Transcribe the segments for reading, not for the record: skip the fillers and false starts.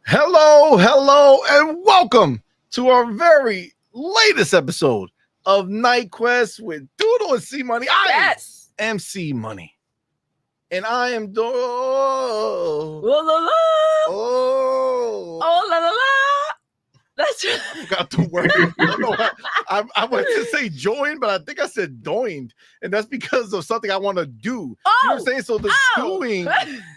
Hello, and welcome to our very latest episode of Night Quest with Doodle and CMoney. I am CMoney, and I am Oh la la la. That's right. I forgot the word. I don't know why. I wanted to say join, but I think I said doined, and that's because of something I want to do. You know what I'm saying? So the doing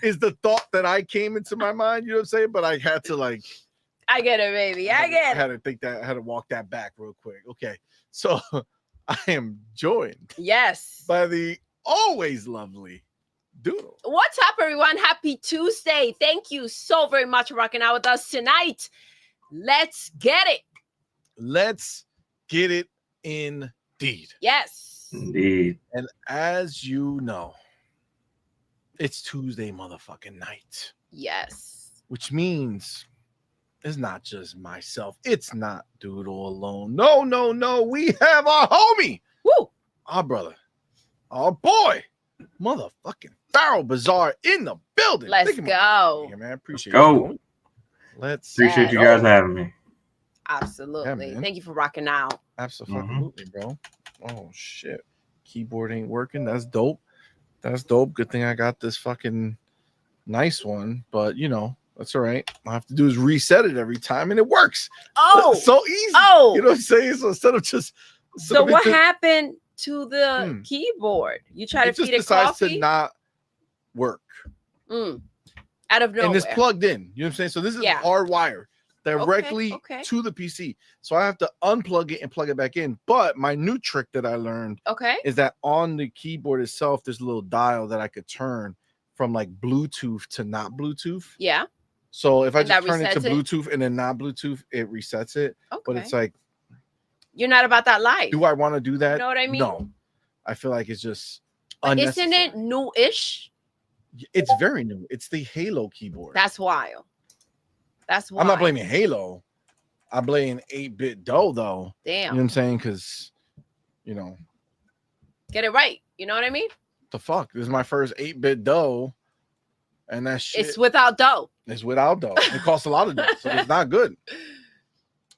is the thought that I came into my mind. You know what I'm saying? But I had to I get it, baby. I had to think that. I had to walk that back real quick. Okay, so I am joined. Yes. By the always lovely Doodle. What's up, everyone? Happy Tuesday. Thank you so very much for rocking out with us tonight. Let's get it. Let's get it indeed. Yes. Indeed. And as you know, it's Tuesday motherfucking night. Yes. Which means it's not just myself. It's not Doodle alone. No. We have our homie. Woo. Our brother. Our boy. Motherfucking Pharaoh Bazaar in the building. Let's go. Yeah, man. Appreciate Go. Let's Appreciate you guys having me. Absolutely. Yeah, thank you for rocking out. Absolutely, bro. Oh shit. Keyboard ain't working. That's dope. Good thing I got this fucking nice one, but you know, that's all right. All I have to do is reset it every time and it works. Oh, so easy. Oh, you know what I'm saying? So instead of just what happened to the keyboard? You try to feed it decides coffee? To not work. Out of nowhere. And it's plugged in. You know what I'm saying? So this is hardwired directly to the PC. So I have to unplug it and plug it back in. But my new trick that I learned is that on the keyboard itself, there's a little dial that I could turn from like Bluetooth to not Bluetooth. Yeah. So if I just turn it to Bluetooth and then not Bluetooth, it resets it. Okay. But it's like, you're not about that life. Do I want to do that? You know what I mean? No. I feel like it's just unnecessary. Isn't it new-ish? It's very new. It's the Halo keyboard. That's wild. That's wild. I'm not blaming Halo. I blame 8-bit dough though. Damn. You know what I'm saying? Because, you know. Get it right. You know what I mean? The fuck? This is my first 8-bit dough. And that shit. It's without dough. It's without dough. It costs a lot of dough. So it's not good.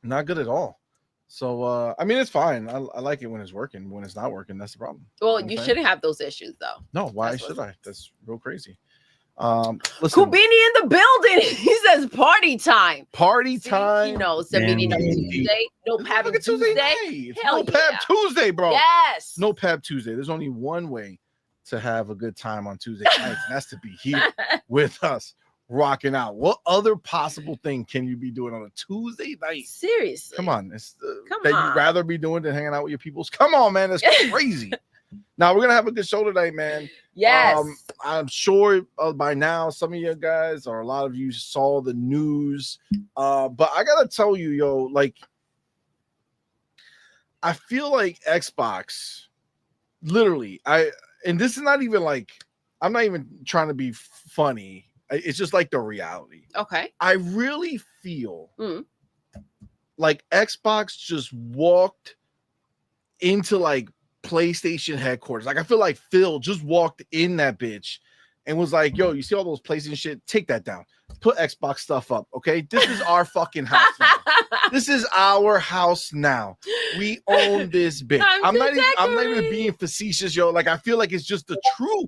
Not good at all. So, I mean, it's fine. I like it when it's working. When it's not working, that's the problem. Well, you shouldn't have those issues, though. No, why should I? That's real crazy. Listen. Kubini in the building. He says party time. Party time. You know, it's the meeting of Tuesday. No Pab Tuesday. Hell no Pab Tuesday, bro. Yes. No Pab Tuesday. There's only one way to have a good time on Tuesday nights, and that's to be here with us. Rocking out. What other possible thing can you be doing on a Tuesday night? Seriously. Come on. It's that you'd rather be doing than hanging out with your peoples. Come on, man. That's crazy. Now we're gonna have a good show tonight, man. Yes. I'm sure by now some of you guys or a lot of you saw the news. But I gotta tell you, yo, like I feel like Xbox literally, and this is not even like I'm not even trying to be funny. It's just like the reality. Okay. I really feel like Xbox just walked into like PlayStation headquarters. Like I feel like Phil just walked in that bitch and was like, yo, you see all those PlayStation shit? Take that down. Put Xbox stuff up. Okay. This is our fucking house now. This is our house now. We own this bitch. I'm not even being facetious, yo. Like I feel like it's just the truth.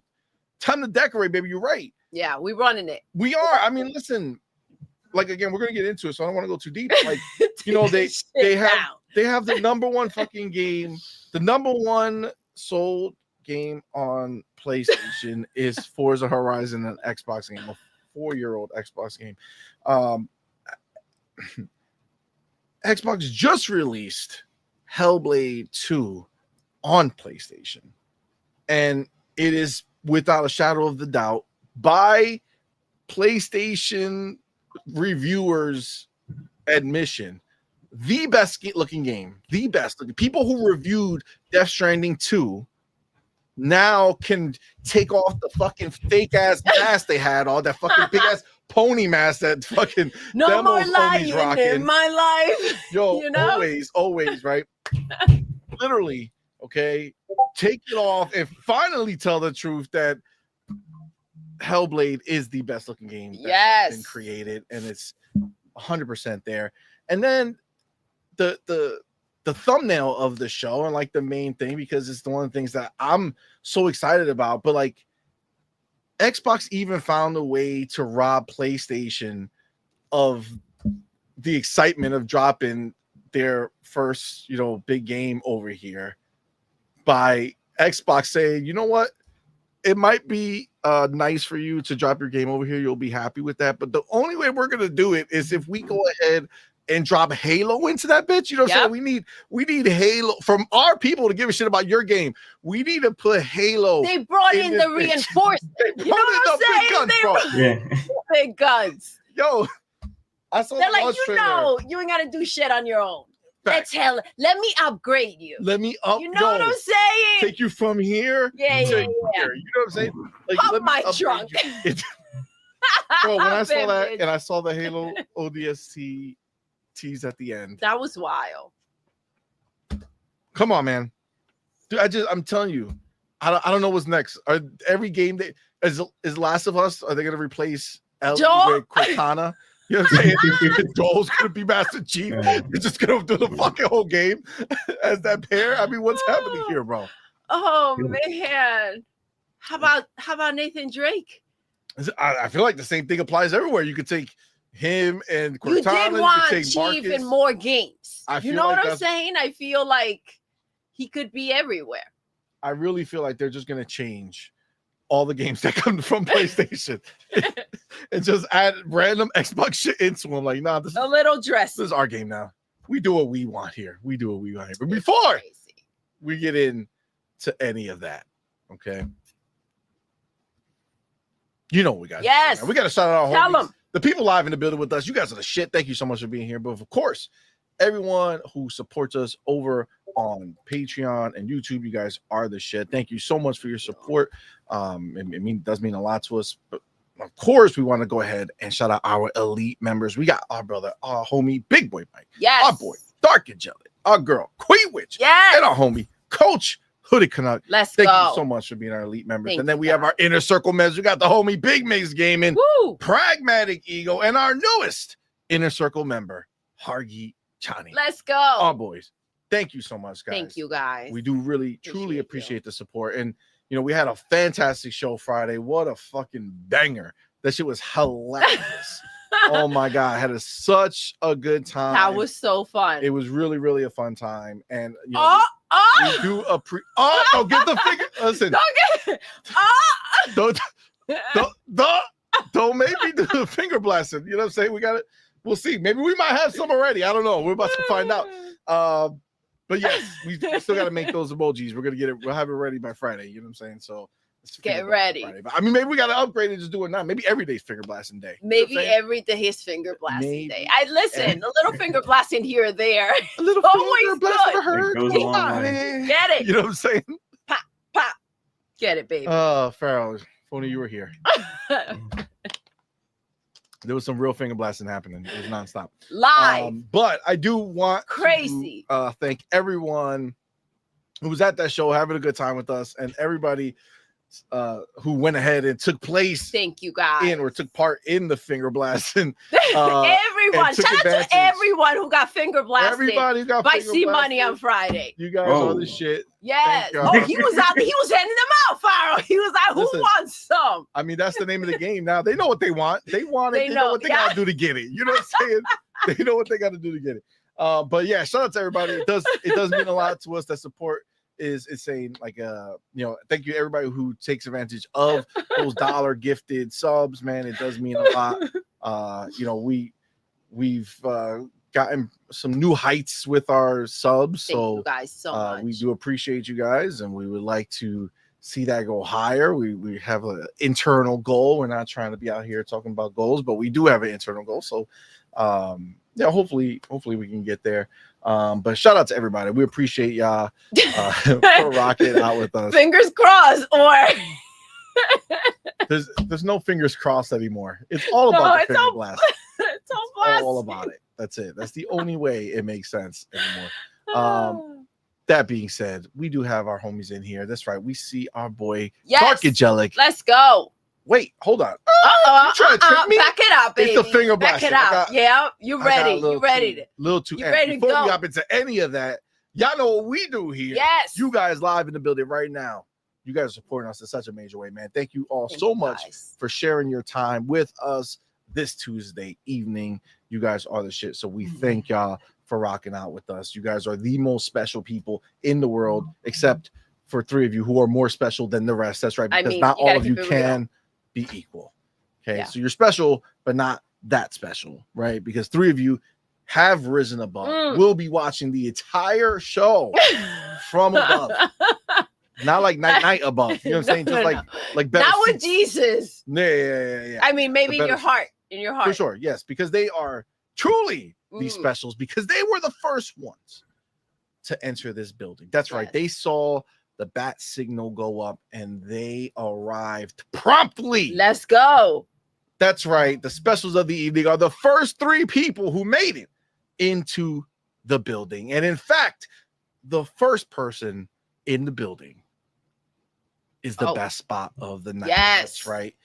Time to decorate, baby. You're right. Yeah, we running it. We are. I mean, listen, like again, we're gonna get into it, so I don't want to go too deep. Like, you know, they have the number one fucking game, the number one sold game on PlayStation is Forza Horizon, an Xbox game, a 4-year-old Xbox game. Xbox just released Hellblade 2 on PlayStation, and it is without a shadow of the doubt by PlayStation reviewers' admission, the best looking game, the best. People who reviewed Death Stranding 2 now can take off the fucking fake ass mask they had, all that fucking big ass pony mask that fucking no more lying in my life. Yo, you know? always, right? Literally, okay. Take it off and finally tell the truth that Hellblade is the best looking game that's been created, and it's 100% there. And then the thumbnail of the show, and like the main thing, because it's the one of the things that I'm so excited about, but like Xbox even found a way to rob PlayStation of the excitement of dropping their first, big game over here by Xbox saying, you know what, it might be nice for you to drop your game over here. You'll be happy with that. But the only way we're going to do it is if we go ahead and drop Halo into that bitch. You know what I'm saying? We need Halo from our people to give a shit about your game. We need to put Halo. They brought in the reinforcements. You know what I'm saying? Big guns. Yo, I saw. They're like, you ain't gotta do shit on your own. Let me upgrade you. Let me up. You know what I'm saying? Take you from here to here. You know what I'm saying? Like, pop my trunk. Bro, when I saw that, and I saw the Halo ODST tease at the end, that was wild. Come on, man. Dude, I'm telling you, I don't know what's next. Every game that is Last of Us, are they gonna replace Ellie with Cortana? You know what I'm saying? Joel's gonna be Master Chief. They're just gonna do the fucking whole game as that pair. I mean, what's happening here, bro? Oh man. How about Nathan Drake? I feel like the same thing applies everywhere. You could take him and Cortana. You did want Chief Marcus. in more games. You know like what I'm saying? I feel like he could be everywhere. I really feel like they're just gonna change all the games that come from PlayStation and just add random Xbox shit into them. Like, nah, this is our game now. We do what we want here. But before we get into any of that, okay? You know what we got. Yes. We got to shout out our Tell homies. them. The people live in the building with us. You guys are the shit. Thank you so much for being here. But of course, everyone who supports us over on Patreon and YouTube, you guys are the shit. Thank you so much for your support. It does mean a lot to us. But of course, we want to go ahead and shout out our elite members. We got our brother, our homie, Big Boy Mike. Yes. Our boy, Dark Angelic. Our girl, Queen Witch. Yes. And our homie, Coach Hoodie Canuck. Thank you so much for being our elite members. Thank and then we you, have our inner circle members. We got the homie Big Mix Gaming, Pragmatic Ego, and our newest inner circle member, Hargi Chani. Let's go. Our boys. Thank you so much, guys. Thank you, guys. We do really, truly appreciate the support. And, we had a fantastic show Friday. What a fucking banger. That shit was hilarious. Oh, my God. I had such a good time. That was so fun. It was really, really a fun time. And, we do no, get the finger. Listen. Don't make me do the finger blasting. You know what I'm saying? We'll see. Maybe we might have some already. I don't know. We're about to find out. But yes, we still got to make those emojis. We're gonna get it. We'll have it ready by Friday. You know what I'm saying? So get ready. But, I mean, maybe we got to upgrade and just do it now. Maybe every day's finger blasting day. Maybe every day is finger blasting day. I listen. A little finger blasting here or there. A little finger blast for her. Get it. You know what I'm saying? Pop, pop. Get it, baby. Farrell, if only you were here. There was some real finger blasting happening. It was nonstop. Live. But I do want to thank everyone who was at that show having a good time with us, and everybody who went ahead and took place. Thank you, guys. Took part in the finger blasting. Everyone. Shout out to everyone who got finger blasted. Everybody got by CMoney on Friday. You guys are the shit. Yes. Oh, he was out. He was handing them out, Farrell. He was like, who wants some? I mean, that's the name of the game now. They know what they want. They want it. They know what they got to do to get it. You know what I'm saying? They know what they got to do to get it. But yeah, shout out to everybody. It does mean a lot to us. That support is insane. Like, thank you everybody who takes advantage of those dollar gifted subs, man. It does mean a lot. We've gotten some new heights with our subs. Thank you guys so much. We do appreciate you guys, and we would like to see that go higher. We have an internal goal. We're not trying to be out here talking about goals, but we do have an internal goal. So hopefully we can get there. But shout out to everybody. We appreciate y'all for rocking out with us. Fingers crossed, or there's no fingers crossed anymore. It's all about the finger blast. It's all about it. That's it. That's the only way it makes sense anymore. That being said, we do have our homies in here. That's right. We see our boy Dark Angelic. Let's go. Wait, hold on. You trying to trick me? Back it up, baby. It's the finger Back blasting. it up. Yeah, you ready? You ready? Little too. You ready to Before go? we hop into any of that, y'all know what we do here. Yes. You guys live in the building right now. You guys are supporting us in such a major way, man. Thank you all so much for sharing your time with us this Tuesday evening. You guys are the shit. So we thank y'all for rocking out with us. You guys are the most special people in the world, except for 3 of you who are more special than the rest. That's right, because not all of you can be equal. Okay, so you're special, but not that special, right? Because 3 of you have risen above. We'll be watching the entire show from above. Not like night above. You know what I'm saying? Just like better not with seats. Jesus. Yeah. I mean, maybe in your heart. In your heart. For sure, yes. Because they are truly these specials, because they were the first ones to enter this building. That's right. They saw the bat signal go up and they arrived promptly. Let's go. That's right. The specials of the evening are the first 3 people who made it into the building. And in fact, the first person in the building is the best spot of the night. Yes. That's right.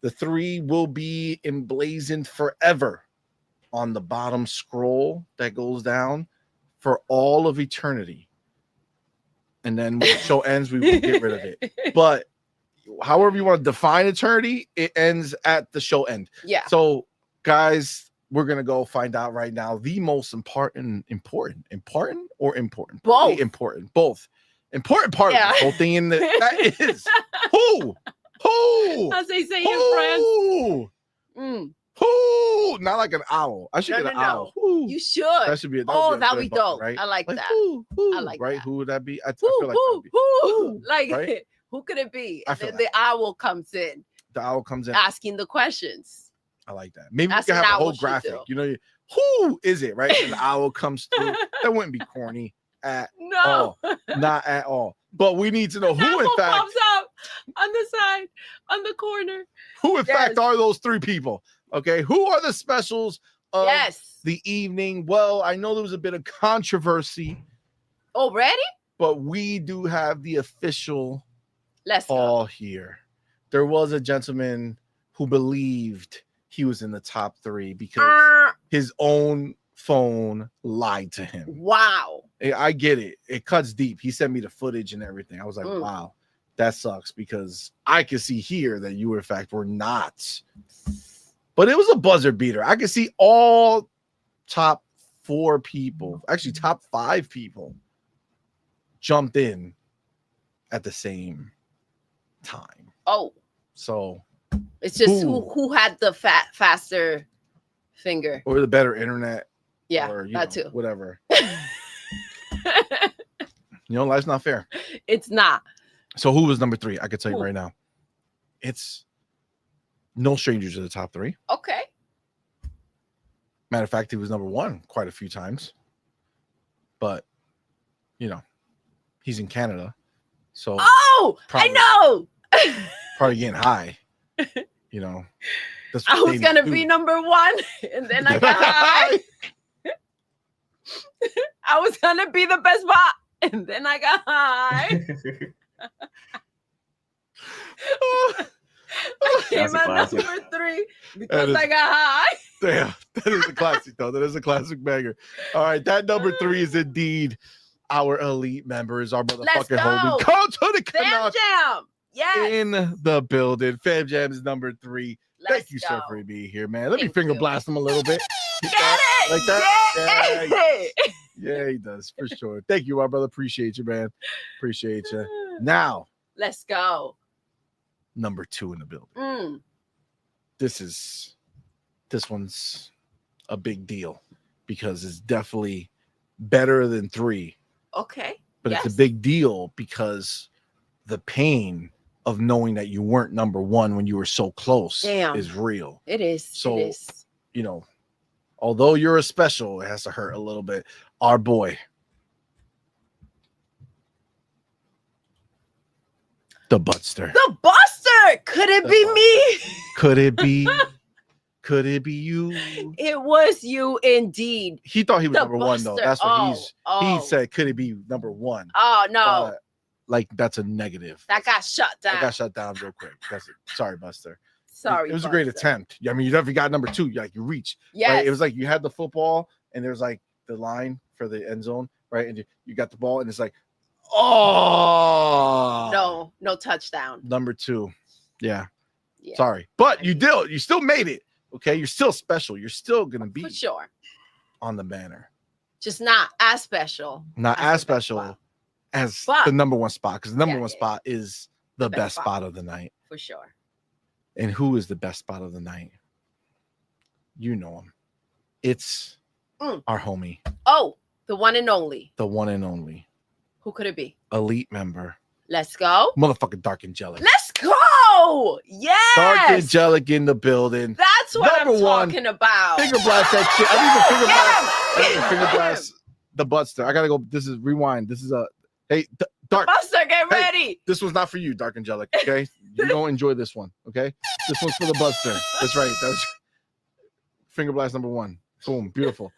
The 3 will be emblazoned forever on the bottom scroll that goes down for all of eternity. And then when the show ends, we will get rid of it. But however you want to define eternity, it ends at the show end. Yeah. So, guys, we're gonna go find out right now the most important part of important part of this whole thing. In that is who, as they say in France. Who? Not like an owl. I should get an owl. Who? You should. That should be. That'd be dope. Right? I like that. Who? I like right? that. Who would that be? I feel like that would be. Who? Like right? Who could it be? I feel The owl comes in. The owl comes in asking the questions. I like that. Maybe we can have a whole graphic. You know, who is it? Right? And the owl comes through. That wouldn't be corny at all. Not at all. But we need to know who, in fact, pops up on the side, on the corner. Who, in fact, are those 3 people? Okay, who are the specials of the evening? Well, I know there was a bit of controversy already, but we do have the official call here. There was a gentleman who believed he was in the top 3 because his own phone lied to him. Wow. I get it. It cuts deep. He sent me the footage and everything. I was like, wow, that sucks, because I could see here that you, in fact, were not. But it was a buzzer beater. I could see all top 4 people, actually top 5 people, jumped in at the same time. So it's just who had the faster finger or the better internet. Yeah, or, that too. Whatever. Life's not fair. It's not. So who was number 3? I could tell you right now. It's no stranger to the top 3. Okay. Matter of fact, he was number 1 quite a few times. But, he's in Canada. So I know. Probably getting high. I was going to be number 1, and then I got high. I was going to be the best spot, and then I got high. I came at number 3 because I got high. Damn, that is a classic, though. That is a classic banger. All right, that number 3 is indeed our elite members, our motherfucking holy. Come to the Fam Jam. Yes. In the building. Fam Jam is number 3. Thank you, sir, for being here, man. Let me finger blast him a little bit. Get it? Like that? Yeah. Yeah, he does, for sure. Thank you, my brother. Appreciate you, man. Appreciate you. Now, let's go. Number 2 in the building. This one's a big deal because it's definitely better than 3. Okay. But it's a big deal because the pain of knowing that you weren't number 1 when you were so close is real. It is. So, it is. Although you're a special, it has to hurt a little bit. Our boy, the Buster. The Buster. Could it be me? Could it be? Could it be you? It was you indeed. He thought he was number 1 though. That's what he said. Could it be number 1? Oh no. like that's a negative. That got shut down. That got shut down real quick. That's it. Sorry, Buster. Sorry, It was a great attempt. I mean, you definitely got number 2. You reach. Yes. Right? It was like you had the football and there's like the line for the end zone, right? And you got the ball and it's like, oh no touchdown. Number 2. Yeah. Sorry. But you still made it. Okay. You're still special. You're still gonna be for sure on the banner. Just not as special. Not as special as the number 1 spot, because the number 1 spot is the best spot of the night. For sure. And who is the best spot of the night? You know him. It's our homie. Oh, the one and only. The one and only. Who could it be? Elite member. Let's go. Motherfucking Dark Angelic. Let's go. Yes. Dark Angelic in the building. That's what I'm talking about. Finger blast that shit. I need to finger blast the Buster. I gotta go. This is rewind. This is a Dark Buster, get ready. This one's not for you, Dark Angelic. Okay, you don't enjoy this one. Okay, this one's for the Buster. That's right. That was finger blast number 1. Boom, beautiful.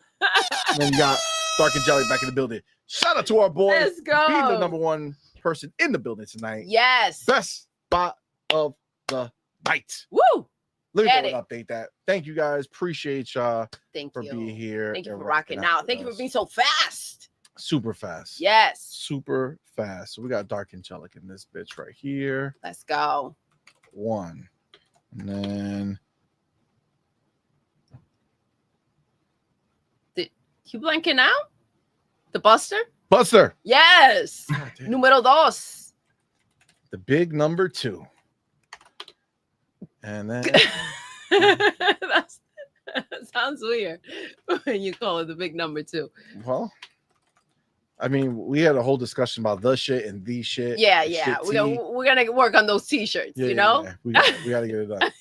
And then you got Dark Angelic back in the building. Shout out to our boy. Let's go. Being the number 1 person in the building tonight. Yes. Best spot of the night. Woo. Let me go and update that. Thank you guys. Appreciate y'all for being here. Thank you for rocking out. Thank you for being so fast. Super fast. Yes. Super fast. So we got Dark Angelic in this bitch right here. Let's go. 1. And then you blanking out? The Buster? Buster. Yes. Número 2. The big number 2. And then that sounds weird when you call it the big number 2. Well, I mean, we had a whole discussion about the shit and the shit. Yeah. We're gonna work on those t-shirts, you know? Yeah. We gotta get it done.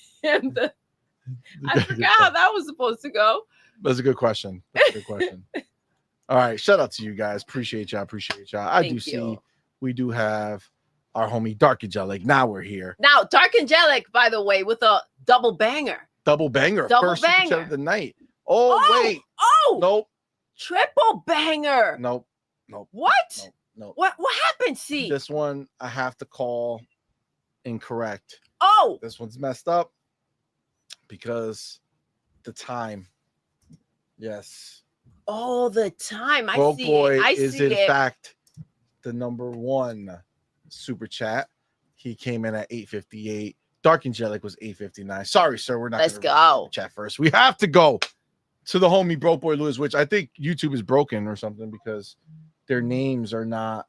I forgot how that was supposed to go. That's a good question. All right. Shout out to you guys. Appreciate y'all. I do see we do have our homie Dark Angelic. Now we're here. Now, Dark Angelic, by the way, with a double banger. First super chat of the night. Oh, wait. Oh, nope. Triple banger. Nope. What? Nope. What happened, C? This one I have to call incorrect. Oh. This one's messed up because the time. Yes. Oh, the time. I Broke see Boy it. I is see in it. fact the number 1 super chat. He came in at 858. Dark Angelic was 859. Sorry, sir. We're not. Let's go. Chat first. We have to go to the homie Broke Boy Lewis, which I think YouTube is broken or something because their names are not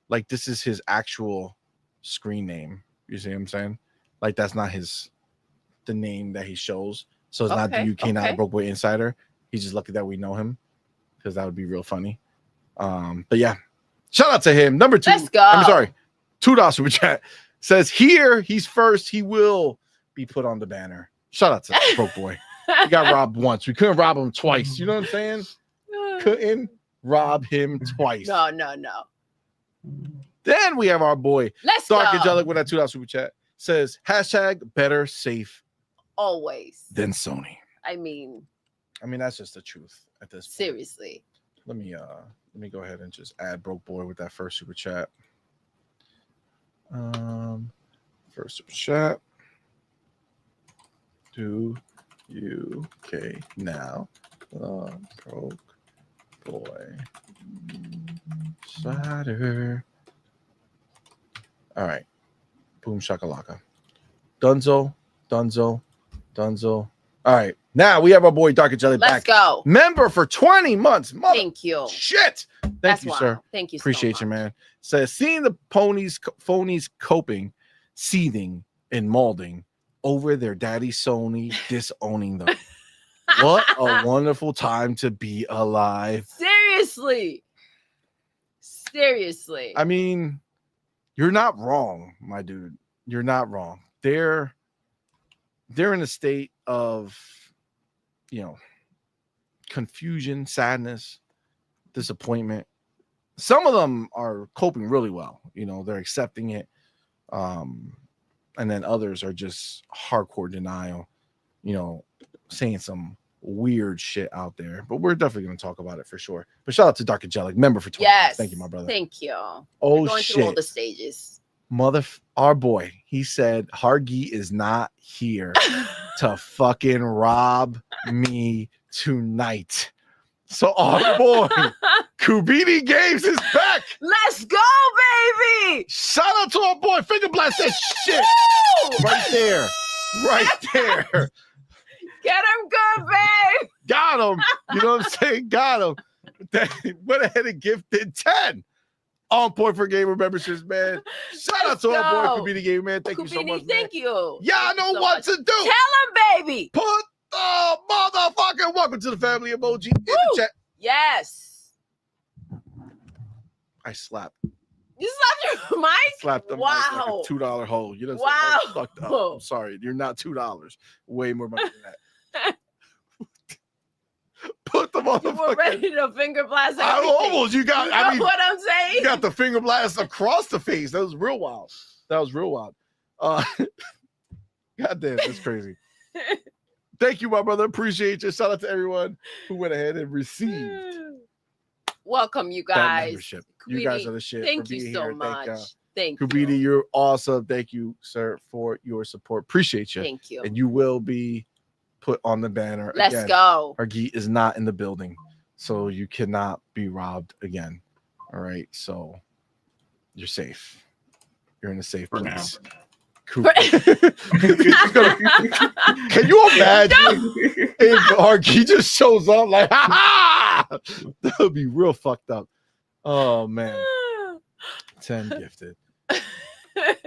like this is his actual screen name. You see what I'm saying? Like that's not the name that he shows. So it's not the UK, not a Broke Boy Insider. He's just lucky that we know him because that would be real funny. But yeah, shout out to him. Number 2. Let's go. I'm sorry. $2 super chat says here he's first. He will be put on the banner. Shout out to Broke Boy. We got robbed once. We couldn't rob him twice. You know what I'm saying? Couldn't rob him twice. No. Then we have our boy Dark Angelic with that $2 super chat. Says hashtag better safe always than Sony. I mean that's just the truth at this point. Seriously. Let me go ahead and just add Broke Boy with that first super chat. First super chat. Do you okay now? Broke Boy Slider. All right. Boom shakalaka. Dunzo. All right. Now we have our boy Dark Angelic back. Let's go. Member for 20 months. Thank you. Shit. Thank you, sir. Thank you. Appreciate so you, much. man. Says seeing the phonies coping, seething, and molding over their daddy Sony disowning them. What a wonderful time to be alive. Seriously. I mean, you're not wrong, my dude. You're not wrong. They're in a state of, confusion, sadness, disappointment. Some of them are coping really well. They're accepting it. And then others are just hardcore denial, saying some weird shit out there, but we're definitely going to talk about it for sure. But shout out to Dark Angelic, member for 20 Yes. Thank you, my brother. Thank you. Oh, going shit. through all the stages. Our boy, he said Hargi is not here to fucking rob me tonight. So our boy Kubini Games is back. Let's go, baby. Shout out to our boy Finger Blast that shit right there. Get him good, babe. Got him. You know what I'm saying? Got him. Went ahead and gifted 10 on point for gamer memberships, man. Shout out to our boy Kubini Game, man. Thank you so much, man. Thank you. Y'all know what to do. Tell him, baby. Put the motherfucking welcome to the family emoji in the chat. Yes. I slapped. You slapped your mic? Slapped the mic like a $2 hole. You know what I'm saying? Fucked up. I'm sorry. You're not $2. Way more money than that. Put the motherfucker. You were ready to finger blast everything. I almost. You got. I mean, what I'm saying? You got the finger blast across the face. That was real wild. Goddamn, that's crazy. Thank you, my brother. Appreciate you. Shout out to everyone who went ahead and received. Welcome, you That guys. membership. You guys are the shit. Thank you so much. Thank you. Kubini, you're awesome. Thank you, sir, for your support. Appreciate you. Thank you. And you will be put on the banner. Let's again. go. Hargi is not in the building, so you cannot be robbed again. All right, so you're safe. You're in a safe place. Can you imagine if Hargi just shows up like, ha ha? That would be real fucked up. Oh man, 10 gifted. That'd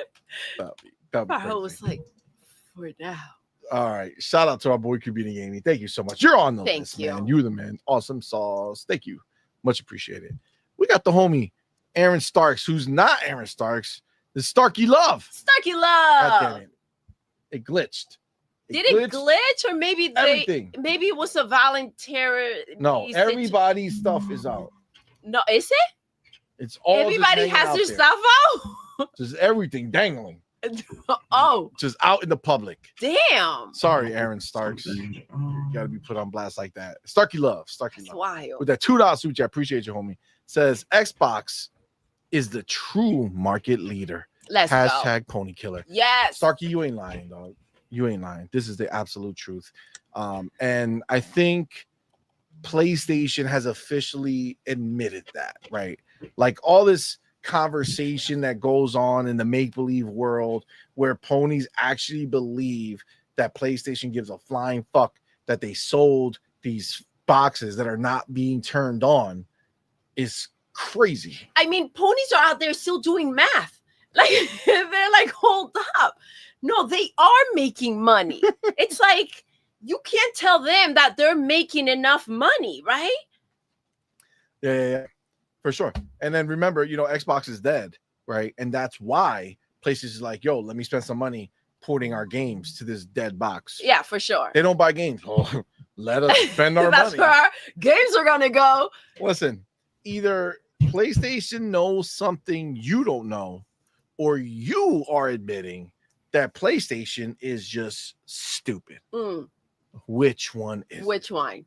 be I was like, for now. All right. Shout out to our boy Kubini Gaming. Thank you so much. You're on the list, man. You're the man. Awesome sauce. Thank you. Much appreciated. We got the homie Aaron Starks, who's not Aaron Starks. It's Starky Love. Starky Love. God damn it. It glitched. Did it glitch, or maybe maybe it was a voluntary? No, everybody's stuff is out. No, is it? It's all everybody has their stuff out. Just everything dangling. Oh, just out in the public. Damn. Sorry, Aaron Starks. You gotta be put on blast like that. Starky Love. That's wild. With that $2 suit, I appreciate you, homie. Says Xbox is the true market leader. Let's go. Pony Killer. Yes. Starky, you ain't lying, dog. You ain't lying. This is the absolute truth. And I think PlayStation has officially admitted that, right? Like all this conversation that goes on in the make-believe world where ponies actually believe that PlayStation gives a flying fuck that they sold these boxes that are not being turned on is crazy. I mean, ponies are out there still doing math. Like they're like, hold up. No, they are making money. It's like you can't tell them that they're making enough money, right? Yeah. For sure. And then remember, Xbox is dead, right? And that's why PlayStation is like, yo, let me spend some money porting our games to this dead box. Yeah, for sure. They don't buy games. Oh, let us spend our That's money. where our games are gonna go. Listen, either PlayStation knows something you don't know, or you are admitting that PlayStation is just stupid. Which one is Which one?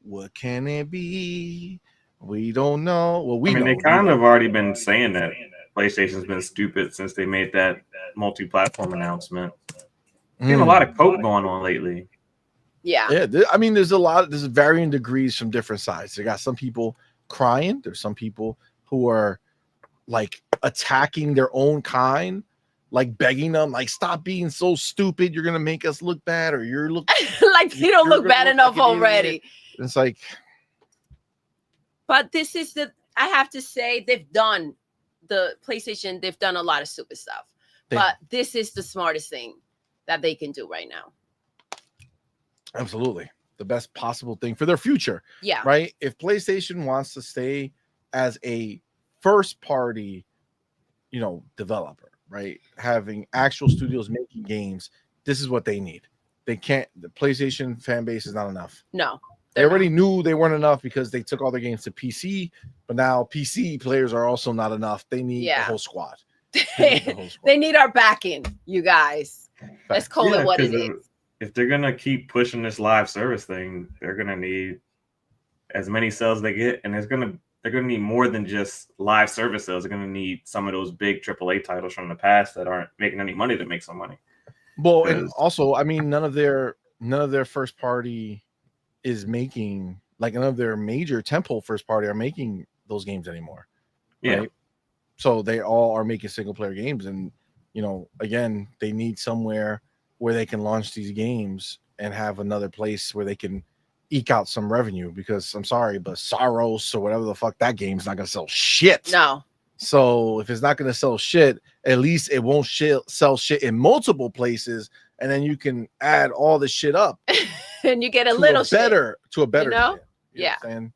What can it be? We don't know. Well, I mean, they kind of already been saying that PlayStation's been stupid since they made that multi-platform announcement. There's been a lot of coke going on lately. Yeah. I mean, there's varying degrees from different sides. They got some people crying. There's some people who are like attacking their own kind, like begging them, like, stop being so stupid. You're gonna make us look bad, or you're looking like you don't look bad enough already. It's like. But this is I have to say, they've done a lot of stupid stuff. But this is the smartest thing that they can do right now. Absolutely. The best possible thing for their future. Yeah. Right? If PlayStation wants to stay as a first party, developer, right? Having actual studios making games, this is what they need. The PlayStation fan base is not enough. No. They already knew they weren't enough because they took all their games to PC, but now PC players are also not enough. They need the whole squad. They need our backing, you guys. Let's call it what it is. if they're gonna keep pushing this live service thing, they're gonna need as many sales they get, and they're gonna need more than just live service sales. They're gonna need some of those big AAA titles from the past that aren't making any money to make some money. Well, and also, I mean, none of their first party is making, like, none of their major tentpole first party are making those games anymore. Yeah. Right? So they all are making single player games, and again, they need somewhere where they can launch these games and have another place where they can eke out some revenue. Because I'm sorry, but Saros or whatever the fuck, that game's not gonna sell shit. No. So if it's not gonna sell shit, at least it won't sell shit in multiple places, and then you can add all the shit up, and you get a little better shit. To a better. You know? Shit, you know what I'm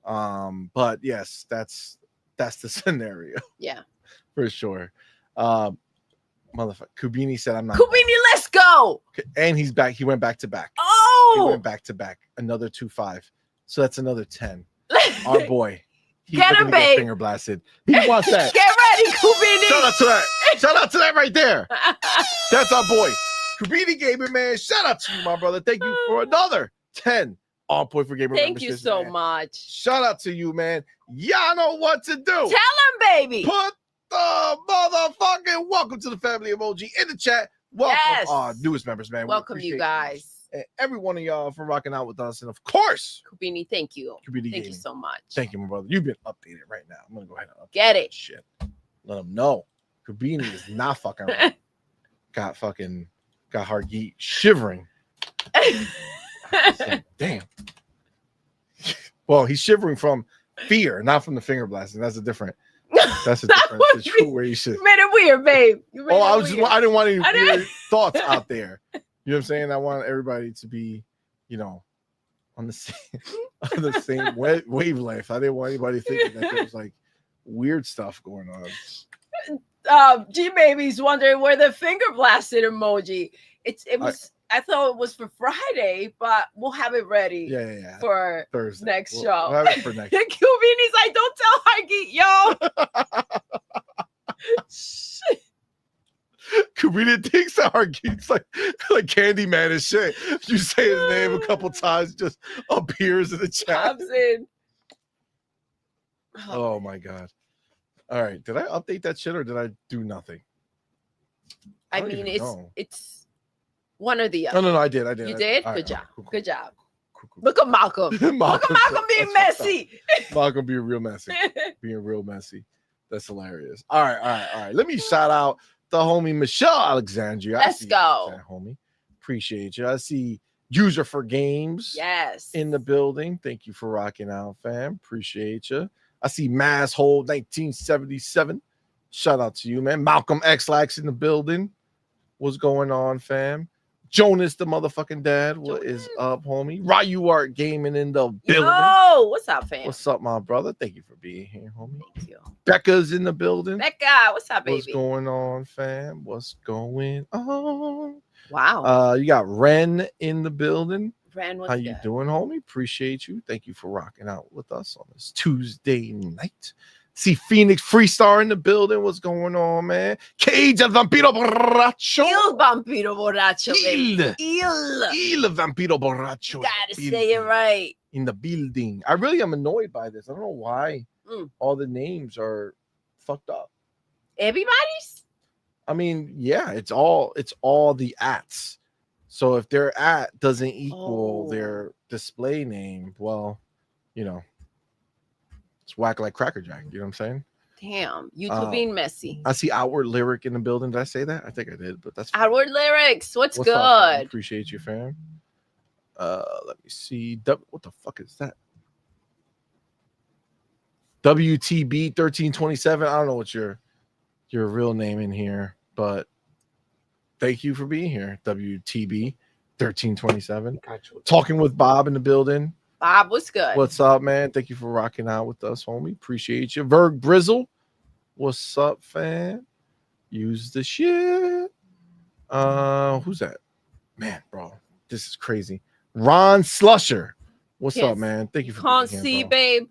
saying? But yes, that's the scenario. Yeah, for sure. Motherfucker, Kubini said, "I'm not." Kubini, let's go. And he's back. He went back to back. Oh, he went back to back. Another 2-5. So that's another 10. Our boy. He's get him, babe. Finger blasted. He wants that. Get ready, Kubini. Shout out to that. Shout out to that right there. That's our boy, Kubini Gamer, man. Shout out to you, my brother. Thank you for another 10 on point for gamer. Thank you so much. Shout out to you, man. Y'all know what to do. Tell him, baby. Put the motherfucking welcome to the family emoji in the chat. Welcome our newest members, man. Welcome you guys. And every one of y'all for rocking out with us. And of course, Kubini, thank you. Kubini thank you so much. Thank you, my brother. You've been updated right now. I'm gonna go ahead and update get it. Shit. Let them know. Kubini is not fucking around. got Hargeet shivering. Damn. Well, he's shivering from fear, not from the finger blasting. That's a different situation. You made it weird, babe. I didn't want any weird thoughts out there. You know what I'm saying? I want everybody to be, on the same wavelength. I didn't want anybody thinking that there was like weird stuff going on. G Baby's wondering where the finger blasted emoji. I thought it was for Friday, but we'll have it ready. Yeah. For Thursday. Next show. We'll have it for next. Kubini's like, don't tell Hargeet, yo. Shit. Kubini thinks that Hargeet's like Candyman and shit. You say his name a couple times, just appears in the chat. Comes in. Oh my god. All right. Did I update that shit or did I do nothing? I mean, it's one or the other. No, I did. You did? All Good job. Cool. Good job. Look at Malcolm. Look at Malcolm being messy. Malcolm being real messy. That's hilarious. All right. Let me shout out the homie Michelle Alexandria. Let's go. That homie. Appreciate you. I see User for Games. Yes. In the building. Thank you for rocking out, fam. Appreciate you. I see Masshold 1977. Shout out to you, man. Malcolm X Lax in the building. What's going on, fam? Jonas, the motherfucking dad. What is up, homie? Ryu Art Gaming in the building. Oh, what's up, fam? What's up, my brother? Thank you for being here, homie. Thank you. Becca's in the building. Becca, what's up, baby? What's going on, fam? What's going on? Wow. You got Ren in the building. Ren, what's How you doing, homie? Appreciate you. Thank you for rocking out with us on this Tuesday night. See Phoenix Freestar in the building. What's going on, man? Cage el Vampiro Borracho. Il Vampiro Borracho. Il Vampiro Borracho. Gotta say it right. In the building. I really am annoyed by this. I don't know why all the names are fucked up. Everybody's? I mean, yeah, it's all the ats. So if their at doesn't equal their display name, well, it's whack like Cracker Jack. You know what I'm saying? Damn, YouTube being messy. I see Outward Lyric in the building. Did I say that? I think I did, but that's fine. Outward Lyrics. What's good? Up, appreciate you, fam. Let me see. What the fuck is that? WTB 1327. I don't know what your real name in here, but thank you for being here. WTB 1327. Talking with Bob in the building. Bob, what's good? What's up, man? Thank you for rocking out with us, homie. Appreciate you. Verg Brizzle. What's up, fam? Use the shit. Who's that? Man, bro. This is crazy. Ron Slusher. What's up, man? Thank you for can't being see, here, babe.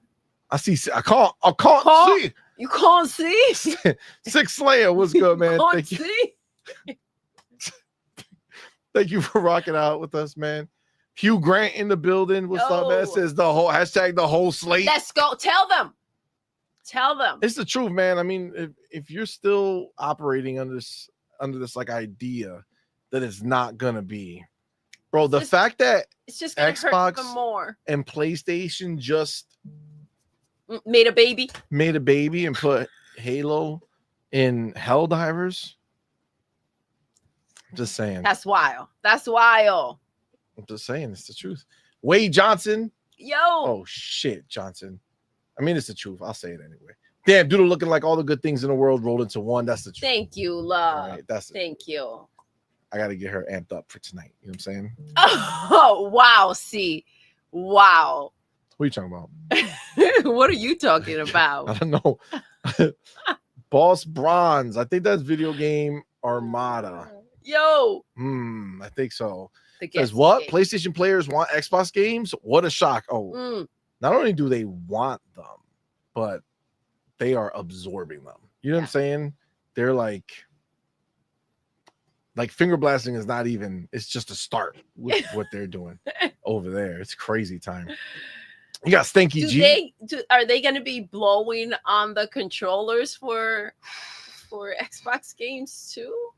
I see. I can't see. You can't see? Six Slayer. What's good, man? Can't Thank you. see? Thank you for rocking out with us, man. Hugh Grant in the building. What's up, man? Says the whole hashtag the whole slate. Let's go. Tell them. Tell them. It's the truth, man. I mean, if you're still operating under this like idea that it's not gonna be, bro, the fact that it's just gonna hurt Xbox even more and PlayStation just made a baby and put Halo in Helldivers. I'm just saying. That's wild. That's wild. I'm just saying, it's the truth. Wade Johnson. Yo. Oh shit, Johnson. I mean, it's the truth. I'll say it anyway. Damn, Doodle looking like all the good things in the world rolled into one. That's the truth. Thank you, love. Right, Thank you. I got to get her amped up for tonight. You know what I'm saying? Oh, wow. See, wow. What are you talking about? What are you talking about? I don't know. Boss Bronze. I think that's video game Armada. Yo. I think so. Because what? PlayStation players want Xbox games? What a shock. Oh, not only do they want them, but they are absorbing them. You know what I'm saying? They're like finger blasting is not even, it's just a start with what they're doing over there. It's crazy time. You got Stinky G. Are they going to be blowing on the controllers for Xbox games too?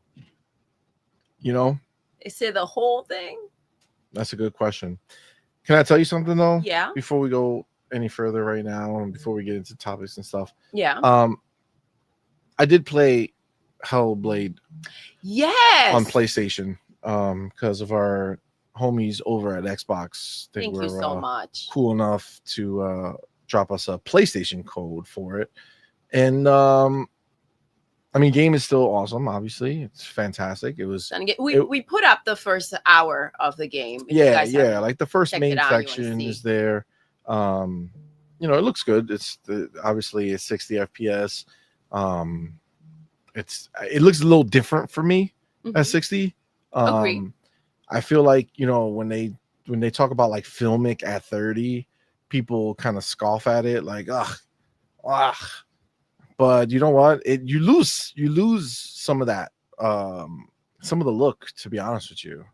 You know? Is it the whole thing? That's a good question. Can I tell you something though? Yeah. Before we go any further right now, and before we get into topics and stuff. Yeah. I did play Hellblade. Yes. On PlayStation. Because of our homies over at Xbox. Thank you so much. Cool enough to drop us a PlayStation code for it. And I mean, game is still awesome. Obviously, it's fantastic. It was. We put up the first hour of the game. Yeah. Like the first main section is there. You know, it looks good. Obviously it's 60 FPS. It looks a little different for me at 60. Agreed. I feel like, you know, when they talk about like filmic at 30, people kind of scoff at it, like ugh. But you know what? You lose some of that, some of the look, to be honest with you.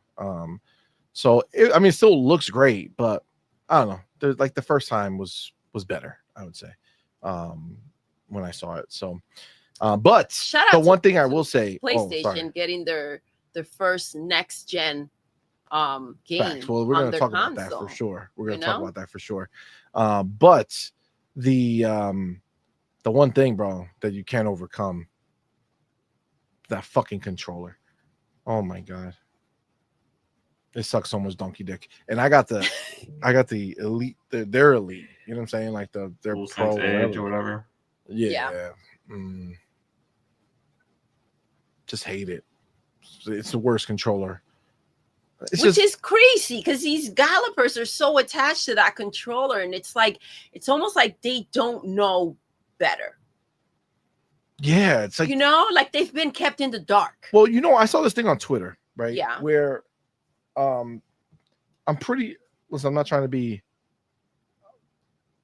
So it still looks great, but I don't know. There's like the first time was better, I would say, when I saw it. So, but the one thing I will say, PlayStation getting their first next gen game. Facts. Well, we're going to talk about that for sure. We're going to talk about that for sure. But the one thing, bro, that you can't overcome, that fucking controller. Oh my god, it sucks so much donkey dick. And I got the elite. They're elite. You know what I'm saying? Like their pro Edge or whatever. Yeah. Just hate it. It's the worst controller. Which is crazy because these gallopers are so attached to that controller, and it's almost like they don't know better. Yeah, it's like, you know, like they've been kept in the dark. Well, you know, I saw this thing on Twitter, right? Yeah. Where I'm not trying to be,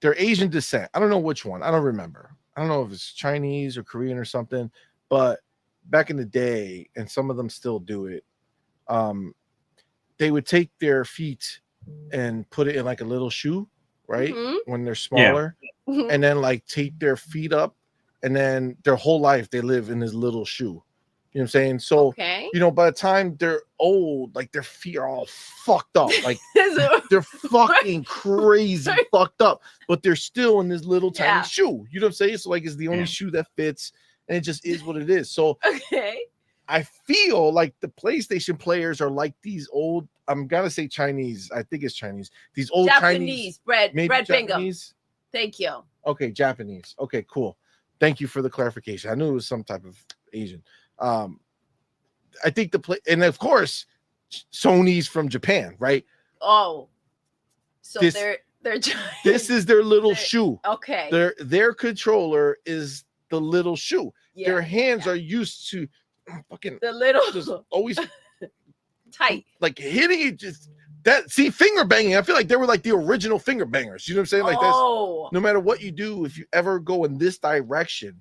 they're Asian descent. I don't know which one. I don't remember. I don't know if it's Chinese or Korean or something, but back in the day, and some of them still do it, they would take their feet and put it in like a little shoe, right? When they're smaller, and then like take their feet up, and then their whole life they live in this little shoe. You know what I'm saying? So, you know, by the time they're old, like their feet are all fucked up. Like they're fucking crazy fucked up, but they're still in this little tiny shoe. You know what I'm saying? So like it's the only shoe that fits, and it just is what it is. So I feel like the PlayStation players are like these old, I'm gonna say Chinese. I think it's Chinese. These old Japanese bread bingo. Thank you. Okay, Japanese. Okay, cool. Thank you for the clarification. I knew it was some type of Asian. I think and of course Sony's from Japan, right? Oh, so they're this is their little shoe. Okay. Their controller is the little shoe. Their hands are used to fucking the little just always tight, like hitting it. Just that, see, finger banging. I feel like they were like the original finger bangers. You know what I'm saying? Like that's no matter what you do, if you ever go in this direction,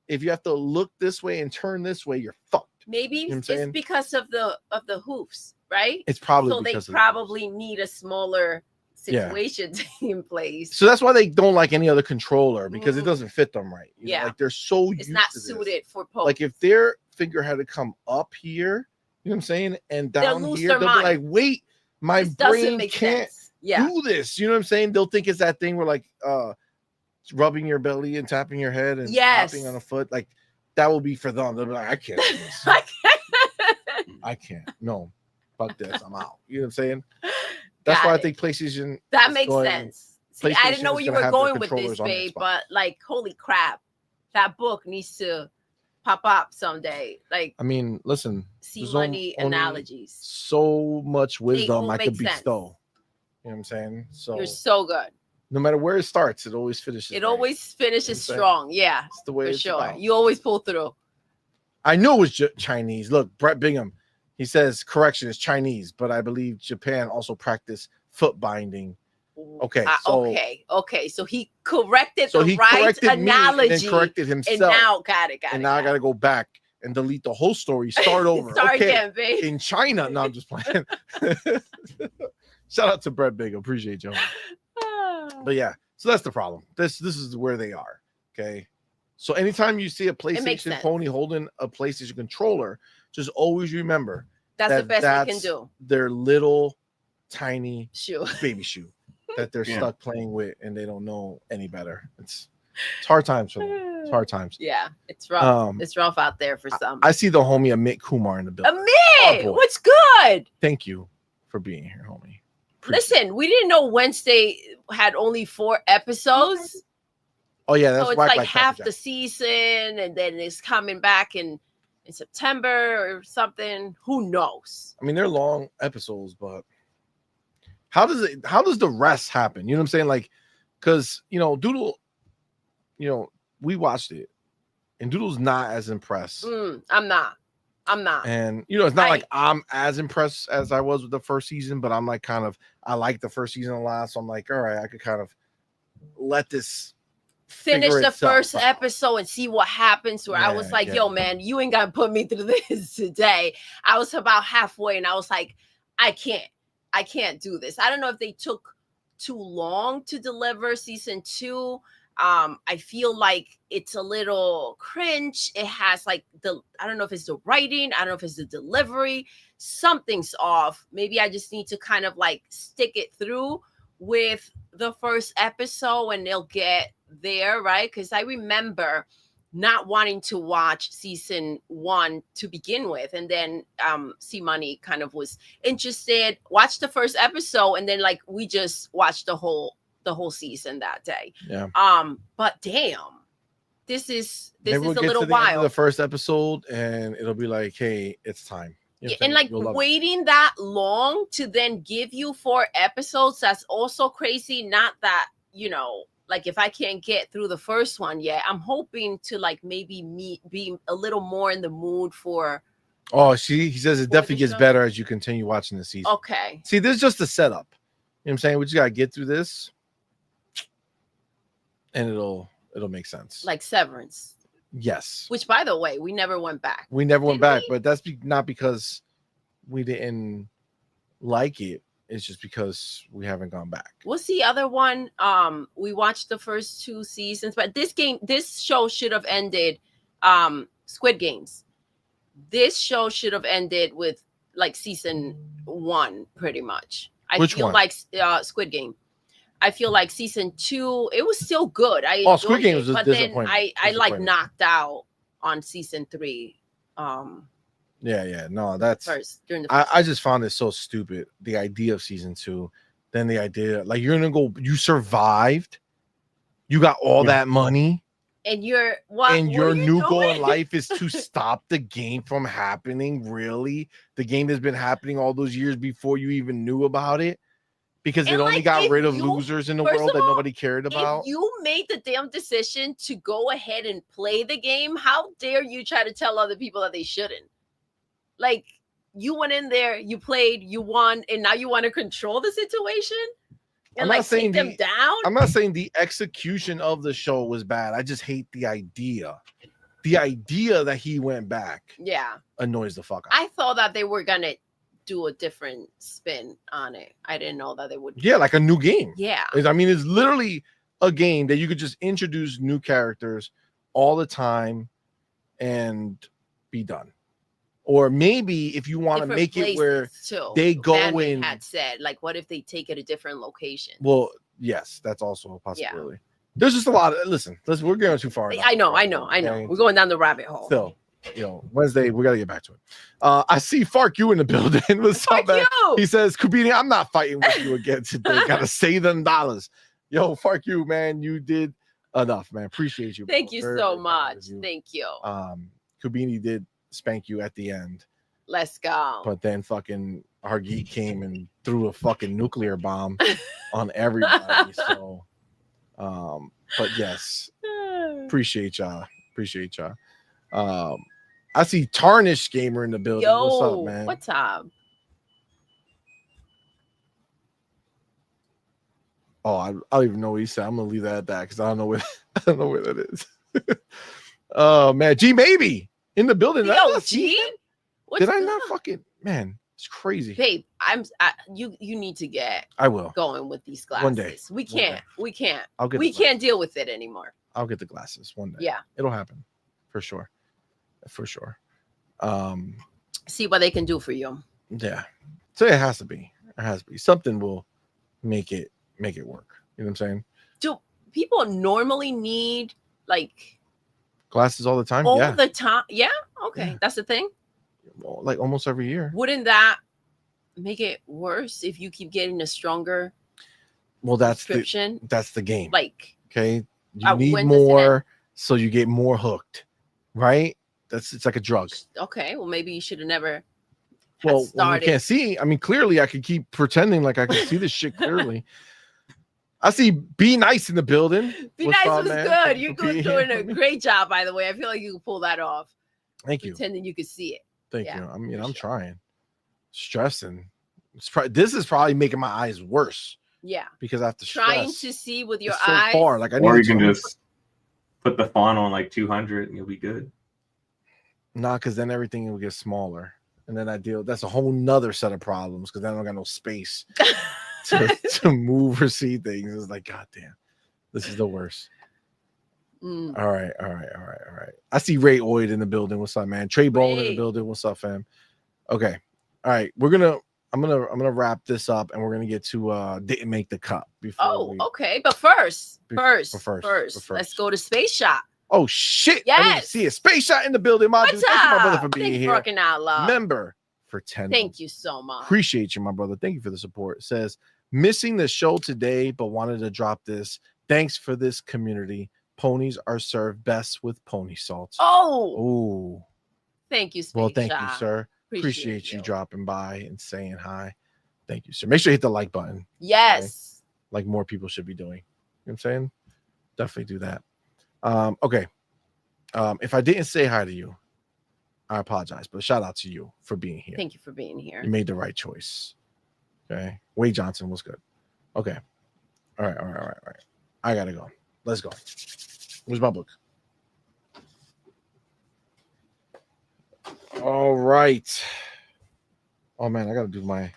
if you have to look this way and turn this way, you're fucked. Maybe you know it's because of the hoofs, right? It's probably So they because of probably need a smaller Yeah. situation in place. So that's why they don't like any other controller, because it Mhm. doesn't fit them right. You know, Yeah. like they're so It's used not to this. suited for post. Like if their finger had to come up here, you know what I'm saying, and They'll down lose here, their they'll be like, mind. wait, my This doesn't brain make can't sense. Yeah. do this. You know what I'm saying? They'll think it's that thing where like rubbing your belly and tapping your head and tapping on a foot. Like that will be for them. They'll be like, I can't do this. I can't. No, fuck this. I'm out. You know what I'm saying? That's Got why I it. think PlayStation. That is makes going- sense. See, I didn't know PlayStation where is you gonna were have their going with this, controllers on babe, Xbox. but like, holy crap, that book needs to pop up someday. Like, I mean, listen, there's CMoney only analogies. so much wisdom all I make could sense. bestow. You know what I'm saying? So You're so good. no matter where it starts, it always finishes. It right. always finishes You know what I'm saying? strong. Yeah, It's the way for it's sure. about. You always pull through. I knew it was Chinese. Look, Brett Bingham, he says correction is Chinese, but I believe Japan also practiced foot binding. Okay, so okay. So he corrected so the he right corrected analogy, me and then corrected himself. and now got it. And now I got to go back and delete the whole story, start over. Start okay, again, babe. in China. No, I'm just playing. Shout out to Brett Bingham. Appreciate you. But yeah, so that's the problem. This is where they are. Okay. So anytime you see a PlayStation sense. pony holding a PlayStation controller, just always remember That's the best we can that's do. their little tiny Shoot. baby shoe that they're Yeah. stuck playing with and they don't know any better. It's hard times for them. It's hard times. Yeah, it's rough. It's rough out there for some. I see the homie Amit Kumar in the building. Amit, boy. what's good? Thank you for being here, homie. Listen, we didn't know Wednesday had only 4 episodes. Oh yeah, that's So it's whack like half Jack. the season, and then it's coming back in September or something. Who knows? I mean, they're long episodes, but how does the rest happen? You know what I'm saying? Like, because Doodle, we watched it, and Doodle's not as impressed. I'm not. And it's not like I'm as impressed as I was with the first season, but I'm like I like the first season a lot, so I'm like, all right, I could kind of let this finish figure the itself first out. episode and see what happens. Where I was like, yo, man, you ain't gotta put me through this today. I was about halfway, and I was like, I can't do this. I don't know if they took too long to deliver season 2. I feel like it's a little cringe. It has like I don't know if it's the writing, I don't know if it's the delivery. Something's off. Maybe I just need to kind of like stick it through with the first episode and they'll get there, right? Because I remember not wanting to watch season 1 to begin with, and then CMoney kind of was interested, watched the first episode, and then like we just watched the whole season that day. Yeah. But damn, this is Maybe a we'll get little to the end of wild. the first episode, and it'll be like, hey, it's time. You know what I'm And saying? like You'll love it. waiting that long to then give you 4 episodes, that's also crazy. Not that, like if I can't get through the first one yet, I'm hoping to like maybe be a little more in the mood for. Oh, he says it definitely gets show? better as you continue watching the season. Okay. See, this is just a setup. You know what I'm saying? We just gotta get through this, and it'll make sense. Like Severance. Yes. Which, by the way, we never went back. We never went Did back, we? but that's not because we didn't like it. It's just because we haven't gone back. What's the other one? We watched the first 2 seasons, but this show should have ended. Squid Games. This show should have ended with like season 1, pretty much. Which feel one? like Squid Game. I feel like season 2, it was still good. Squid enjoyed Game it, was but then disappointing. I like knocked out on season 3. Yeah. No, that's First during the I just found it so stupid. The idea of season 2, then the idea like you're gonna go. You survived. You got all that money. and your new goal in life is to stop the game from happening. Really, the game has been happening all those years before you even knew about it, because it And, only like, got if rid of you- losers in the first world of that all, nobody cared about. If you made the damn decision to go ahead and play the game, how dare you try to tell other people that they shouldn't? Like, you went in there, you played, you won, and now you want to control the situation and I'm like not saying take them down? I'm not saying the execution of the show was bad. I just hate the idea. The idea that he went back Yeah. annoys the fuck out. I thought that they were gonna do a different spin on it. I didn't know that they would. Yeah, like a new game. Yeah. I mean, it's literally a game that you could just introduce new characters all the time and be done. Or maybe if you want to Different make it where places, too. they go Batman in. had said, like, what if they take it a different location? Well, yes, that's also a possibility. There's just a lot of listen, we're going too far. I know. Okay? We're going down the rabbit hole. Still, Wednesday, we got to get back to it. I see Fark you in the building. What's up, man? He says, Kubini, I'm not fighting with you again today. Gotta save them dollars. Yo, Fark you, man. You did enough, man. Appreciate you. Thank you so much. Thank you. Kubini did spank you at the end. Let's go. But then fucking Hargeet came and threw a fucking nuclear bomb on everybody. So, but yes, appreciate y'all. I see Tarnished Gamer in the building. Yo, what's up, man? What's up? Oh, I don't even know what he said. I'm gonna leave that at that because I don't know where that is. Oh man, G Maybe in the building. Yo, G. Did I not fucking man? It's crazy, babe. You need to get. I will going with these glasses. One day. We can't. We can't. We can't deal with it anymore. I'll get the glasses one day. Yeah, it'll happen for sure. See what they can do for you. Yeah, so it has to be. Something will make it work. You know what I'm saying? Do people normally need like glasses all the time? All the time? Yeah. Okay, yeah. That's the thing. Well, like almost every year. Wouldn't that make it worse if you keep getting a stronger? Well, that's the game. Like, okay, you need more, so you get more hooked, right? It's like a drug. Okay, well, maybe you should have never. Well, when you can't see. I mean, clearly, I could keep pretending like I can see this shit clearly. I see Be Nice in the building. Be Nice was good. You're doing a great job, by the way. I feel like you can pull that off. Thank you. Pretending you could see it. Thank you. I mean, I'm trying. Stressing. This is probably making my eyes worse. Yeah. Because I have to trying to see with your eyes. So far. Like or you can just put the font on like 200 and you'll be good. Nah, because then everything will get smaller. And then that's a whole nother set of problems because then I don't got no space to move or see things. It's like, God damn, this is the worst. All right. I see Ray Oid in the building. What's up, man? Trey Bone in the building. What's up, fam? Okay. All right. I'm gonna wrap this up and we're gonna get to didn't make the cut before. Okay. But first, let's go to Space Shot. Oh shit! Yes. I didn't see a Space Shot in the building, my dude. Thank you, my brother, for being here. Working out loud. Member for 10. Thank you so much. Appreciate you, my brother. Thank you for the support. It says missing the show today, but wanted to drop this. Thanks for this community. Ponies are served best with pony salt. Oh. Thank you, Space Well, thank Shot. you, sir. Appreciate you dropping by and saying hi. Thank you, sir. Make sure you hit the like button. Yes. Okay? Like more people should be doing. You know what I'm saying? Definitely do that. Okay. If I didn't say hi to you, I apologize, but shout out to you for being here. Thank you for being here. You made the right choice. Okay. Wade Johnson was good. Okay. All right. I gotta go. Let's go. Where's my book? All right. Oh man, I gotta do my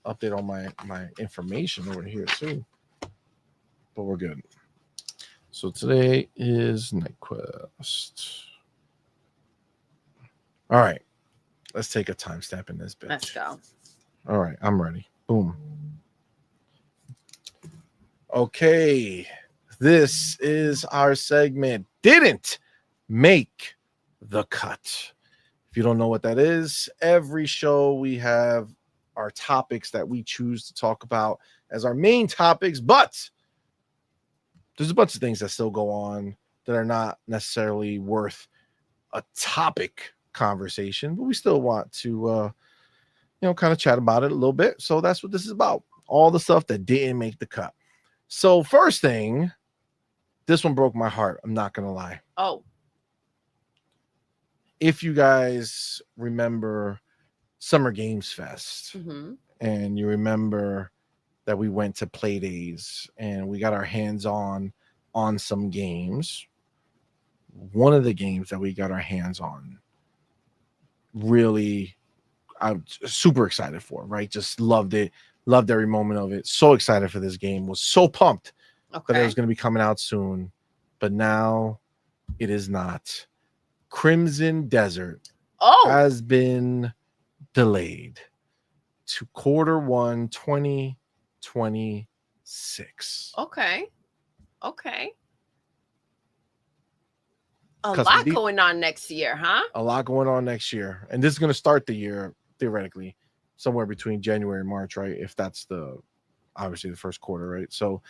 update on my information over here too. But we're good. So today is Night Quest. All right. Let's take a timestamp in this bitch. Let's go. All right, I'm ready. Boom. Okay. This is our segment. Didn't make the cut. If you don't know what that is, every show we have our topics that we choose to talk about as our main topics, but there's a bunch of things that still go on that are not necessarily worth a topic conversation, but we still want to kind of chat about it a little bit. So that's what this is about. All the stuff that didn't make the cut. So first thing, this one broke my heart. I'm not gonna lie. Oh. If you guys remember Summer Games Fest, and you remember that we went to Play Days and we got our hands on some games. One of the games that we got our hands on really, I'm super excited for. Right, just loved it, loved every moment of it. So excited for this game. Was so pumped that it was going to be coming out soon, but now it is not. Crimson Desert has been delayed to Q1 2026. Okay. A lot going on next year, huh? A lot going on next year. And this is going to start the year, theoretically, somewhere between January and March, right? If that's obviously the first quarter, right? So,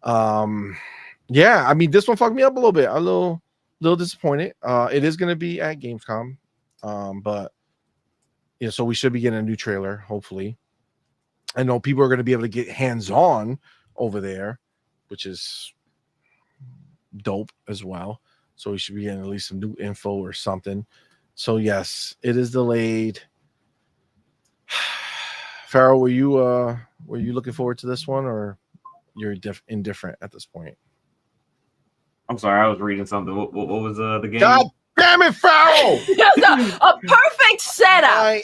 yeah, I mean, this one fucked me up a little bit. A little disappointed. It is going to be at Gamescom. But, yeah, so we should be getting a new trailer, hopefully. I know people are going to be able to get hands-on over there, which is dope as well. So we should be getting at least some new info or something. So yes, it is delayed. Farrell, were you looking forward to this one, or you're indifferent at this point? I'm sorry, I was reading something. What was the game? God damn it, Farrell! A perfect setup.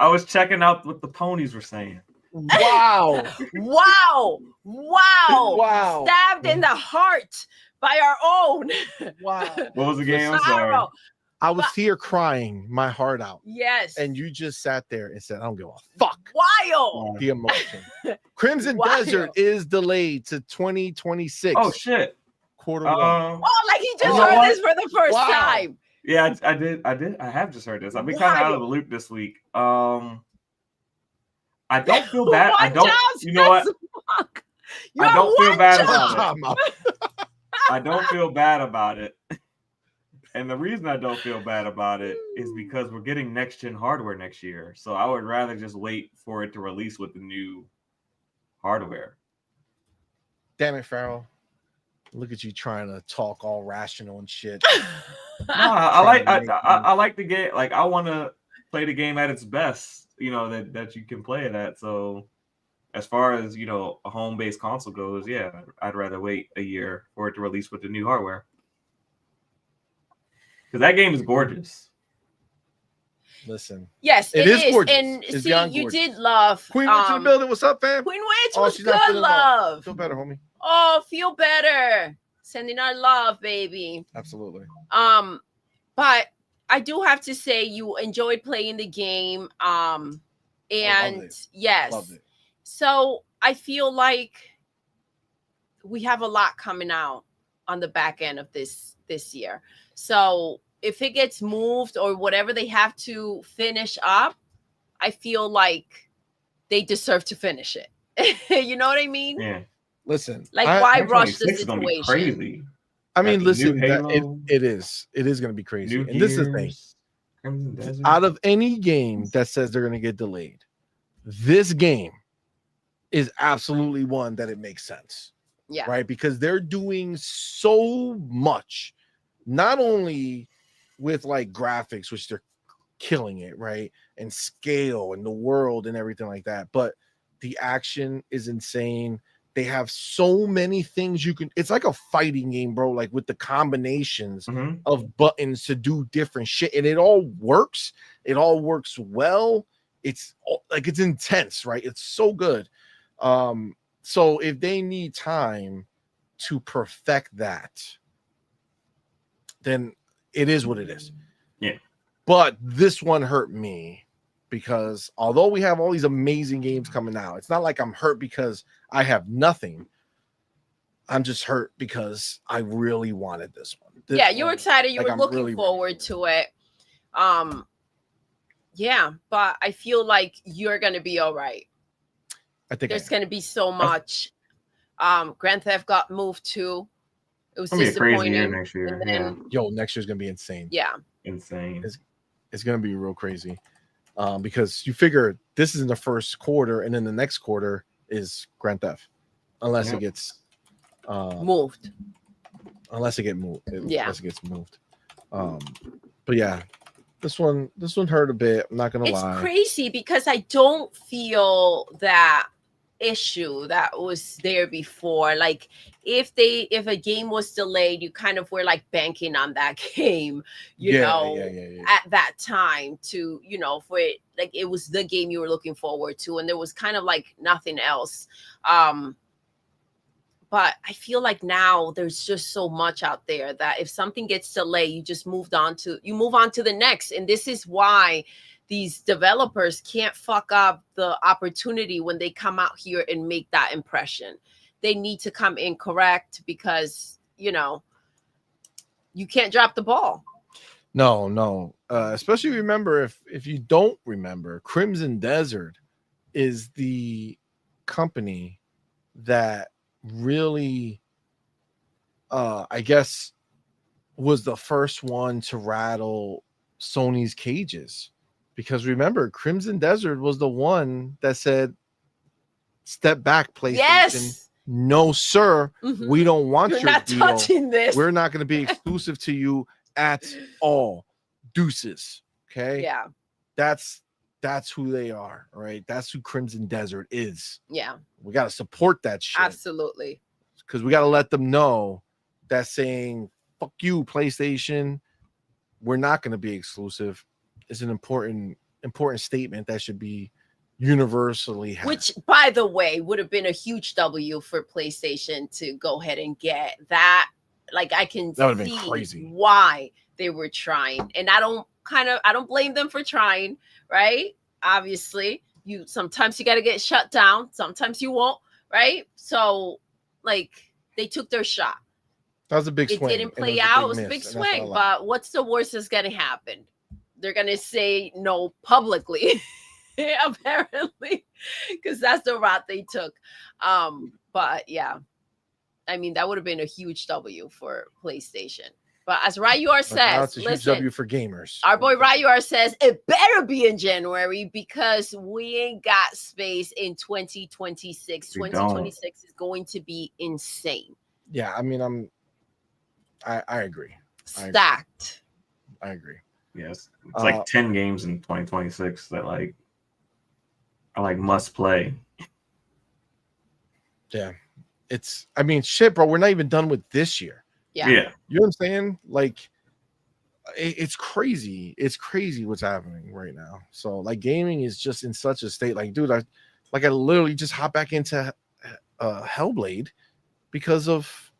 I was checking out what the ponies were saying. Wow. Stabbed in the heart by our own. Wow. What was the game? I'm sorry. I was here crying my heart out. Yes. And you just sat there and said, I don't give a fuck. Wild. The emotion. Crimson Desert is delayed to 2026. Oh, shit. Q1. Like he just heard this for the first time. Yeah, I did. I have just heard this. I've been kind of out of the loop this week. I don't feel bad. You know what? I don't feel bad about it. I don't feel bad about it. And the reason I don't feel bad about it is because we're getting next-gen hardware next year. So I would rather just wait for it to release with the new hardware. Damn it, Farrell. Look at you trying to talk all rational and shit. I like the game. Like, I want to play the game at its best, that you can play it at. So as far as, a home-based console goes, yeah, I'd rather wait a year for it to release with the new hardware. Because that game is gorgeous. Listen. Yes, it is gorgeous. And it's see, you gorgeous. Did love Queen Witch in the building. What's up, fam? Queen Witch was good love. Feel better, homie. Oh, feel better. Sending our love, baby. Absolutely. But I do have to say you enjoyed playing the game. And yes. Loved it. So I feel like we have a lot coming out on the back end of this year. So if it gets moved or whatever they have to finish up, I feel like they deserve to finish it. You know what I mean? Yeah. Listen, like why rush the situation? Crazy. I mean, listen, it is going to be crazy. And this is the thing. Out of any game that says they're going to get delayed, this game is absolutely one that it makes sense. Yeah. Right? Because they're doing so much, not only with like graphics, which they're killing it, right? And scale and the world and everything like that. But the action is insane. They have so many things it's like a fighting game, bro, like with the combinations of buttons to do different shit. And it all works. It all works well. It's like, it's intense, right? It's so good. So if they need time to perfect that, then it is what it is. Yeah. But this one hurt me because although we have all these amazing games coming out, it's not like I'm hurt because I have nothing. I'm just hurt because I really wanted this one. You were excited. You were looking forward to it. Yeah, but I feel like you're going to be all right. I think there's going to be so much. Grand Theft got moved too. It was disappointing. Be a crazy year next year. Next year's going to be insane. Yeah. Insane. It's going to be real crazy. Because you figure this is in the first quarter, and then the next quarter is Grand Theft, unless it gets moved. Unless it gets moved. Unless it gets moved. But yeah, this one hurt a bit. I'm not gonna lie. It's crazy because I don't feel that issue that was there before. Like if a game was delayed, you kind of were like banking on that game, Yeah. at that time to, for it, like it was the game you were looking forward to, and there was kind of like nothing else. But I feel like now there's just so much out there that if something gets delayed, you just move on to the next. And this is why these developers can't fuck up the opportunity when they come out here and make that impression. They need to come in correct, because, you can't drop the ball. No. Especially remember, if you don't remember, Crimson Desert is the company that really I guess was the first one to rattle Sony's cages, because remember, Crimson Desert was the one that said, step back, PlayStation. Yes. No sir, we don't want You're your not deal. touching this. We're not going to be exclusive to you at all. Deuces. Okay. Yeah. That's who they are, right? That's who Crimson Desert is. Yeah. We got to support that shit. Absolutely. Because we got to let them know that saying, fuck you, PlayStation, we're not going to be exclusive, is an important statement that should be universally had. Which, by the way, would have been a huge W for PlayStation to go ahead and get that. Like, I can see crazy why they were trying. And I don't blame them for trying, right? Obviously, sometimes you got to get shut down. Sometimes you won't, right? So, like, they took their shot. That was a big swing. It didn't play out. It was a big swing. But what's the worst that's going to happen? They're going to say no publicly, apparently, because that's the route they took. But yeah, I mean, that would have been a huge W for PlayStation. But as Ryuar says, it's a huge W for gamers. Our boy Ryuar says it better be in January, because we ain't got space in 2026. 2026 is going to be insane. Yeah, I mean, I agree. Stacked. I agree. Yes, it's like 10 games in 2026 that are like must play. Yeah, I mean, shit, bro. We're not even done with this year. Yeah. You know what I'm saying? Like, it's crazy. It's crazy what's happening right now. So, like, gaming is just in such a state. Like, dude, I literally just hopped back into Hellblade because of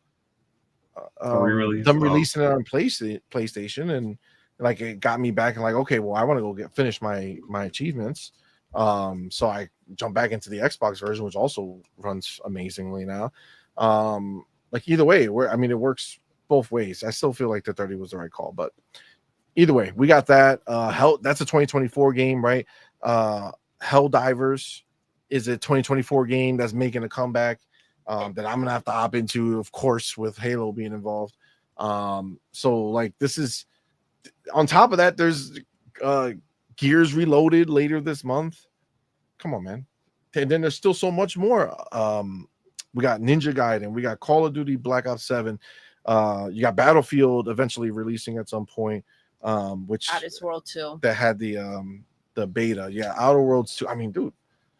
them releasing it on PlayStation, and like it got me back and like, okay, well, I want to go finish my achievements. So I jumped back into the Xbox version, which also runs amazingly now. Like either way, it works both ways. I still feel like the 30 was the right call, but either way, we got that. That's a 2024 game, right? Helldivers is a 2024 game that's making a comeback that I'm gonna have to hop into, of course, with Halo being involved. So like this is on top of that, there's Gears Reloaded later this month. Come on, man. And then there's still so much more. We got Ninja Gaiden, we got Call of Duty Black Ops 7. You got Battlefield eventually releasing at some point, which Outer Worlds 2 that had the beta. Yeah, Outer Worlds 2. I mean, dude.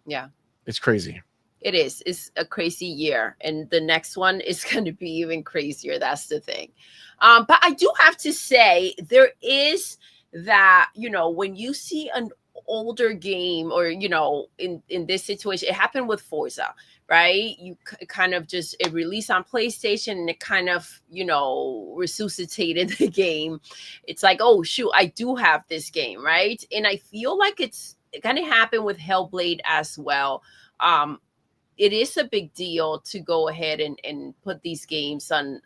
Yeah. It's crazy. It is. It's a crazy year, and the next one is going to be even crazier. That's the thing. But I do have to say, there is that, when you see an older game, or in this situation, it happened with Forza, right? You kind of it released on PlayStation, and it kind of resuscitated the game. It's like, oh shoot, I do have this game, right? And I feel like it kind of happened with Hellblade as well. It is a big deal to go ahead and put these games on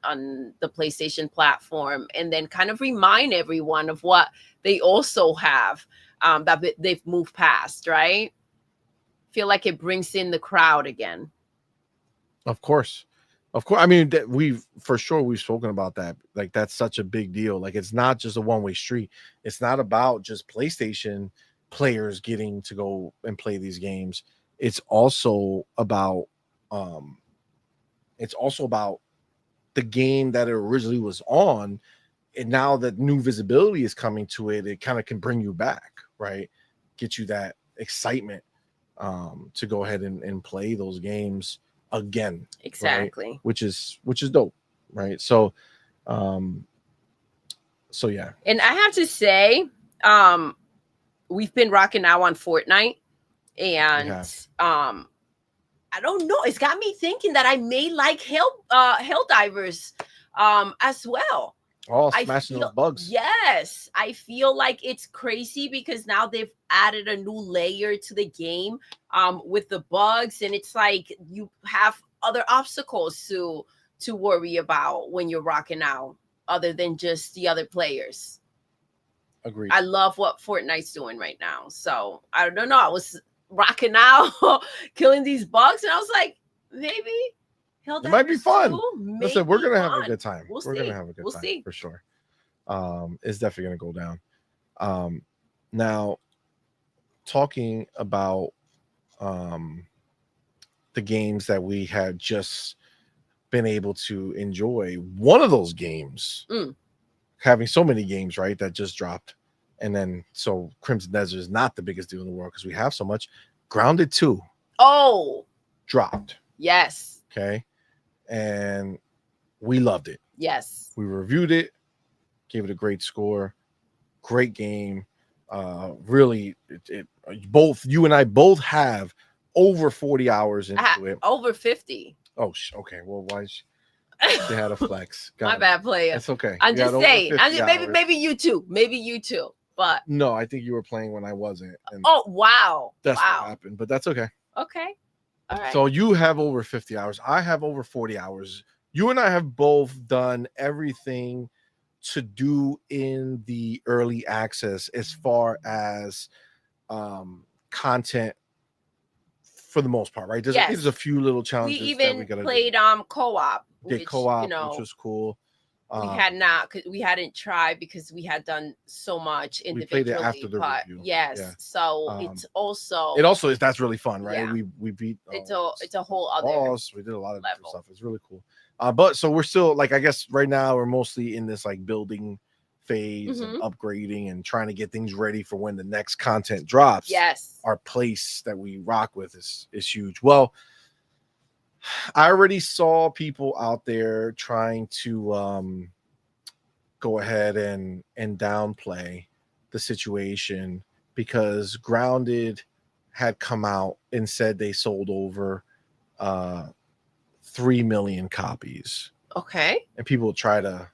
the PlayStation platform, and then kind of remind everyone of what they also have that they've moved past, right? Feel like it brings in the crowd again. Of course. I mean, we've spoken about that. Like, that's such a big deal. Like, it's not just a one-way street. It's not about just PlayStation players getting to go and play these games. It's also about the game that it originally was on, and now that new visibility is coming to it, it kind of can bring you back, right? Get you that excitement. to go ahead and play those games again. Exactly. Right? Which is dope, right? So yeah. And I have to say, we've been rocking out on Fortnite, and I don't know, it's got me thinking that I may like Helldivers as well. Oh, smashing those bugs. Yes, I feel like it's crazy because now they've added a new layer to the game with the bugs, and it's like you have other obstacles to worry about when you're rocking out, other than just the other players. Agreed. I love what Fortnite's doing right now. So I don't know. I was rocking out, killing these bugs, and I was like, maybe it might be fun. Listen, we're gonna have a good time. We're gonna have a good time see. For sure. It's definitely gonna go down. Now, talking about the games that we had just been able to enjoy. One of those games, having so many games, right, that just dropped, and then so Crimson Desert is not the biggest deal in the world because we have so much. Grounded 2. Oh, dropped. Yes. Okay. And we loved it. Yes. We reviewed it, gave it a great score. Great game. Really, both you and I both have over 40 hours into it. Over 50. Oh, okay. Well, why? They had a flex. My bad, player. It's okay. I'm just saying. Maybe you too. Maybe you too. But no, I think you were playing when I wasn't. Oh wow. That's what happened. But that's okay. Okay. All right. So you have over 50 hours. I have over 40 hours. You and I have both done everything to do in the early access as far as content for the most part, right? There's a few little challenges. We even played co-op. Did co-op, which was cool. We had not, because we hadn't tried because we had done so much individually. We played it after the review. Yes. Yeah. So it also is, that's really fun, right? Yeah. We beat it's a whole other boss. We did a lot of different stuff. It's really cool. But so we're still, like, I guess right now we're mostly in this like building phase and upgrading and trying to get things ready for when the next content drops. Yes. Our place that we rock with is huge. Well, I already saw people out there trying to go ahead and downplay the situation because Grounded had come out and said they sold over 3 million copies. Okay. And people try to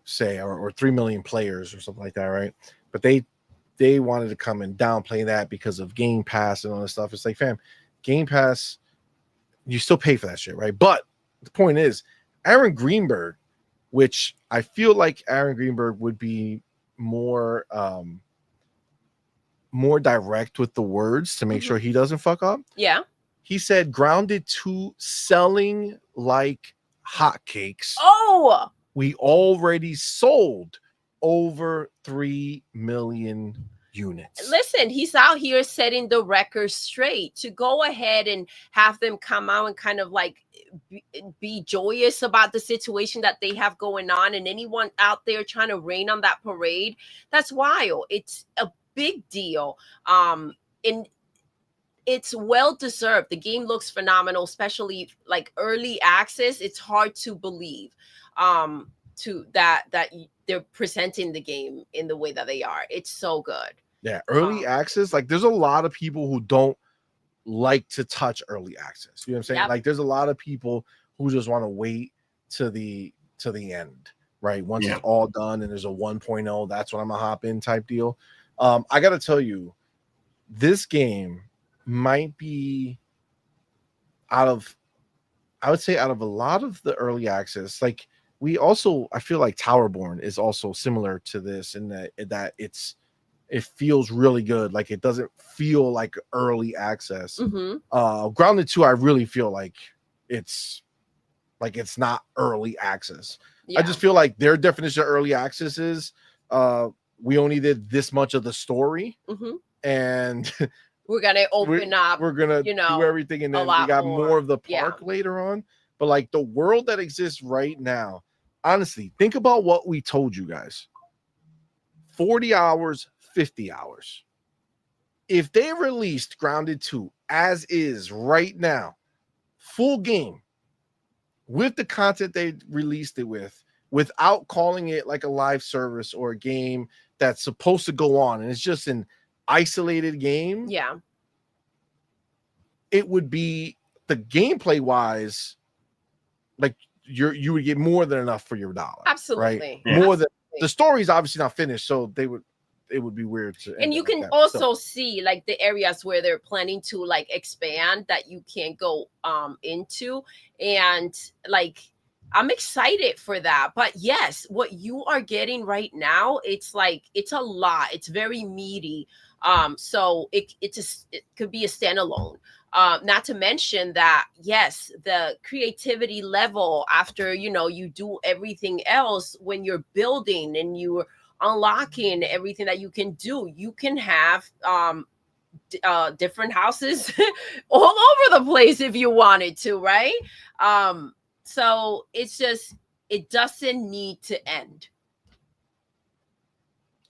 say or 3 million players or something like that, right? But they wanted to come and downplay that because of Game Pass and all this stuff. It's like, fam, Game Pass, you still pay for that shit, right? But the point is, Aaron Greenberg, which I feel like Aaron Greenberg would be more direct with the words to make sure he doesn't fuck up. Yeah. He said Grounded 2 selling like hotcakes. Oh, we already sold over 3 million units. Listen, he's out here setting the record straight to go ahead and have them come out and kind of like be joyous about the situation that they have going on, and anyone out there trying to rain on that parade, that's wild. It's a big deal. And it's well deserved. The game looks phenomenal, especially like early access. It's hard to believe to that they're presenting the game in the way that they are. It's so good. Yeah, early access, like there's a lot of people who don't like to touch early access. You know what I'm saying? Yep. Like there's a lot of people who just want to wait to the end, right? Once it's all done and there's a 1.0, that's when I'm gonna hop in type deal. I gotta tell you, this game might be out of a lot of the early access. Like I feel like Towerborn is also similar to this in that it feels really good. Like it doesn't feel like early access. Grounded 2, I really feel like it's not early access. Yeah. I just feel like their definition of early access is we only did this much of the story and we're gonna open up. We're gonna do everything, and then we got more of the park later on. But like the world that exists right now, honestly, think about what we told you guys. 40 hours, 50 hours. if they released Grounded 2 as is right now, full game, with the content they released it with, without calling it like a live service or a game that's supposed to go on, and it's just an isolated game, Yeah. it would be, the gameplay wise, like you would get more than enough for your dollar. Absolutely. Right? Yeah. More than the story's obviously not finished, so it would be weird to And you can also see like the areas where they're planning to like expand that you can't go into, and like I'm excited for that. But yes, what you are getting right now, it's like it's a lot. It's very meaty. So it could be a standalone. Not to mention that, yes, the creativity level after, you do everything else, when you're building and you're unlocking everything that you can do, you can have different houses all over the place if you wanted to, right? So it's just, it doesn't need to end.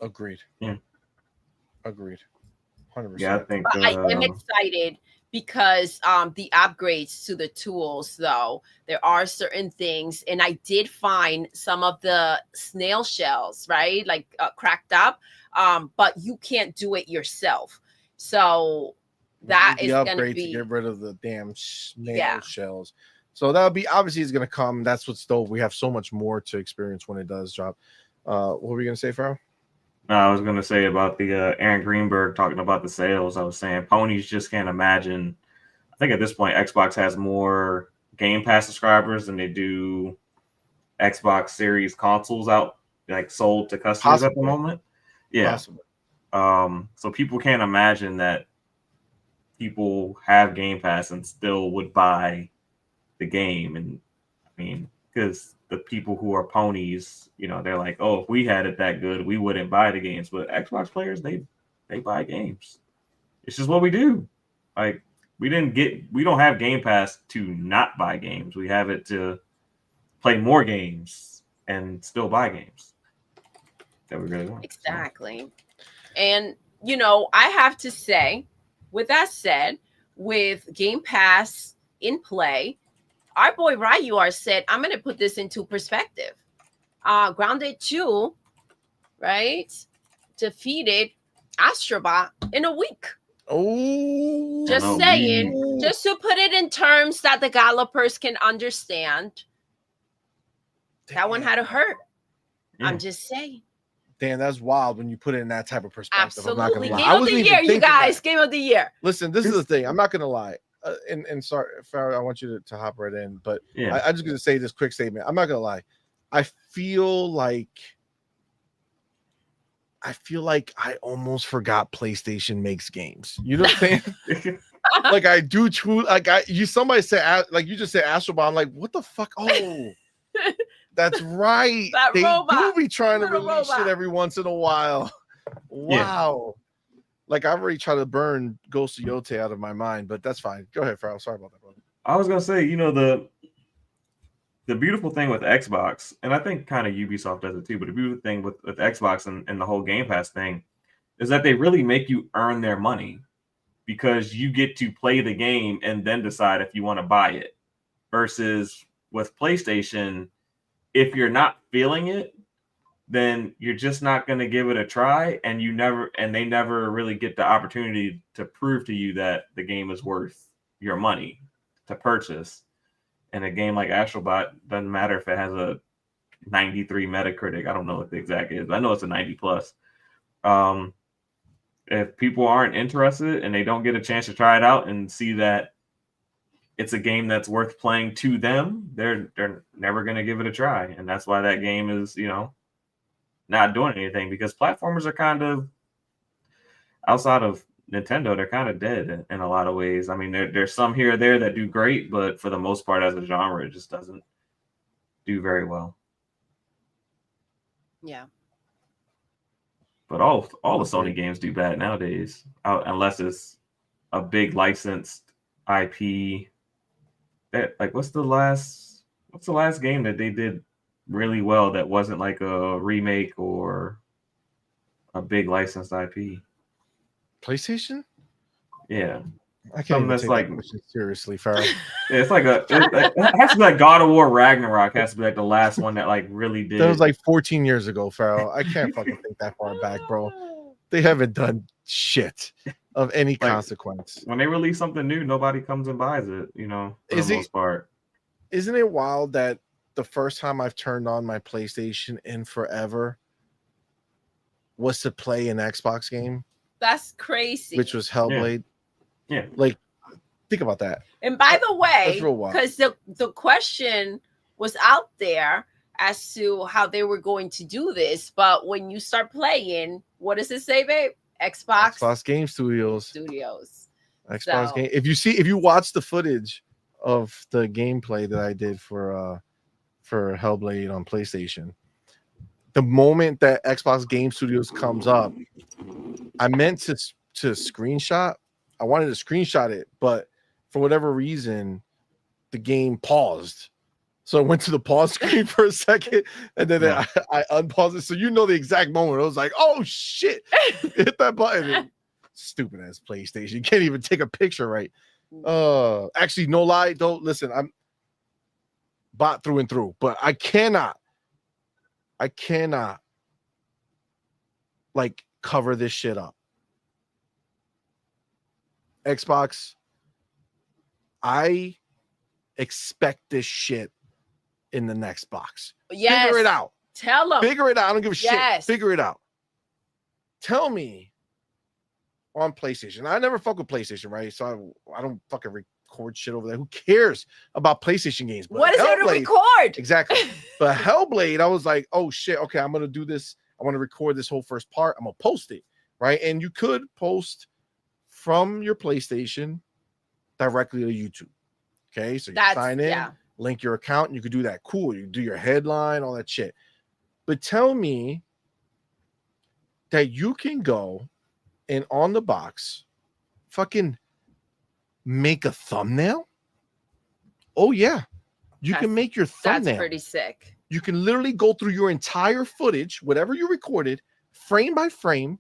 Agreed. Yeah. Agreed. 100%. Yeah, I think. But I am excited because the upgrades to the tools, though, there are certain things, and I did find some of the snail shells, right, like cracked up, but you can't do it yourself. So that is going to be to get rid of the damn snail shells. So that'll be, obviously it's going to come. That's what's dope. We have so much more to experience when it does drop. What were you going to say, Farrell? I was going to say about the Aaron Greenberg talking about the sales. I was saying ponies just can't imagine. I think at this point, Xbox has more Game Pass subscribers than they do Xbox Series consoles out, like sold to customers at the moment. Yeah. Possibly. So people can't imagine that people have Game Pass and still would buy the game. And I mean, because the people who are ponies, they're like, oh, if we had it that good, we wouldn't buy the games. But Xbox players, they buy games. It's just what we do. Like, we don't have Game Pass to not buy games. We have it to play more games and still buy games that we really want. Exactly. So. And, I have to say, with that said, with Game Pass in play, our boy Ryuar said, I'm going to put this into perspective. Grounded 2, right, defeated Astrobot in a week. Oh, just saying, just to put it in terms that the gallopers can understand. Damn. That one had to hurt. Yeah. I'm just saying. Damn, that's wild when you put it in that type of perspective. Absolutely. Game of the year, you guys. Game of the year. Listen, this is the thing. I'm not going to lie. And sorry, Farrah, I want you to hop right in, but yeah. I'm just going to say this quick statement. I'm not going to lie. I feel like I almost forgot PlayStation makes games. You know what I'm saying? Like I do true. Like somebody said, like you just said Astrobot. I'm like, what the fuck? Oh, that's right. They do be trying to release shit every once in a while. Wow. Yeah. Like I've already tried to burn Ghost of Yote out of my mind, but that's fine. Go ahead, Farrell. Sorry about that, brother. I was gonna say, the beautiful thing with Xbox, and I think kind of Ubisoft does it too, but the beautiful thing with Xbox and the whole Game Pass thing is that they really make you earn their money, because you get to play the game and then decide if you want to buy it. Versus with PlayStation, if you're not feeling it, then you're just not going to give it a try, and they never really get the opportunity to prove to you that the game is worth your money to purchase. And a game like Astrobot, doesn't matter if it has a 93 Metacritic. I don't know what the exact is, but I know it's a 90 plus. If people aren't interested and they don't get a chance to try it out and see that it's a game that's worth playing to them, they're never going to give it a try. And that's why that game is, not doing anything, because platformers are kind of, outside of Nintendo, they're kind of dead in a lot of ways. I mean, there's some here or there that do great, but for the most part, as a genre, it just doesn't do very well. Yeah. But all the Sony games do bad nowadays, unless it's a big licensed IP. That, like, what's the last game that they did really well that wasn't like a remake or a big licensed IP? PlayStation? Yeah. I can't Something even that's take like that question seriously, Farrell. Yeah, it's like it has to be like God of War Ragnarok has to be like the last one that like really did. That was like 14 years ago, Farrell. I can't fucking think that far back, bro. They haven't done shit of any consequence. When they release something new, nobody comes and buys it, you know, for the most part. Isn't it wild that the first time I've turned on my PlayStation in forever was to play an Xbox game? That's crazy. Which was Hellblade. Yeah. Like, think about that. And by the way, because the question was out there as to how they were going to do this, but when you start playing, what does it say, babe? Xbox Game Studios. Xbox game. If you watch the footage of the gameplay that I did for Hellblade on PlayStation, the moment that Xbox Game Studios comes up, I meant to screenshot. I wanted to screenshot it, but for whatever reason, the game paused. So I went to the pause screen for a second, and then I unpaused it. So you know the exact moment. I was like, "Oh shit!" Hit that button. Stupid ass PlayStation. You can't even take a picture right. Actually, no lie. Don't listen. I'm bot through and through, but I cannot like cover this shit up. Xbox, I expect this shit in the next box. Yes. Figure it out. Tell them. Figure it out. I don't give a Yes. shit. Figure it out. Tell me on PlayStation. I never fuck with PlayStation, right? So I don't fucking record shit over there. Who cares about PlayStation games? But what is there to record? Exactly. But Hellblade, I was like, oh shit, okay, I'm gonna do this. I want to record this whole first part. I'm gonna post it, right? And you could post from your PlayStation directly to YouTube. Okay, so you sign in, link your account, and you could do that. Cool. You do your headline, all that shit. But tell me that you can go and on the box fucking make a thumbnail. Oh yeah, you can make your thumbnail. That's pretty sick. You can literally go through your entire footage, whatever you recorded, frame by frame,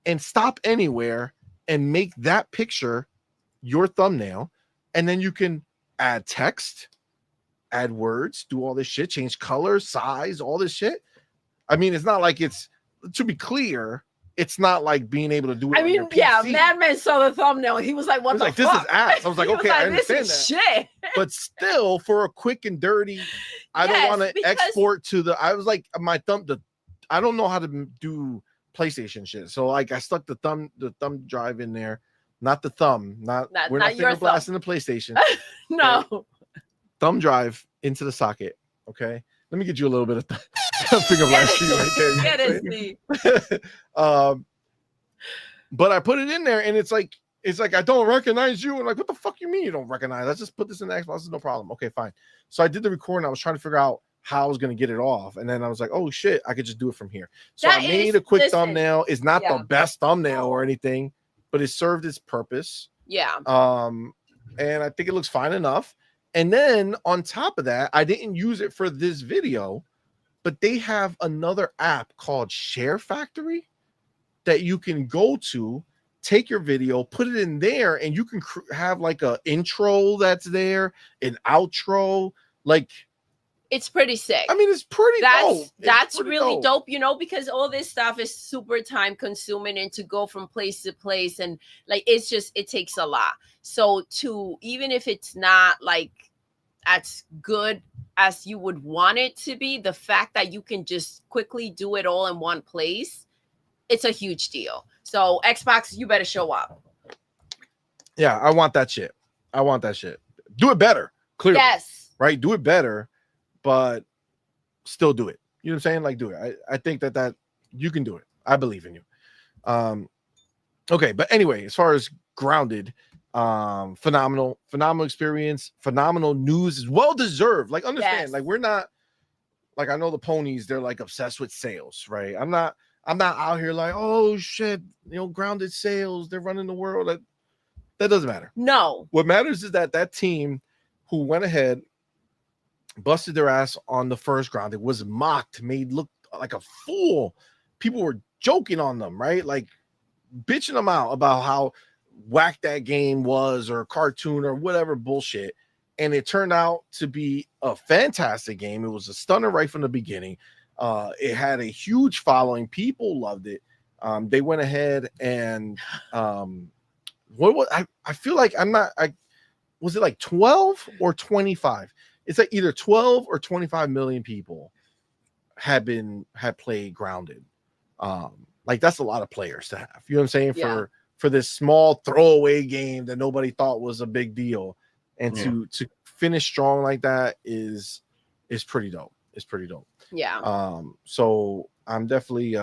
and stop anywhere and make that picture your thumbnail. And then you can add text, add words, do all this shit, change color, size, all this shit. I mean, it's not like it's, to be clear, it's not like being able to do it. I mean, yeah, Madman saw the thumbnail. He was like, "What the fuck?" This is ass. I was like, okay, I understand that. Shit. But still, for a quick and dirty, I don't want to export to the. I was like, my thumb. I don't know how to do PlayStation shit. So like, I stuck the thumb drive in there, not the thumb. We're not finger blasting the PlayStation. No. Thumb drive into the socket. Okay. Let me get you a little bit of finger blast right there. Get it, but I put it in there, and it's like I don't recognize you. And like, what the fuck you mean you don't recognize? Let's just put this in the Xbox. No problem. Okay, fine. So I did the recording. I was trying to figure out how I was going to get it off, and then I was like, oh shit, I could just do it from here. So I made a quick thumbnail. It's not the best thumbnail or anything, but it served its purpose. Yeah. And I think it looks fine enough. And then on top of that, I didn't use it for this video, but they have another app called Share Factory that you can go to, take your video, put it in there, and you can have like a intro that's there, an outro. Like, it's pretty sick. I mean, it's pretty dope. That's really dope, you know, because all this stuff is super time consuming, and to go from place to place, and like, it takes a lot. So even if it's not like as good as you would want it to be, the fact that you can just quickly do it all in one place, it's a huge deal. So Xbox, you better show up. Yeah, I want that shit. Do it better, clearly. Yes. Right? Do it better, but still do it. You know what I'm saying? Like, do it. I think that you can do it. I believe in you. Okay, but anyway, as far as Grounded, phenomenal experience, phenomenal news, is well deserved. Like, understand, like, we're not, like, I know the ponies, they're like obsessed with sales, right? I'm not out here like, oh shit, you know, Grounded sales, they're running the world. That doesn't matter. No. What matters is that team who went ahead, busted their ass on the first Grounded, was mocked, made look like a fool. People were joking on them, right? Like, bitching them out about how whack that game was, or cartoon or whatever bullshit. And it turned out to be a fantastic game. It was a stunner right from the beginning. It had a huge following. People loved it. They went ahead and I feel like was it like 12 or 25? It's like either 12 or 25 million people had played Grounded. Like that's a lot of players to have. You know what I'm saying? Yeah. For this small throwaway game that nobody thought was a big deal, and to finish strong like that is pretty dope. It's pretty dope. Yeah. So I'm definitely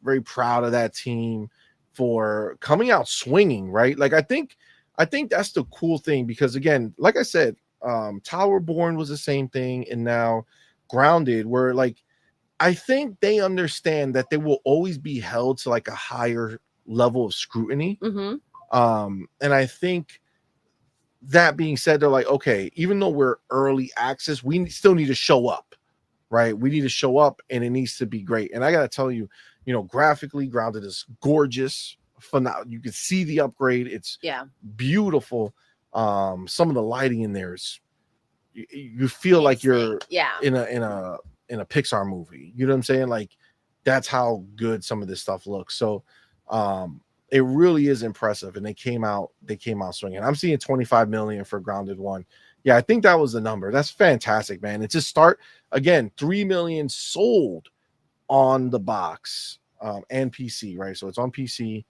very proud of that team for coming out swinging, right? Like I think that's the cool thing, because again, like I said, Towerborn was the same thing, and now Grounded, where like I think they understand that they will always be held to like a higher level of scrutiny. Mm-hmm. And I think that being said, they're like, okay, even though we're early access, we still need to show up, right? We need to show up, and it needs to be great. And I gotta tell you, graphically, Grounded is gorgeous. Phenomenal. You can see the upgrade. It's beautiful. Some of the lighting in there is you feel like you're in a Pixar movie. You know what I'm saying? Like that's how good some of this stuff looks. So it really is impressive, and they came out swinging. I'm seeing 25 million for Grounded 1. Yeah, I think that was the number. That's fantastic, man. It's just start again, 3 million sold on the box and PC, right? So it's on PC,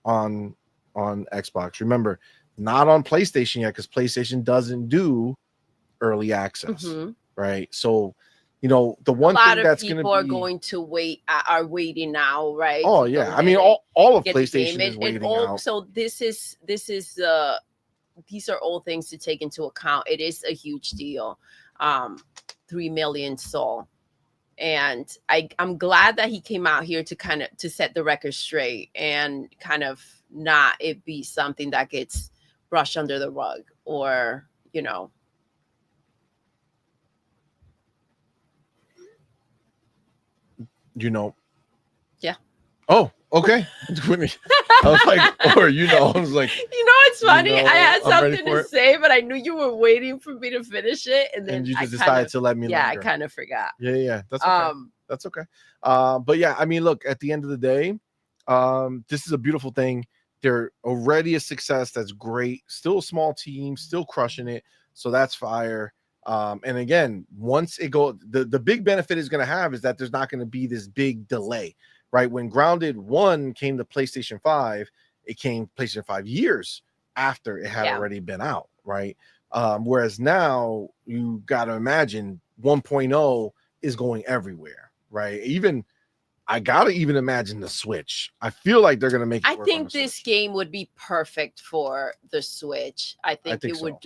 on Xbox. Remember, not on PlayStation yet, because PlayStation doesn't do early access, right? So the one thing that's going to be, are going to are waiting now, right? Oh yeah, I mean all of PlayStation is waiting out. So these are all things to take into account. It is a huge deal. 3 million sold, and I'm glad that he came out here to set the record straight and kind of not it be something that gets brushed under the rug, or Yeah. Oh, okay. I was like, I was like, it's funny. I had something to say, but I knew you were waiting for me to finish it, and then you just decided to let me. Yeah, linger. I kind of forgot. Yeah, that's okay. That's okay. But yeah, I mean, look, at the end of the day, this is a beautiful thing. They're already a success. That's great. Still a small team, still crushing it. So that's fire. And again, once it goes, the big benefit is going to have is that there's not going to be this big delay, right? When Grounded 1 came to PlayStation 5, it came PlayStation 5 years after it had already been out, right? Whereas now you got to imagine 1.0 is going everywhere, right? I got to even imagine the Switch. I feel like they're going to make it I think this game would be perfect for the Switch. I think it would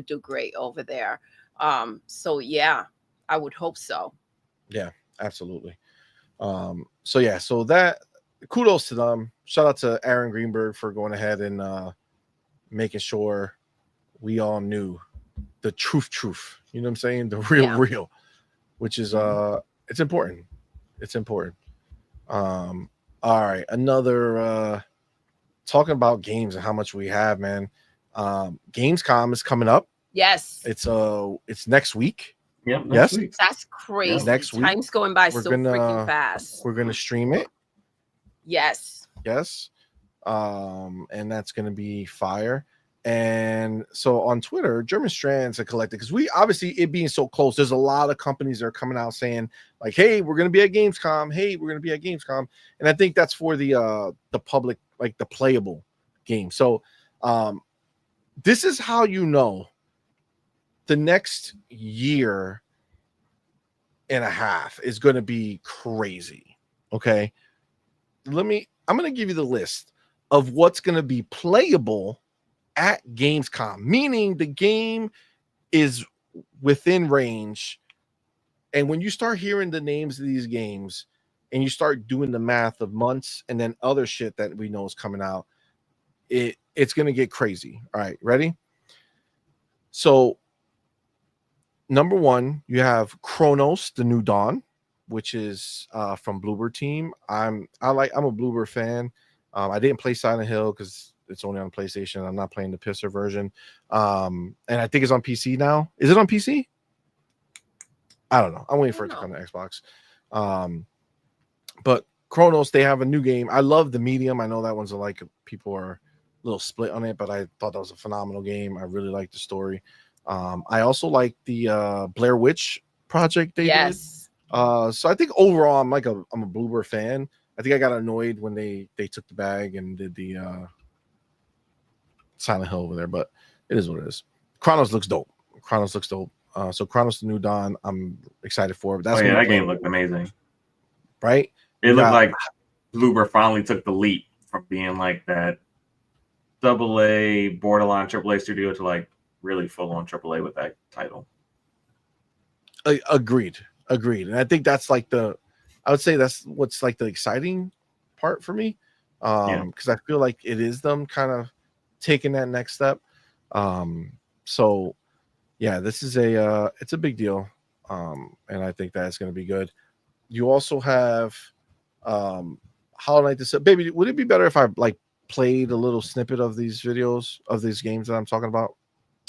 do great over there. So yeah, I would hope so. Yeah, absolutely. So that kudos to them. Shout out to Aaron Greenberg for going ahead and making sure we all knew the truth. You know what I'm saying? The real, which is it's important. It's important. All right, another talking about games and how much we have, man. Gamescom is coming up. Yes. It's next week. Yep. Next week. That's crazy. Yeah. Next week. Time's going by freaking fast. We're gonna stream it. Yes. And that's gonna be fire. And so on Twitter, German Strands are collected, because we obviously, it being so close, there's a lot of companies that are coming out saying like, hey, we're gonna be at Gamescom. And I think that's for the public, like the playable game. So this is how the next year and a half is going to be crazy. Okay. I'm going to give you the list of what's going to be playable at Gamescom, meaning the game is within range. And when you start hearing the names of these games and you start doing the math of months and then other shit that we know is coming out, it's going to get crazy. All right. Ready? So number 1, you have Chronos, The New Dawn, which is from Bloober Team. I'm a Bloober fan. I didn't play Silent Hill because it's only on PlayStation. I'm not playing the pisser version. And I think it's on PC now. Is it on PC? I don't know. I'm waiting for it to come to Xbox. But Chronos, they have a new game. I love the Medium. I know that one's like people are a little split on it, but I thought that was a phenomenal game. I really liked the story. I also like the Blair Witch project they did. So I think overall I'm a Bloober fan. I think I got annoyed when they took the bag and did the Silent Hill over there, but it is what it is. Chronos looks dope. So Chronos the New Dawn, I'm excited for. That's that game looked amazing. Right? It looked like Bloober finally took the leap from being like that AA borderline AAA studio to like really full on AAA with that title. Agreed. And I think that's like I would say that's what's like the exciting part for me. Because I feel like it is them kind of taking that next step. So yeah, this is it's a big deal. And I think that's going to be good. You also have Hollow Knight this baby. Would it be better if I like played a little snippet of these videos of these games that I'm talking about?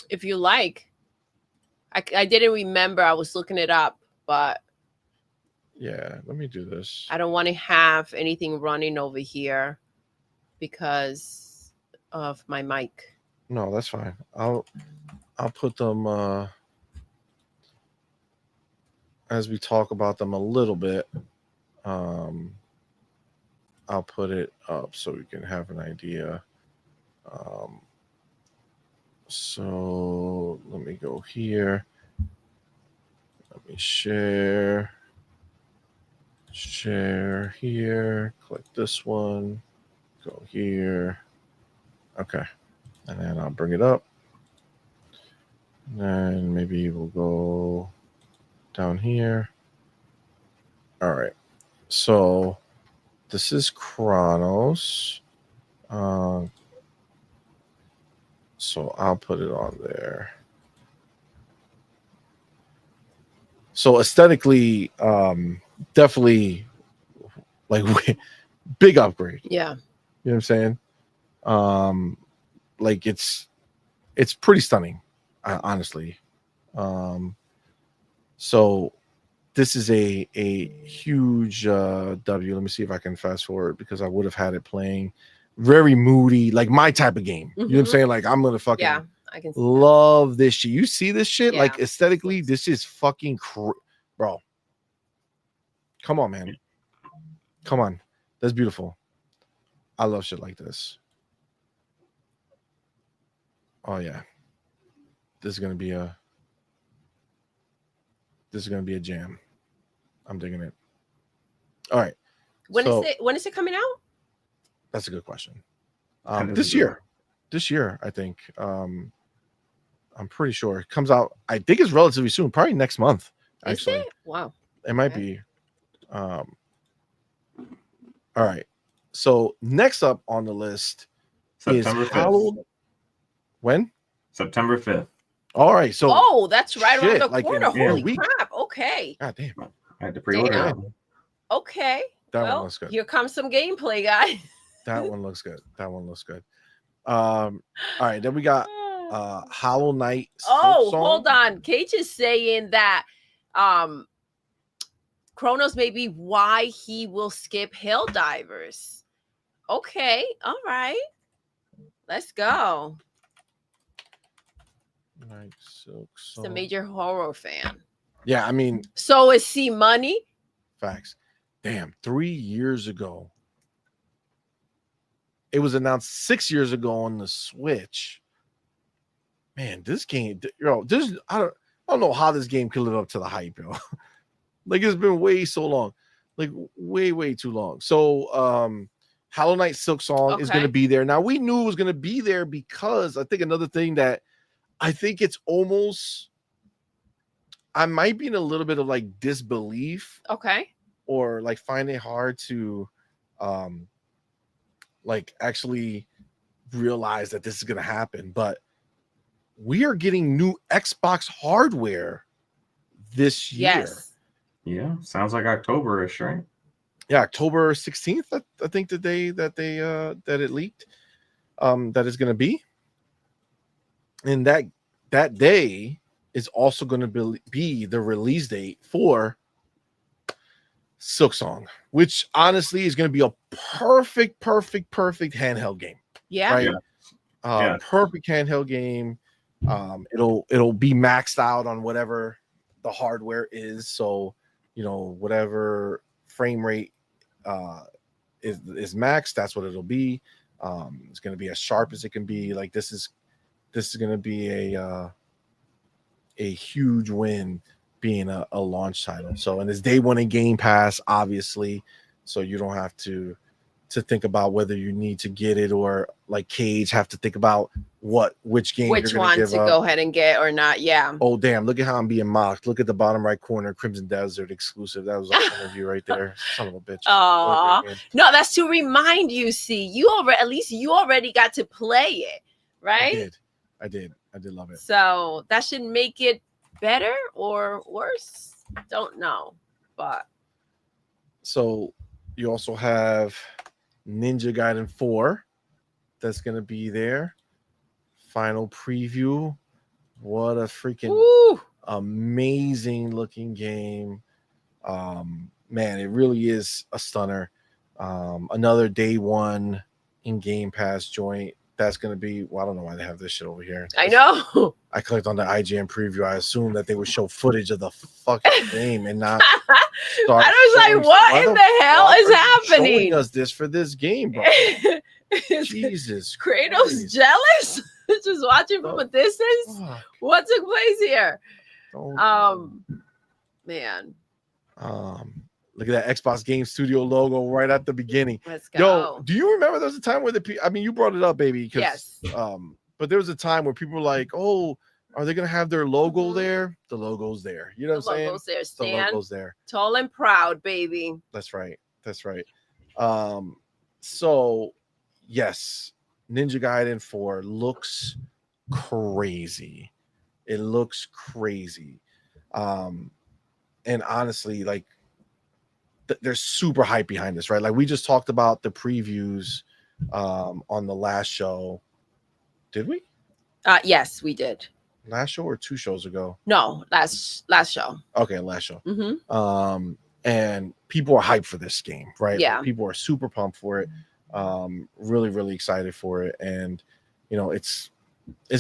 If you like. I didn't remember. I was looking it up, but yeah, let me do this. I don't want to have anything running over here because of my mic. No, that's fine. I'll put them as we talk about them a little bit. I'll put it up so we can have an idea. So let me go here. Let me share here. Click this one. Go here. Okay. And then I'll bring it up. And then maybe we'll go down here. All right. So this is Chronos. So I'll put it on there. So aesthetically, definitely like big upgrade. Yeah. You know what I'm saying? Like it's pretty stunning, honestly. So this is a huge W. Let me see if I can fast forward because I would have had it playing. Very moody, like my type of game. You know what I'm saying? Like I'm gonna fucking I can love this shit. You see this shit? Yeah. Like aesthetically, this is fucking bro. Come on, man. Come on. That's beautiful. I love shit like this. Oh yeah. This is gonna be a jam. I'm digging it. All right. When is it coming out? That's a good question. This year, I think. I'm pretty sure it comes out. I think it's relatively soon, probably next month. Actually, is it? Wow, it might be. All right. So next up on the list September is Halloween. When? September 5th. All right. So that's right around the corner. Holy week. crap! Okay. God damn. I had to pre-order it. Okay. That one looks good. Here comes some gameplay, guys. That one looks good. All right, then we got Hollow Knight. Hold on. Cage is saying that Chronos may be why he will skip Helldivers. Okay, all right. Let's go. Night Silk Song. He's a major horror fan. Yeah, I mean, so is CMoney. Facts. Damn, 3 years ago. It was announced 6 years ago on the Switch. Man, this game, I don't know how this game could live up to the hype, yo. Like it's been way so long, like way too long. So, Hollow Knight Silk Song is going to be there. Now we knew it was going to be there because I think another thing that I think it's almost, I might be in a little bit of like disbelief, or like find it hard to, like actually realize that this is going to happen, but we are getting new Xbox hardware this year. Yes. Yeah, sounds like October-ish, right? Yeah, October 16th. I think the day that it leaked. that is going to be. And that day is also going to be the release date for Silksong, which honestly is going to be a perfect handheld game. Yeah. Right. Yeah. Perfect handheld game. It'll be maxed out on whatever the hardware is. So, whatever frame rate is maxed, that's what it'll be. It's going to be as sharp as it can be. Like this is going to be a huge win being a launch title. So, and it's day one in Game Pass, obviously. So you don't have to think about whether you need to get it, or like Cage have to think about which game which one to go ahead and get or not. Yeah. Oh damn, look at how I'm being mocked. Look at the bottom right corner, Crimson Desert exclusive. That was an interview right there. Son of a bitch. Oh no, that's to remind you. See, you already got to play it, right? I did love it. So that should make it better or worse. Don't know, but so you also have Ninja Gaiden 4 that's going to be there. Final preview. What a freaking amazing looking game. Man, it really is a stunner. Another day one in Game Pass joint. That's going to be, I don't know why they have this shit over here. I know. I clicked on the IGN preview. I assumed that they would show footage of the fucking game and not. I was like, what in the hell is happening? Showing us this for this game, bro. Jesus Kratos Christ. Jealous? Just watching from a distance? Fuck. What took place here? Man. Look at that Xbox Game Studio logo right at the beginning. Let's go. Yo, do you remember there was a time where you brought it up, baby. Yes. But there was a time where people were like, oh, are they going to have their logo there? The logo's there. You know what I'm saying? Logo's there. The logo's there. Tall and proud, baby. That's right. So, yes, Ninja Gaiden 4 looks crazy. It looks crazy. And honestly, like, there's super hype behind this, right? Like, we just talked about the previews on the last show. Did we? Yes, we did. Last show or 2 shows ago? No, last show. Okay, last show. Mm-hmm. And people are hyped for this game, right? Yeah. People are super pumped for it. Really, really excited for it. And it's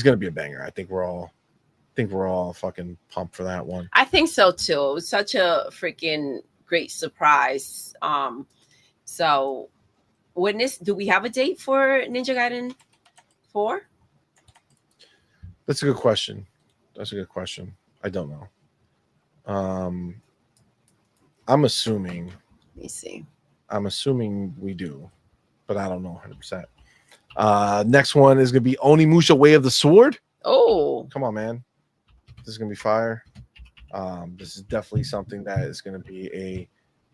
gonna be a banger. I think we're all fucking pumped for that one. I think so too. It was such a freaking great surprise. So do we have a date for Ninja Gaiden 4? That's a good question. I don't know. I'm assuming. Let me see. I'm assuming we do, but I don't know 100%. Next one is gonna be Onimusha Way of the Sword. Oh, come on, man! This is gonna be fire. This is definitely something that is gonna be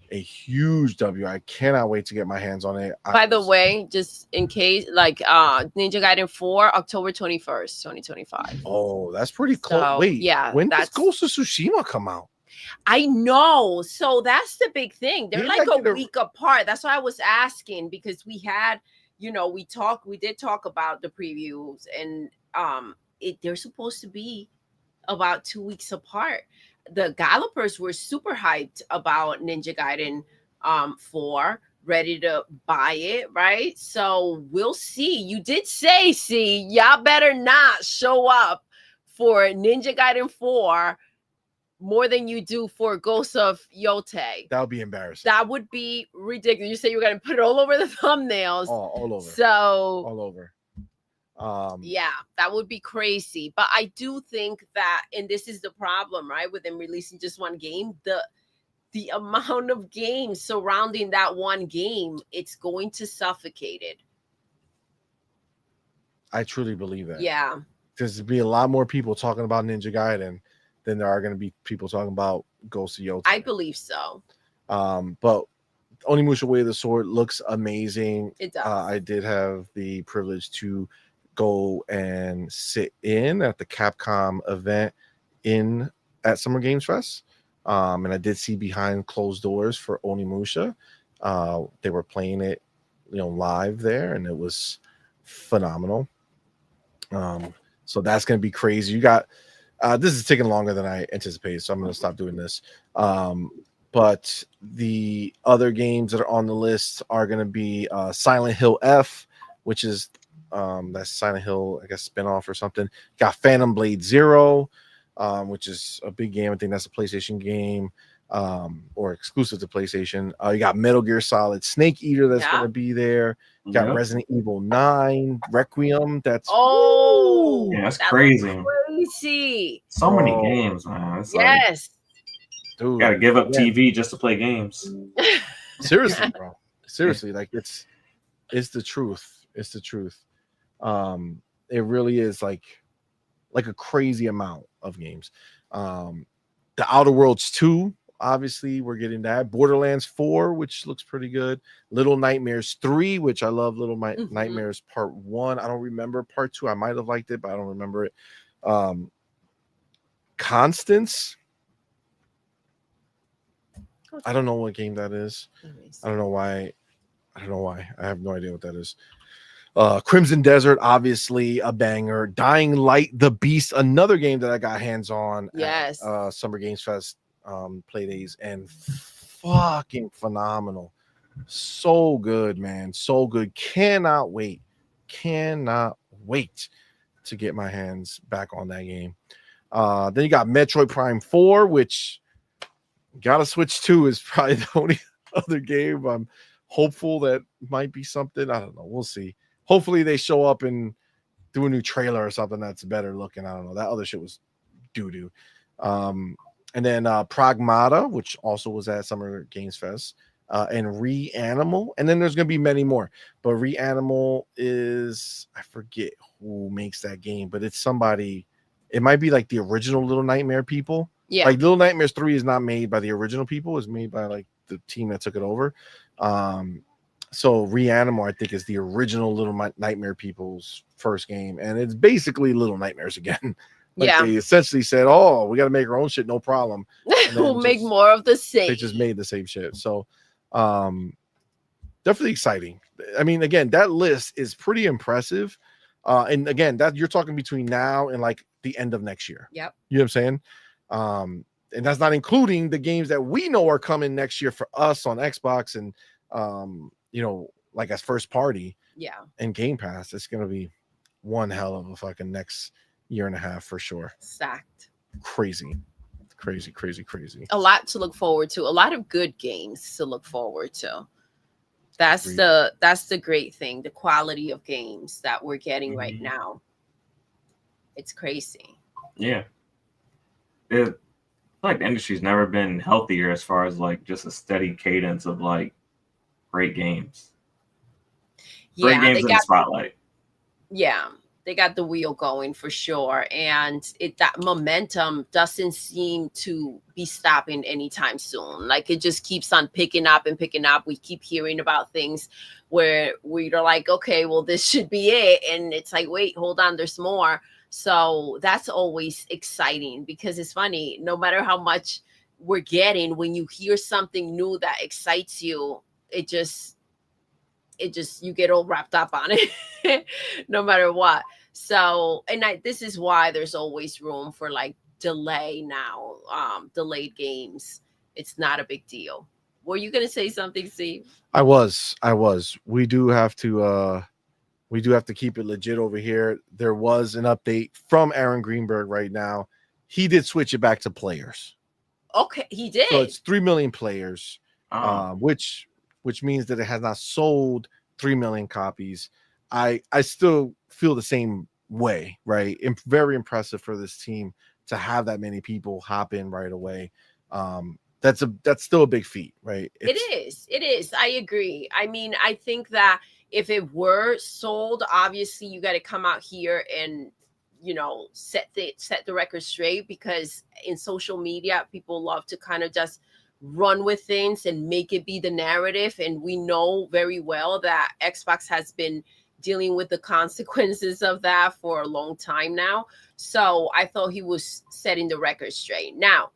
a huge W. I cannot wait to get my hands on it. By the way, just in case, like Ninja Gaiden 4, October 21st, 2025. Oh, that's pretty close. So, wait, yeah, when does Ghost of Tsushima come out? I know. So that's the big thing. They're like a week apart. That's why I was asking, because we had, we did talk about the previews, and they're supposed to be about 2 weeks apart. The developers were super hyped about Ninja Gaiden 4, ready to buy it, right? So we'll see. You did say, y'all better not show up for Ninja Gaiden 4 more than you do for Ghost of Yote. That would be embarrassing. That would be ridiculous. You say you're going to put it all over the thumbnails. All over. So all over. Yeah, that would be crazy. But I do think that, and this is the problem, right, with them releasing just one game, the amount of games surrounding that one game, it's going to suffocate it. I truly believe that. Yeah. There's be a lot more people talking about Ninja Gaiden than there are going to be people talking about Ghost of Yote. I believe so. But Onimusha Way of the Sword looks amazing. It does. I did have the privilege to go and sit in at the Capcom event at Summer Games Fest. And I did see behind closed doors for Onimusha. They were playing it, live there, and it was phenomenal. So that's going to be crazy. You got this is taking longer than I anticipated, so I'm going to stop doing this. But the other games that are on the list are going to be Silent Hill F, which is that's Silent Hill, I guess, spinoff or something. Got Phantom Blade Zero, which is a big game. I think that's a PlayStation game, or exclusive to PlayStation. You got Metal Gear Solid Snake Eater that's going to be there. You got Resident Evil 9 Requiem. That's yeah, that's crazy. Crazy. So many games, man. It's yes. Dude, you gotta give up TV just to play games. Seriously, bro. Seriously, like it's the truth. It's the truth. It really is like a crazy amount of games. The Outer Worlds 2, obviously, we're getting that. Borderlands 4, which looks pretty good. Little Nightmares 3, which I love. Little Nightmares Part 1. I don't remember Part 2. I might have liked it, but I don't remember it. Constance. I don't know what game that is. I don't know why. I have no idea what that is. Crimson Desert, obviously a banger. Dying Light, The Beast, another game that I got hands on at Summer Games Fest play days, and fucking phenomenal. So good, man. So good. Cannot wait to get my hands back on that game. Then you got Metroid Prime 4, which gotta switch to, is probably the only other game I'm hopeful that might be something. I don't know. We'll see. Hopefully they show up and do a new trailer or something that's better looking. I don't know. That other shit was doo-doo. And then Pragmata, which also was at Summer Games Fest, and Reanimal. And then there's going to be many more. But Reanimal is, I forget who makes that game, but it's somebody, it might be like the original Little Nightmare people. Yeah. Like Little Nightmares 3 is not made by the original people. It's made by like the team that took it over. So Reanimal, I think, is the original Little Nightmare people's first game. And it's basically Little Nightmares again. They essentially said, oh, we got to make our own shit. No problem. We'll make more of the same. They just made the same shit. So definitely exciting. I mean, again, that list is pretty impressive. And again, that you're talking between now and like the end of next year. Yep. You know what I'm saying? And that's not including the games that we know are coming next year for us on Xbox and you know, like as first party. Yeah. And Game Pass. It's gonna be one hell of a fucking next year and a half for sure. Stacked. Crazy. A lot to look forward to. A lot of good games to look forward to. That's the great thing, the quality of games that we're getting right now. It's crazy. Yeah. I feel like the industry's never been healthier as far as like just a steady cadence of like great games. Great games in the spotlight. Yeah. They got the wheel going for sure. And that momentum doesn't seem to be stopping anytime soon. Like it just keeps on picking up and picking up. We keep hearing about things where we're like, okay, well, this should be it. And it's like, wait, hold on, there's more. So that's always exciting because it's funny, no matter how much we're getting, when you hear something new that excites you, it just you get all wrapped up on it no matter what. So, and this is why there's always room for like delay now, delayed games. It's not a big deal. Were you going to say something, Steve? I was. We do have to keep it legit over here. There was an update from Aaron Greenberg right now. He did switch it back to players. Okay, he did. So it's 3 million players, which means that it has not sold 3 million copies. I still feel the same way, right? Very impressive for this team to have that many people hop in right away. That's still a big feat, right? It is. I agree. I mean, I think that if it were sold, obviously you got to come out here and, you know, set the record straight, because in social media, people love to kind of just run with things and make it be the narrative. And we know very well that Xbox has been dealing with the consequences of that for a long time now. So I thought he was setting the record straight. Now,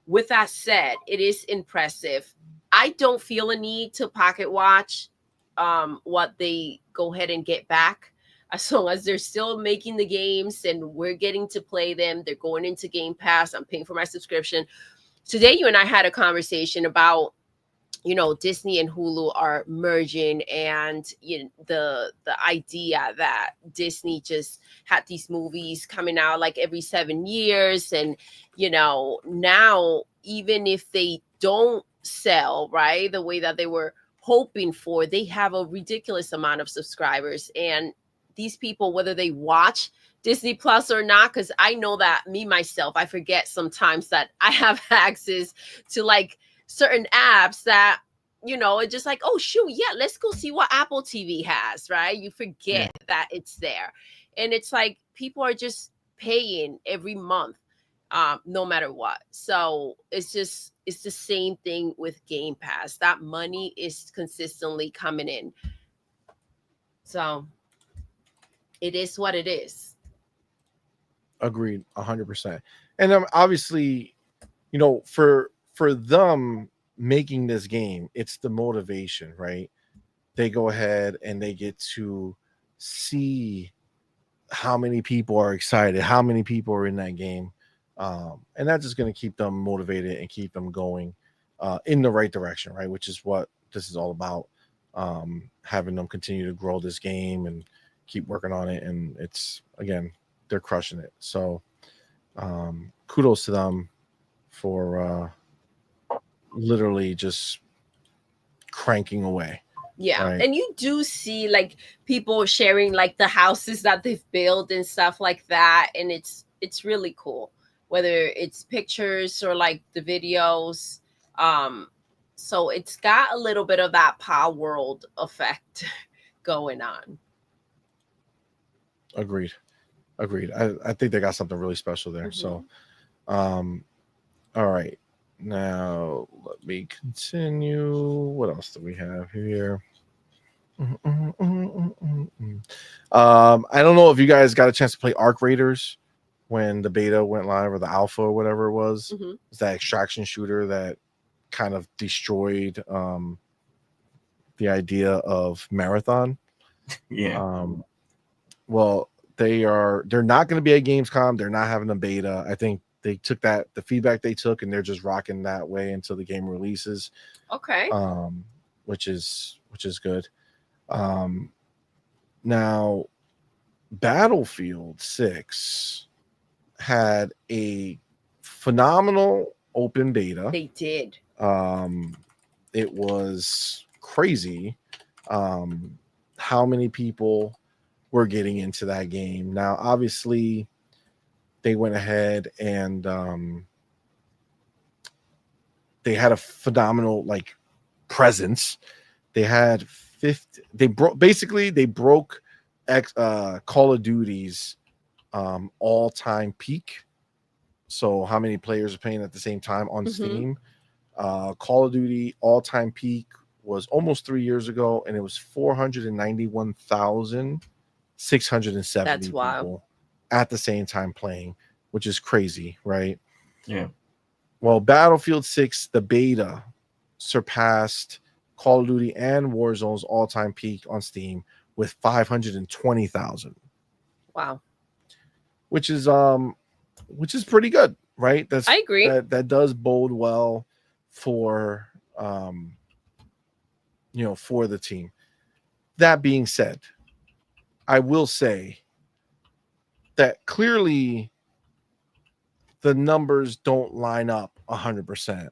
with that said, it is impressive. I don't feel a need to pocket watch what they go ahead and get back. as long as they're still making the games and we're getting to play them, they're going into Game Pass. I'm paying for my subscription. Today, you and I had a conversation about, Disney and Hulu are merging, and the idea that Disney just had these movies coming out like every 7 years, and now even if they don't sell right the way that they were hoping for, they have a ridiculous amount of subscribers, and these people, whether they watch Disney Plus or not, because I know that myself, I forget sometimes that I have access to like certain apps that, it's just like, oh shoot, yeah, let's go see what Apple TV has, right? You forget that it's there. And it's like people are just paying every month, no matter what. So it's the same thing with Game Pass. That money is consistently coming in. So it is what it is. Agreed, 100%. And obviously, for them making this game, it's the motivation, right? They go ahead and they get to see how many people are excited, how many people are in that game, and that's just going to keep them motivated and keep them going in the right direction, right? Which is what this is all about, having them continue to grow this game and keep working on it. And it's, again, they're crushing it. So kudos to them for literally just cranking away. Yeah. Right. And you do see like people sharing like the houses that they've built and stuff like that. And it's really cool, whether it's pictures or like the videos. So it's got a little bit of that Power World effect going on. Agreed. I think they got something really special there. Mm-hmm. So all right. Now let me continue. What else do we have here? I don't know if you guys got a chance to play Arc Raiders when the beta went live, or the alpha or whatever it was. Mm-hmm. It's that extraction shooter that kind of destroyed the idea of Marathon. Yeah. Well, they're not going to be at Gamescom. They're not having a beta. I think they took the feedback they took, and they're just rocking that way until the game releases. Okay. Which is good. Now Battlefield 6 had a phenomenal open beta. They did. It was crazy how many people were getting into that game. Now, obviously, they went ahead and they had a phenomenal like presence. They had 50. They broke Call of Duty's all-time peak. So how many players are playing at the same time on Steam? Call of Duty all-time peak was almost 3 years ago, and it was 491,670 people at the same time playing, which is crazy, right? Yeah. Well, Battlefield 6, the beta, surpassed Call of Duty and Warzone's all-time peak on Steam with 520,000. Wow. Which is pretty good, right? I agree. That does bode well for for the team. That being said, I will say that clearly the numbers don't line up 100%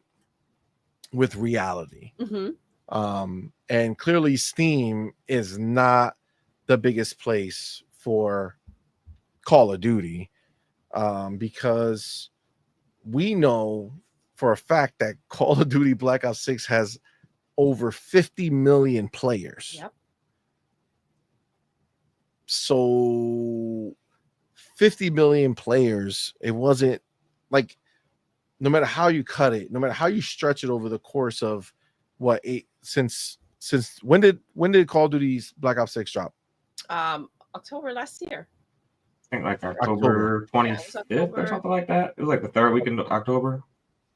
with reality. And clearly Steam is not the biggest place for Call of Duty, because we know for a fact that Call of Duty Black Ops 6 has over 50 million players. Yep. So 50 million players, it wasn't like, no matter how you cut it, no matter how you stretch it over the course of since when did Call of Duty's Black Ops 6 drop? October last year. I think like October 25th or something like that. It was like the third week in October.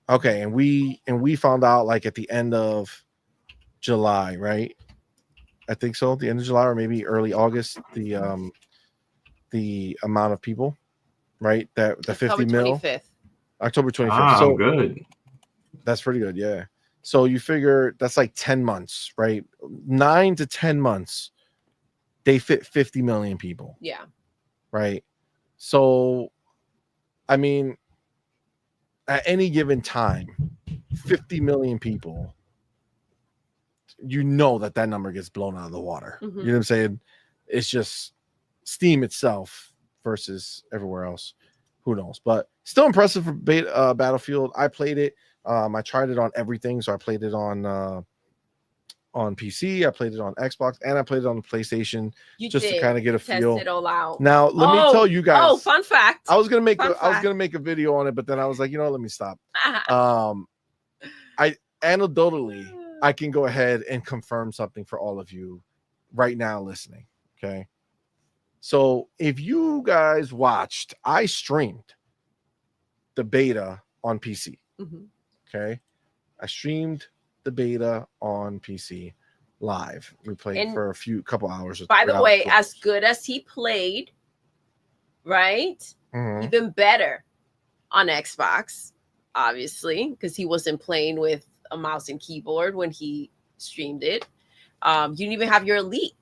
Okay, and we found out like at the end of July, right? I think so, the end of July or maybe early August. The the amount of people, right? That the 50 October mil 25th. October 25th. Ah, So good. that's pretty good, yeah. So you figure that's like 10 months, right? 9 to 10 months, they fit 50 million people, Yeah. right? So, I mean, at any given time, 50 million people, you know that number gets blown out of the water. Mhm. You know what I'm saying? It's just Steam itself versus everywhere else. Who knows? But still impressive for Battlefield. I played it. I tried it on everything. So I played it on PC. I played it on Xbox, and I played it on the PlayStation You just to did. kind of get a Test feel. it all out. Now, let me tell you guys. Oh, fun fact. I was gonna make Fun I was fact. gonna make a video on it, but then I was like, you know, let me stop. I anecdotally, I can go ahead and confirm something for all of you right now listening. Okay. So if you guys watched, I streamed the beta on PC. Mhm. Okay. I streamed the beta on PC live. We played And for a couple hours. By the way, 3 hours. as good as he played, right? Mhm. Even better on Xbox, obviously, because he wasn't playing with a mouse and keyboard when he streamed it. You didn't even have your Elite.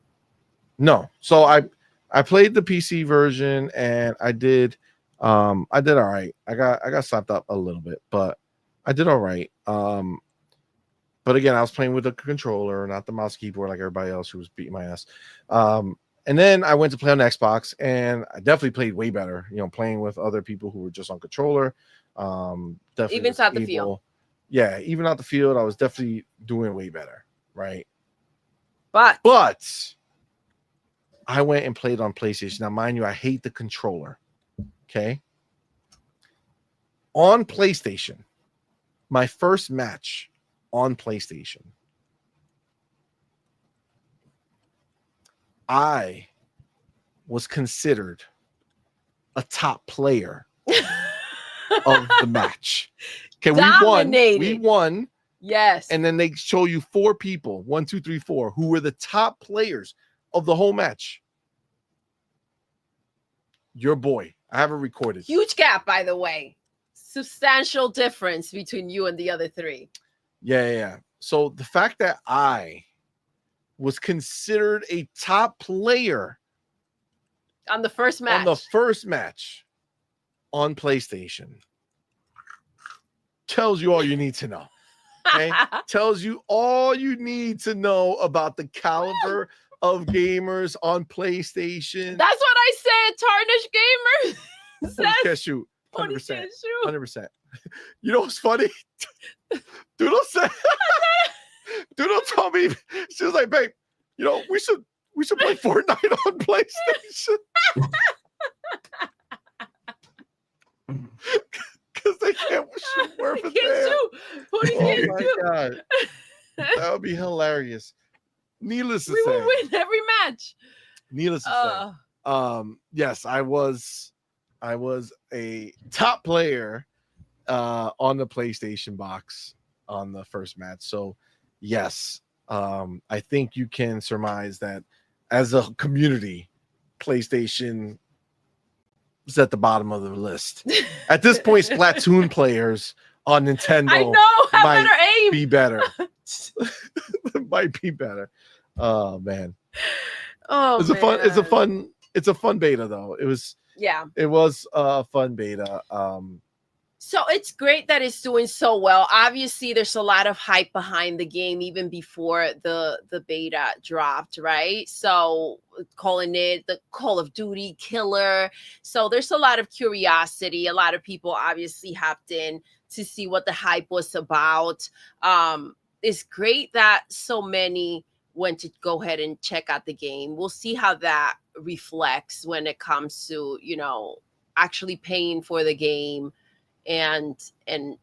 No. So I played the PC version and I did all right. I got slapped up a little bit, but I did all right. But again, I was playing with a controller, not the mouse keyboard like everybody else who was beating my ass. And then I went to play on Xbox, and I definitely played way better. You know, playing with other people who were just on controller. Definitely Even out the field. Yeah, even out the field, I was definitely doing way better, right? But I went and played on PlayStation. Now, mind you, I hate the controller. Okay. On PlayStation, my first match on PlayStation, I was considered a top player of the match. Okay, we won. Yes. And then they show you 4 people, 1, 2, 3, 4, who were the top players of the whole match. Your boy. I have it recorded. Huge gap, by the way. Substantial difference between you and the other 3. Yeah. So the fact that I was considered a top player on the first match on PlayStation tells you all you need to know. Okay? Tells you all you need to know about the caliber of gamers on PlayStation. That's what I said. Tarnished Gamer says. Can't shoot. 100%. Can't shoot. 100%. You know what's funny? Doodle said. Doodle told me, she was like, babe, you know, we should play Fortnite on PlayStation. Because they can't shoot worth a damn. Oh my god, that would be hilarious. Needless to say, we will win every match. Needless to say, yes, I was a top player on the PlayStation box on the first match. So yes, I think you can surmise that as a community, PlayStation is at the bottom of the list. At this point, Splatoon players on Nintendo I know, have might better aim. be better. Might be better. Oh man. Oh, it's a fun beta though. It was a fun beta. So it's great that it's doing so well. Obviously, there's a lot of hype behind the game even before the beta dropped, right? So calling it the Call of Duty killer. So there's a lot of curiosity. A lot of people obviously hopped in to see what the hype was about. It's great that so many went to go ahead and check out the game. We'll see how that reflects when it comes to, you know, actually paying for the game and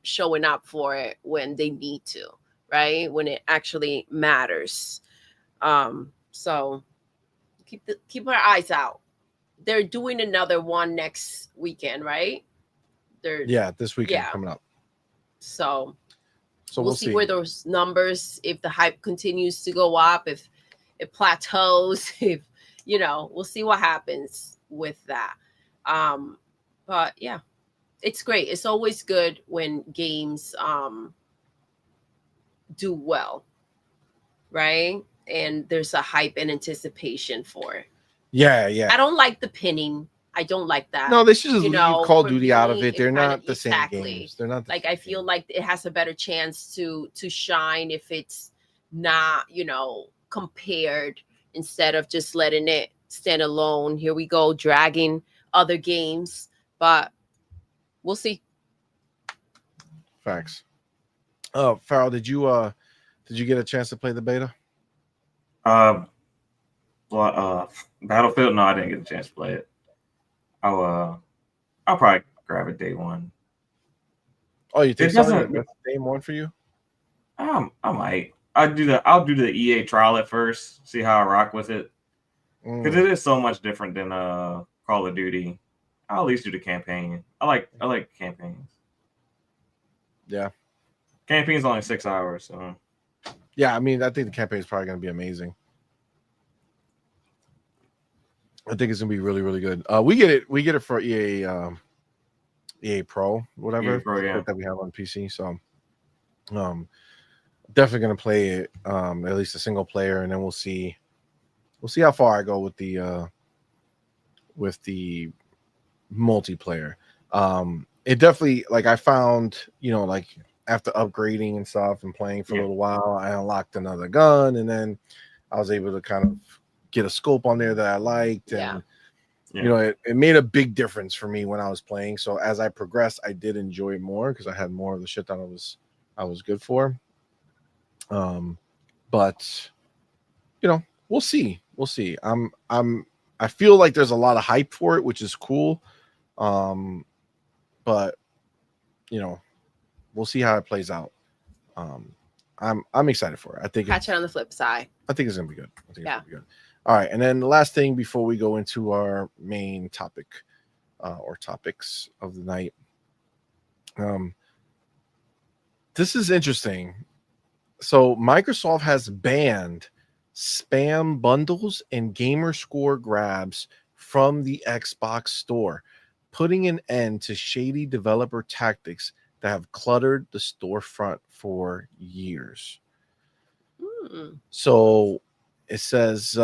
showing up for it when they need to, right? When it actually matters. So keep our eyes out. They're doing another one next weekend, right? This weekend coming up. So we'll see where those numbers, if the hype continues to go up, if it plateaus, if, you know, we'll see what happens. with that. But yeah, it's great. It's always good when games do well, right? And there's a hype and anticipation for it. Yeah. I don't like the pinning. I don't like that. No, they should just You leave know, Call of for Duty out of me, it. They're kinda- not the same exactly. games. They're not the Like same I feel games. like it has a better chance to shine if it's not, compared, instead of just letting it stand alone. Here we go, dragging other games, but we'll see. Facts. Oh, Farrell, did you get a chance to play the beta? Battlefield. No, I didn't get a chance to play it. I'll probably grab it day one. Oh, you think It so? doesn't- That's day one for you? I might. I'll do the EA trial at first, see how I rock with it. Because it is so much different than Call of Duty. I'll at least do the campaign. I like campaigns. Yeah. Campaign's only 6 hours, so Yeah, I mean, I think the campaign is probably going to be amazing. I think it's going to be really, really good. We get it for EA Pro, whatever EA Pro, yeah. that we have on PC. So, definitely going to play it, at least a single player, and then we'll see how far I go with the multiplayer. It definitely, like, I found, like, after upgrading and stuff and playing for a little while, I unlocked another gun, and then I was able to kind of get a scope on there that I liked, and it made a big difference for me when I was playing. So as I progressed, I did enjoy it more because I had more of the shit that I was good for. But we'll see. I feel like there's a lot of hype for it, which is cool. But we'll see how it plays out. I'm excited for it. I think Catch it on the flip side. I think it's gonna be good. It's gonna be good. All right, and then the last thing before we go into our main topic or topics of the night. This is interesting. So Microsoft has banned spam bundles and gamer score grabs from the Xbox store, putting an end to shady developer tactics that have cluttered the storefront for years. So it says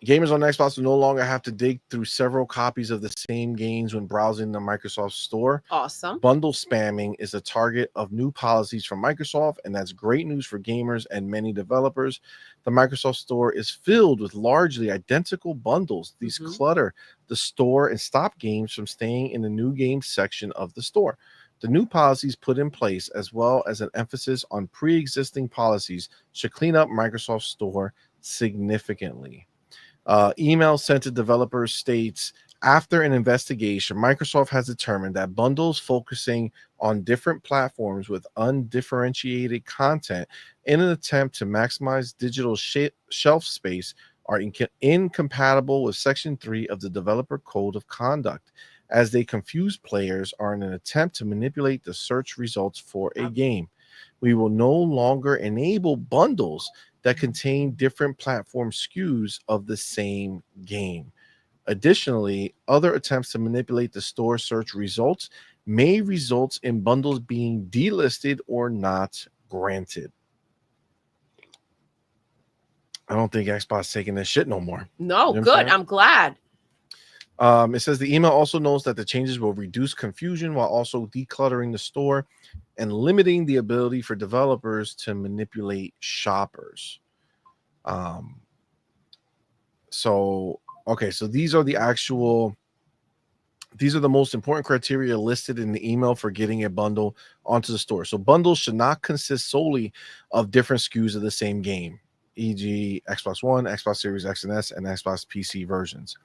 gamers on Xbox will no longer have to dig through several copies of the same games when browsing the Microsoft Store. Awesome. Bundle spamming is a target of new policies from Microsoft, and that's great news for gamers and many developers. The Microsoft Store is filled with largely identical bundles. These clutter the store and stop games from staying in the new games section of the store. The new policies put in place, as well as an emphasis on pre-existing policies, should clean up Microsoft Store significantly. Email sent to developers states, after an investigation, Microsoft has determined that bundles focusing on different platforms with undifferentiated content in an attempt to maximize digital shelf space are incompatible with Section 3 of the Developer Code of Conduct, as they confuse players or in an attempt to manipulate the search results for a game. We will no longer enable bundles that contain different platform SKUs of the same game. Additionally, other attempts to manipulate the store search results may result in bundles being delisted or not granted. I don't think Xbox is taking this shit no more. No, good. I'm glad. It says the email also knows that the changes will reduce confusion while also decluttering the store and limiting the ability for developers to manipulate shoppers. So these are the most important criteria listed in the email for getting a bundle onto the store. So bundles should not consist solely of different SKUs of the same game, e.g. Xbox One, Xbox Series X and S, and Xbox PC versions,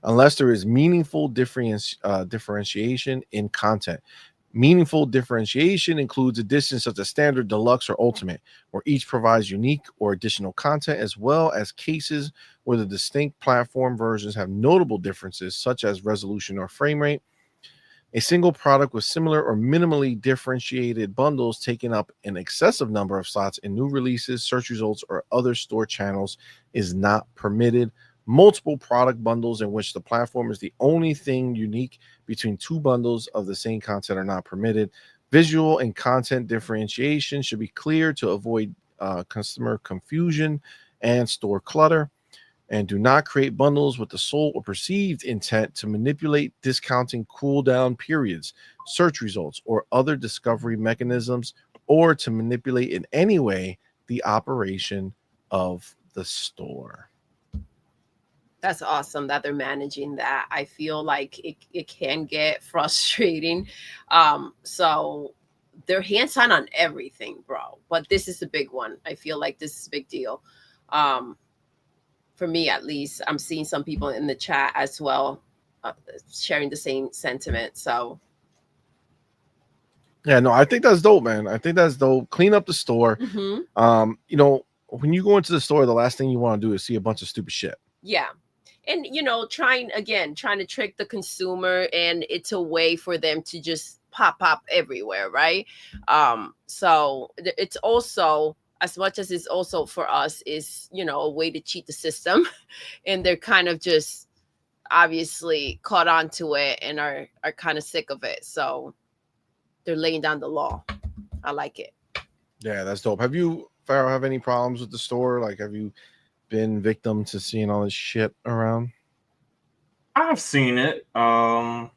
unless there is meaningful differentiation in content. Meaningful differentiation includes editions such as Standard, Deluxe, or Ultimate, where each provides unique or additional content, as well as cases where the distinct platform versions have notable differences, such as resolution or frame rate. A single product with similar or minimally differentiated bundles taking up an excessive number of slots in new releases, search results, or other store channels is not permitted. multiple product bundles in which the platform is the only thing unique between two bundles of the same content are not permitted. Visual and content differentiation should be clear to avoid customer confusion and store clutter. And do not create bundles with the sole or perceived intent to manipulate discounting cooldown periods, search results, or other discovery mechanisms, or to manipulate in any way the operation of the store. That's awesome that they're managing that. I feel like it can get frustrating. So they're hands-on on everything, bro. But this is a big one. I feel like this is a big deal. For me, at least, I'm seeing some people in the chat as well sharing the same sentiment. So yeah, no, I think that's dope, man. I think that's dope. Clean up the store. You know, when you go into the store, the last thing you want to do is see a bunch of stupid shit. Yeah. And, you know, trying to trick the consumer, and it's a way for them to just pop everywhere, right? So it's also, as much as it's also for us, is, you know, a way to cheat the system. And they're kind of just obviously caught on to it and are kind of sick of it. So they're laying down the law. I like it. Yeah, that's dope. Have you, Pharaoh, have any problems with the store? Like, have you been victim to seeing all this shit around? I've seen it. I've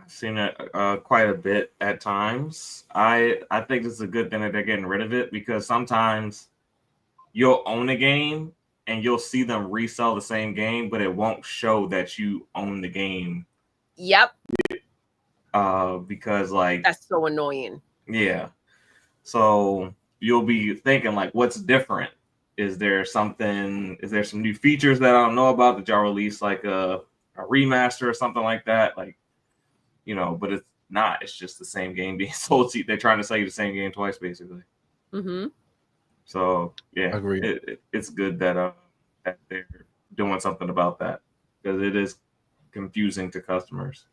seen it quite a bit at times. I think it's a good thing that they're getting rid of it, because sometimes you'll own a game and you'll see them resell the same game, but it won't show that you own the game. Yep. Because like that's so annoying. Yeah. So you'll be thinking like, what's different? Is there some new features that I don't know about that y'all release, like a remaster or something like that? Like, you know, but it's not. It's just the same game being sold to you. They're trying to sell you the same game twice, basically. So yeah, it's good that they're doing something about that, because it is confusing to customers.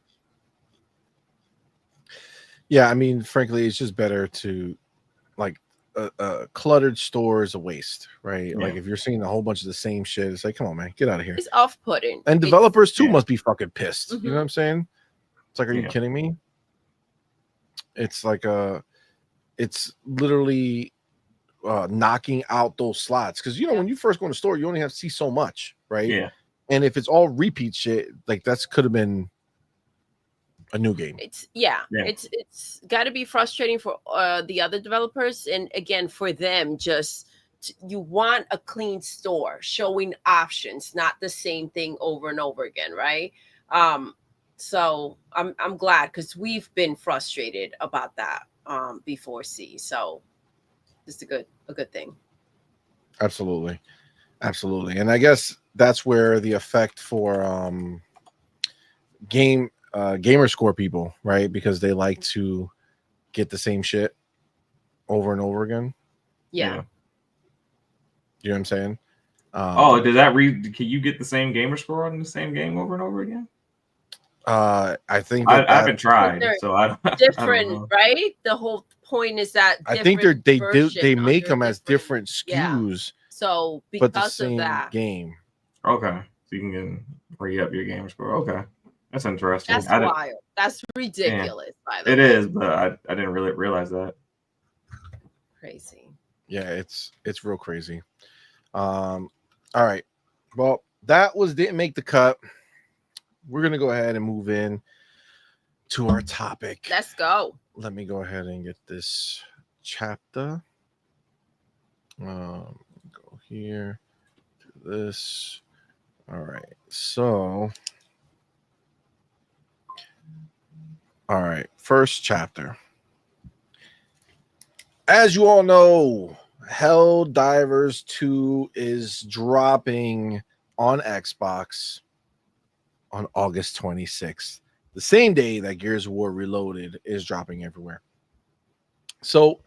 Yeah, I mean, frankly, it's just better to, like, a cluttered store is a waste, right? Yeah. Like, if you're seeing a whole bunch of the same shit, it's like, come on, man, get out of here. It's off-putting. And developers too must be fucking pissed. You know what I'm saying? It's like, are you kidding me? It's like it's literally knocking out those slots, because, you know, when you first go in the store, you only have to see so much, right? Yeah. And if it's all repeat shit, like, that's could have been a new game. It's got to be frustrating for the other developers, and again for them, just you want a clean store showing options, not the same thing over and over again, right? So I'm glad, because we've been frustrated about that before. So it's a good thing. Absolutely. And I guess that's where the effect for gamer score people, right? Because they like to get the same shit over and over again. Yeah. You know what I'm saying? Does that can you get the same gamer score on the same game over and over again? I think I haven't tried, so I different, I don't know. right? The whole point is that I think they make them as different SKUs. Yeah. So but the because same of that game. Okay, so you can re-up your gamer score. Okay, that's interesting. That's wild. That's ridiculous. By the way, it is, but I didn't really realize that. Crazy. Yeah, it's real crazy. All right. Well, didn't make the cut. We're gonna go ahead and move in to our topic. Let's go. Let me go ahead and get this chapter. Go here to this. All right. So, all right. First chapter. As you all know, Helldivers 2 is dropping on Xbox on August 26th, the same day that Gears of War Reloaded is dropping everywhere. So,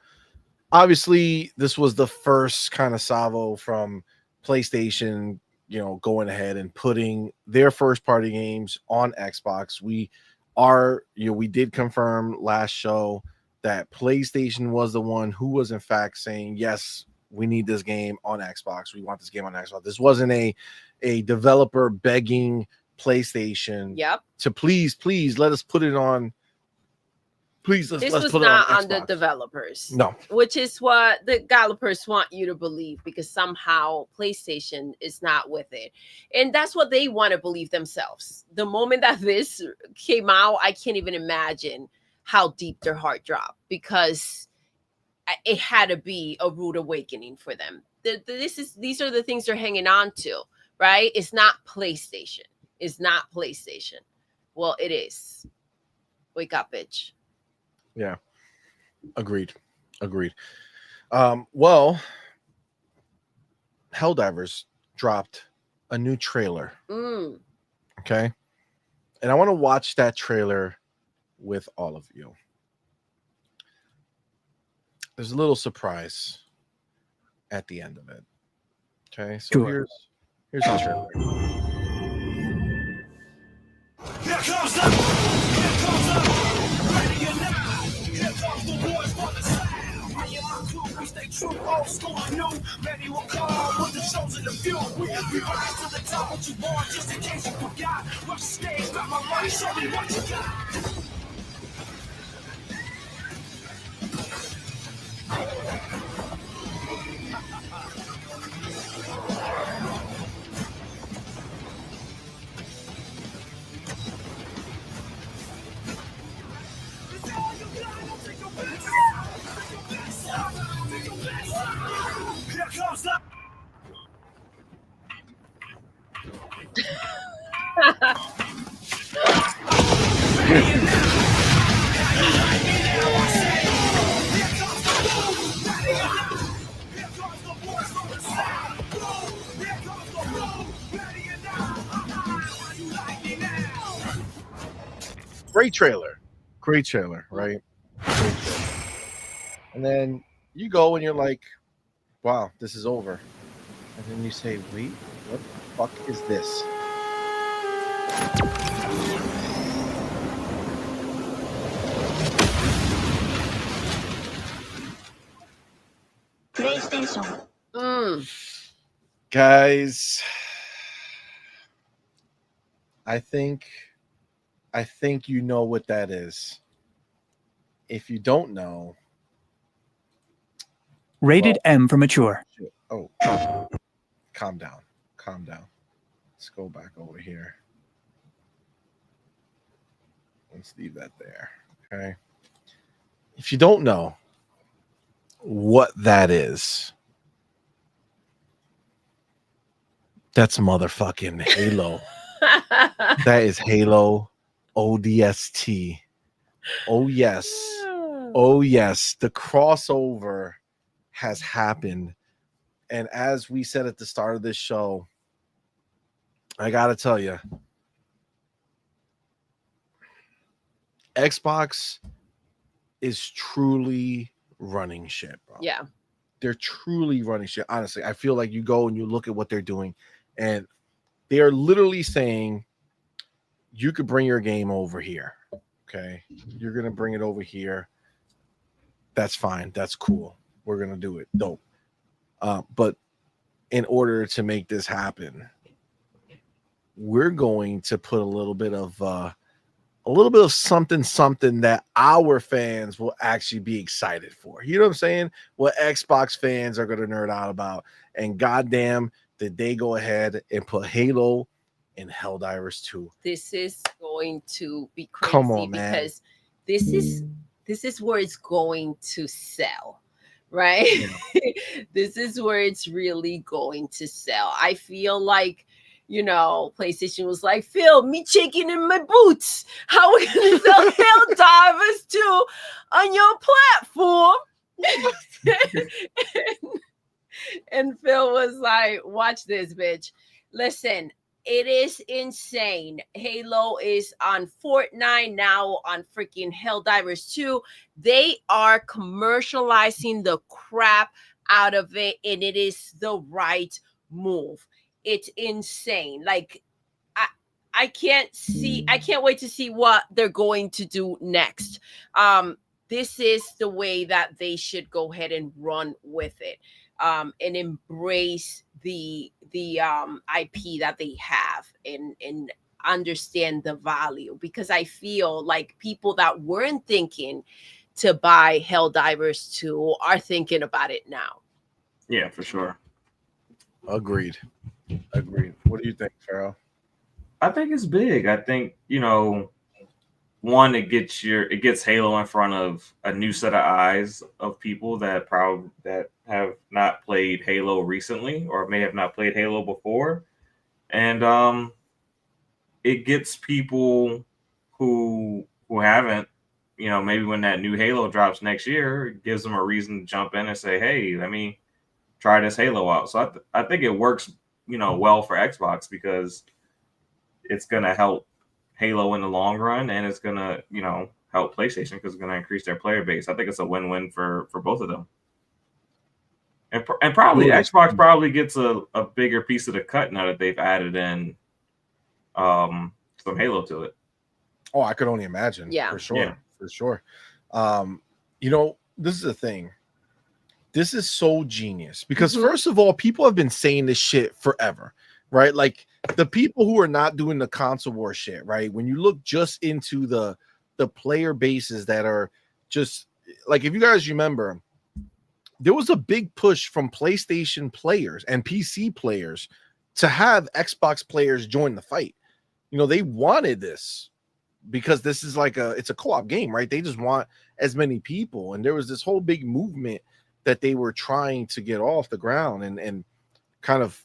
obviously, this was the first kind of salvo from PlayStation, you know, going ahead and putting their first-party games on Xbox. We did confirm last show that PlayStation was the one who was in fact saying, yes, we need this game on Xbox. We want this game on Xbox. This wasn't a a developer begging PlayStation to please let us put it on. Please let's was put not it on on the developers. No, which is what the developers want you to believe, because somehow PlayStation is not with it, and that's what they want to believe themselves. The moment that this came out, I can't even imagine how deep their heart dropped, because it had to be a rude awakening for them. These are the things they're hanging on to, right? It's not PlayStation. It's not PlayStation. Well, it is. Wake up, bitch. Yeah. Agreed. Well, Helldivers dropped a new trailer. Okay. And I want to watch that trailer with all of you. There's a little surprise at the end of it. Okay. So here's the trailer. Here comes ready or not. Here comes the boys for the sound. Me and my crew, we stay true, old school and new. Many will come with the shows in the few. We rise to the top, what you want, just in case you forgot. Rush the stage, grab my money, show me what you got. Here comes the Great trailer, right? Great trailer. And then you go and you're like, wow, this is over. And then you say, wait, what the fuck is this? PlayStation. Guys, I think you know what that is. If you don't know, rated M for mature. Oh, calm down. Let's go back over here. Let's leave that there. Okay. If you don't know what that is, that's motherfucking Halo. That is Halo ODST. Oh yes. The crossover has happened. And as we said at the start of this show, I gotta tell you, Xbox is truly running shit, bro. Yeah. They're truly running shit. Honestly, I feel like you go and you look at what they're doing, and they are literally saying, you could bring your game over here. Okay. You're going to bring it over here. That's fine. That's cool. We're going to do it. Dope. But in order to make this happen, we're going to put a little bit of something that our fans will actually be excited for. You know what I'm saying? What Xbox fans are going to nerd out about. And goddamn, did they go ahead and put Halo and Helldivers 2. This is going to be crazy. Come on, man. Because this is where it's going to sell, right? Yeah. This is where it's really going to sell. I feel like, PlayStation was like, Phil, me shaking in my boots. How are we going to sell Helldivers 2 on your platform? and Phil was like, watch this, bitch. Listen, it is insane. Halo is on Fortnite now, on freaking Helldivers 2. They are commercializing the crap out of it, and it is the right move. It's insane. Like, I can't wait to see what they're going to do next. This is the way that they should go ahead and run with it. And embrace the IP that they have and understand the value, because I feel like people that weren't thinking to buy Helldivers 2 are thinking about it now. Yeah, for sure. Agreed. What do you think, Farrell? I think it's big. I think, one, it gets Halo in front of a new set of eyes of people that have not played Halo recently or may have not played Halo before. And it gets people who haven't, maybe when that new Halo drops next year, it gives them a reason to jump in and say, hey, let me try this Halo out. So I think it works, well for Xbox, because it's going to help Halo in the long run, and it's going to, help PlayStation because it's going to increase their player base. I think it's a win-win for both of them. And probably Xbox probably gets a bigger piece of the cut now that they've added in some Halo to it. Oh, I could only imagine. Yeah. For sure. Yeah. For sure. This is the thing. This is so genius because first of all, people have been saying this shit forever, right? Like the people who are not doing the console war shit, right? When you look just into the player bases that are just like, if you guys remember, there was a big push from PlayStation players and PC players to have Xbox players join the fight. They wanted this because this is like it's a co-op game, right? They just want as many people. And there was this whole big movement that they were trying to get off the ground and kind of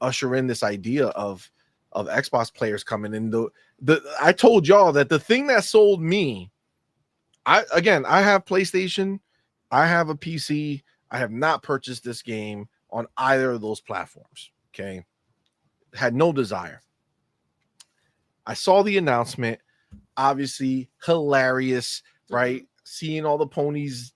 usher in this idea of Xbox players coming in. I told y'all that the thing that sold me, I have PlayStation, I have a PC, I have not purchased this game on either of those platforms. Okay. Had no desire. I saw the announcement, obviously hilarious, right? Seeing all the ponies,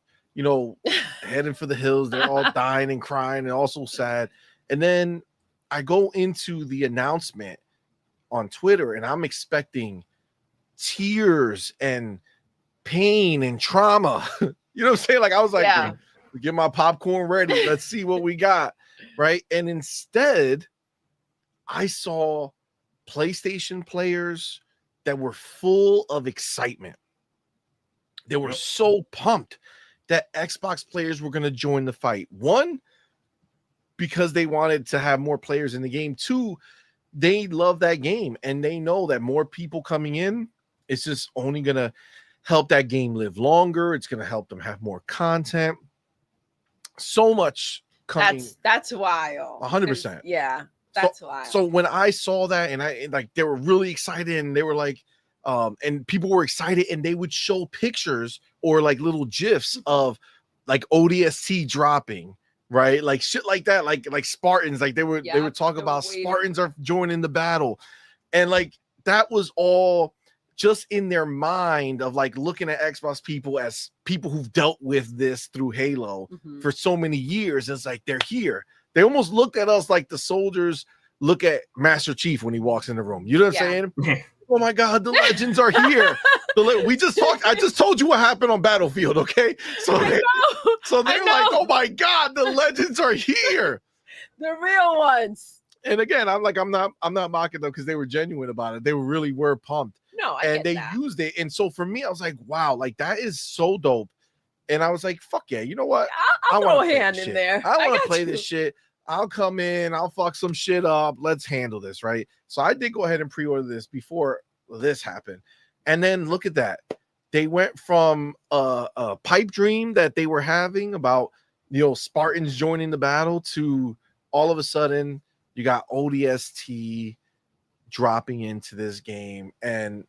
heading for the hills, they're all dying and crying and also sad. And then I go into the announcement on Twitter and I'm expecting tears and pain and trauma. You know what I'm saying? Like I was like, Yeah. Get my popcorn ready. Let's see what we got. Right. And instead, I saw PlayStation players that were full of excitement. They were so pumped that Xbox players were going to join the fight. One, because they wanted to have more players in the game. Two, they love that game and they know that more people coming in, it's just only going to help that game live longer. It's going to help them have more content. So much coming. That's wild. 100%. Yeah, that's wild. So when I saw that and they were really excited and they were like, and people were excited and they would show pictures or like little GIFs of like ODST dropping, right? Like shit like that, like Spartans, like they would talk about Spartans are joining the battle. And like that was all just in their mind of like looking at Xbox people as people who've dealt with this through Halo for so many years. It's like they're here. They almost looked at us like the soldiers look at Master Chief when he walks in the room. You know what I'm saying? Oh my God, the legends are here. We just talked. I just told you what happened on Battlefield. Okay, so they're like, oh my God, the legends are here. The real ones. And again, I'm not mocking them because they were genuine about it. They really were pumped. No, and they used it. And so for me, I was like, wow, like that is so dope. And I was like, fuck yeah, you know what? I'll throw a hand in there. I want to play this shit. I'll come in, I'll fuck some shit up. Let's handle this, right? So I did go ahead and pre-order this before this happened. And then look at that. They went from a pipe dream that they were having about, Spartans joining the battle to all of a sudden you got ODST dropping into this game. And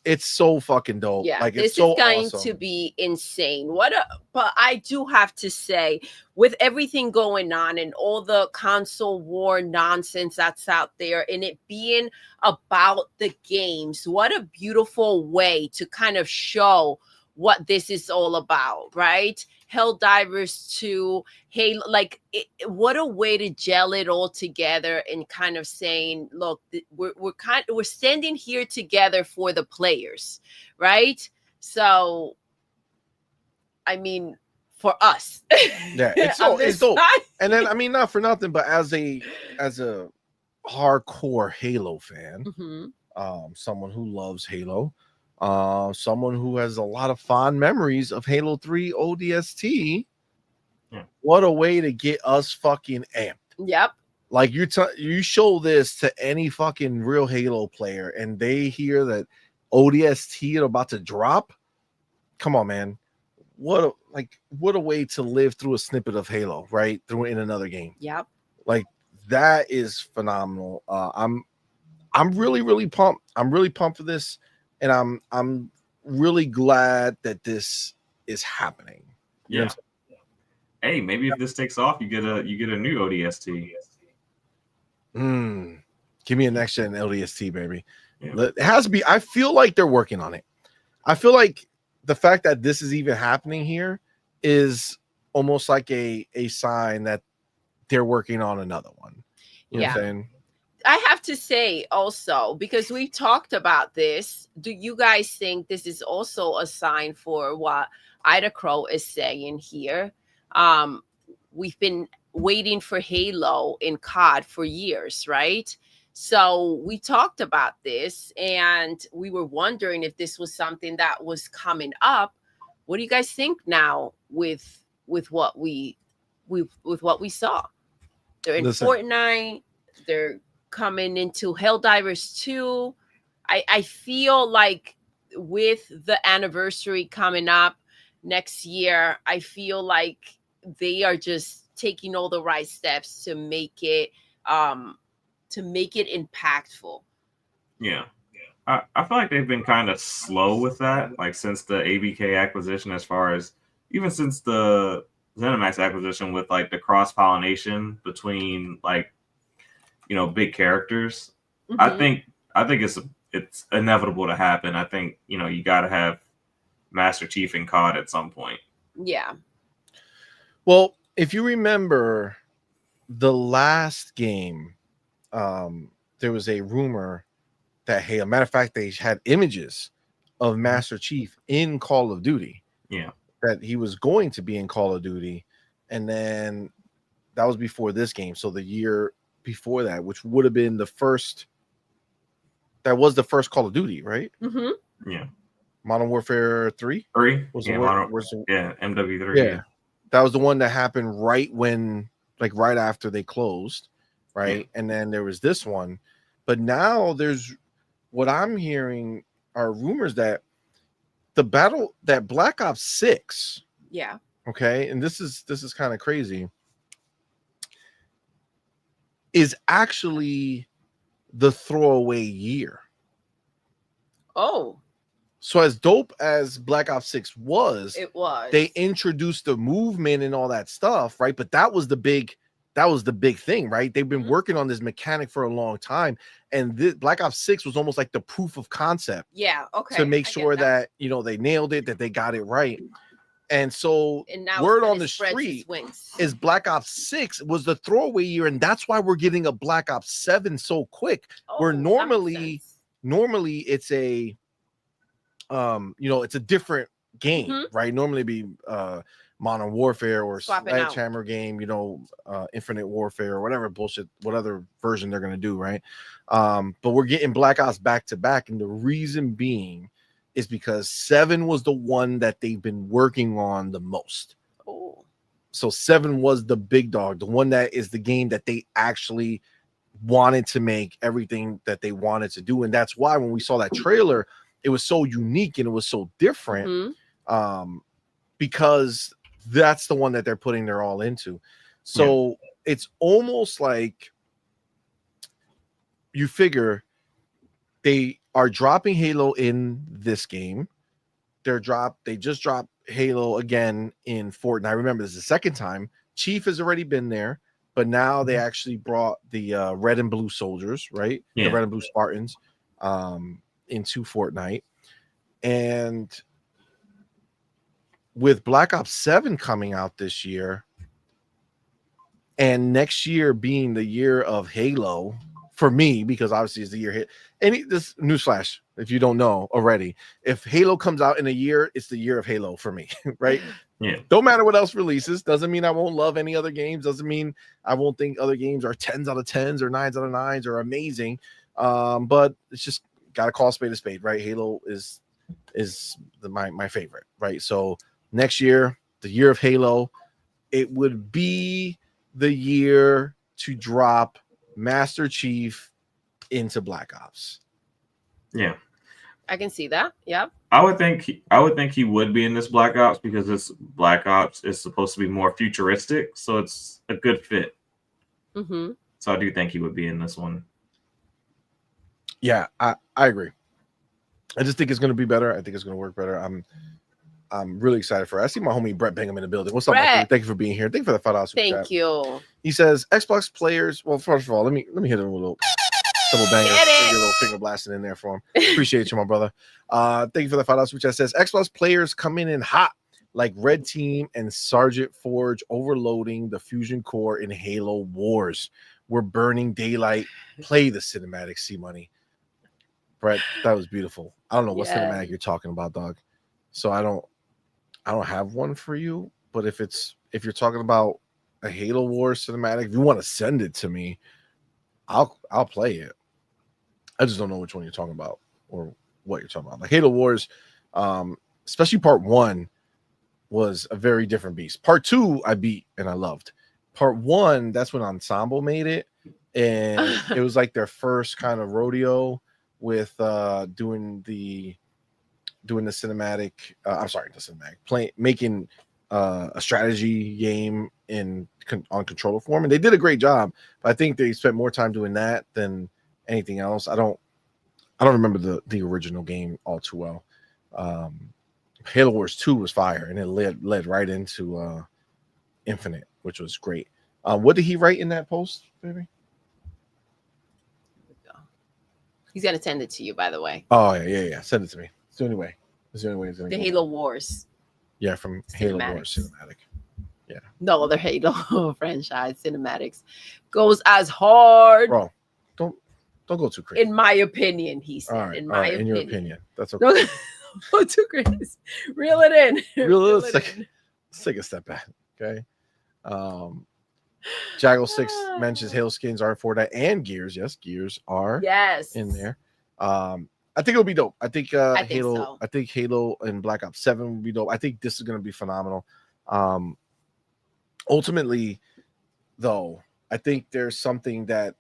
it's so fucking dope. Yeah, like this it's so is going awesome. to be insane. But I do have to say, with everything going on and all the console war nonsense that's out there, and it being about the games, what a beautiful way to kind of show what this is all about, right? Helldivers 2, Halo, what a way to gel it all together and kind of saying, look, we're standing here together for the players, right? So, I mean, for us. Yeah, it's On so this it's dope. side. And then I mean, not for nothing, but as a hardcore Halo fan, Mhm. someone who loves Halo, someone who has a lot of fond memories of Halo 3 ODST. Yeah. What a way to get us fucking amped. Yep. Like you show this to any fucking real Halo player and they hear that ODST are about to drop. Come on, man. What a way to live through a snippet of Halo, right? Through in another game. Yep. Like that is phenomenal. I'm really, really pumped. I'm really pumped for this, and I'm really glad that this is happening. You know Yeah. Hey, maybe if this takes off, you get a new ODST. Give me a next gen LDST, baby. Yeah. It has to be. I feel like they're working on it. I feel like the fact that this is even happening here is almost like a sign that they're working on another one. You know what I'm saying? I have to say also, because we talked about this, do you guys think this is also a sign for what Ida Crow is saying here? We've been waiting for Halo in COD for years, right? So we talked about this and we were wondering if this was something that was coming up. What do you guys think now with what we saw? They're in Fortnite, they're coming into Helldivers 2. I feel like with the anniversary coming up next year, I feel like they are just taking all the right steps to make it impactful. Yeah. I feel like they've been kind of slow with that, like since the ABK acquisition, as far as even since the ZeniMax acquisition, with like the cross pollination between like, you know, big characters. Mm-hmm. I think it's inevitable to happen. I think, you know, you got to have Master Chief and COD at some point. Yeah. Well, if you remember the last game, there was a rumor that, hey, a matter of fact, they had images of Master Chief in Call of Duty. Yeah. That he was going to be in Call of Duty. And then that was before this game. So the year before that, which would have been the first Call of Duty, right? Mm-hmm. Yeah. Modern Warfare 3? Was MW3. Yeah. That was the one that happened right after they closed, right? Yeah. And then there was this one. But now there's what I'm hearing are rumors that that Black Ops 6. Yeah. Okay. And this is kind of crazy. Is actually the throwaway year. Oh. So as dope as Black Ops 6 was, they introduced the movement and all that stuff, right? But that was the big thing, right? They've been working on this mechanic for a long time, and Black Ops 6 was almost like the proof of concept. Yeah, okay. To make sure that you know they nailed it, that they got it right. And so word on the street is Black Ops 6 was the throwaway year, and that's why we're getting a Black Ops 7 so quick. Where normally it's a it's a different game, right? Normally it'd be Modern Warfare or Sledgehammer game, Infinite Warfare or whatever bullshit, what other version they're gonna do, right? But we're getting Black Ops back to back, and the reason being is because 7 was the one that they've been working on the most. Oh. So 7 was the big dog, the one that is the game that they actually wanted to make everything that they wanted to do. And that's why when we saw that trailer, it was so unique and it was so different, because that's the one that they're putting their all into. So it's almost like you figure they are dropping Halo in this game. They just dropped Halo again in Fortnite. Remember, this is the second time. Chief has already been there, but now they actually brought the red and blue soldiers, right? Yeah. The red and blue Spartans into Fortnite. And with Black Ops 7 coming out this year, and next year being the year of Halo for me, because obviously it's the year hit. This newsflash, if you don't know already, if Halo comes out in a year, it's the year of Halo for me, right? Yeah. Don't matter what else releases. Doesn't mean I won't love any other games. Doesn't mean I won't think other games are 10s out of 10s or 9s out of 9s or amazing. But it's just gotta call a spade, right? Halo is my favorite, right? So next year, the year of Halo, it would be the year to drop Master Chief into Black Ops. Yeah. I can see that. Yep. I would think he would be in this Black Ops because this Black Ops is supposed to be more futuristic, so it's a good fit. Mm-hmm. So I do think he would be in this one. Yeah, I agree. I just think it's going to be better. I think it's going to work better. I'm really excited for it. I see my homie Brett Bingham in the building. What's up, Brett? Mike? Thank you for being here. Thank you for the $5 super chat. Thank you. He says Xbox players. Well, first of all, let me hit him with a little double banger. Get it. Get a little finger blasting in there for him. Appreciate you, my brother. Thank you for the $5 super chat. Says Xbox players coming in hot like Red Team and Sergeant Forge overloading the Fusion Core in Halo Wars. We're burning daylight. Play the cinematic. CMoney. Brett, that was beautiful. I don't know what cinematic you're talking about, dog. So I don't have one for you. But if you're talking about a Halo Wars cinematic, if you want to send it to me, I'll play it. I just don't know which one you're talking about or what you're talking about. Like Halo Wars, especially part 1 was a very different beast. Part 2 I beat and I loved. Part 1, that's when Ensemble made it, and it was like their first kind of rodeo with doing the cinematic. Making a strategy game on controller form, and they did a great job. But I think they spent more time doing that than anything else. I don't remember the original game all too well. Halo Wars 2 was fire, and it led right into Infinite, which was great. What did he write in that post, baby? He's gonna send it to you, by the way. Oh yeah. Send it to me. It's the only way. It's gonna The go. Halo Wars. Yeah, from Halo Wars cinematic. Yeah. No other Halo franchise cinematics goes as hard. Bro, don't go too crazy. In my opinion, he said. All right, in my opinion. in your opinion, that's okay. Don't go too crazy. Reel it in. Let's take a step back. Okay. Jaggle 6 mentions Halo skins are in Fortnite and Gears. Yes, Gears are in there. I think it'll be dope. I think Halo. So. I think Halo and Black Ops 7 will be dope. I think this is going to be phenomenal. Ultimately, though, I think there's something that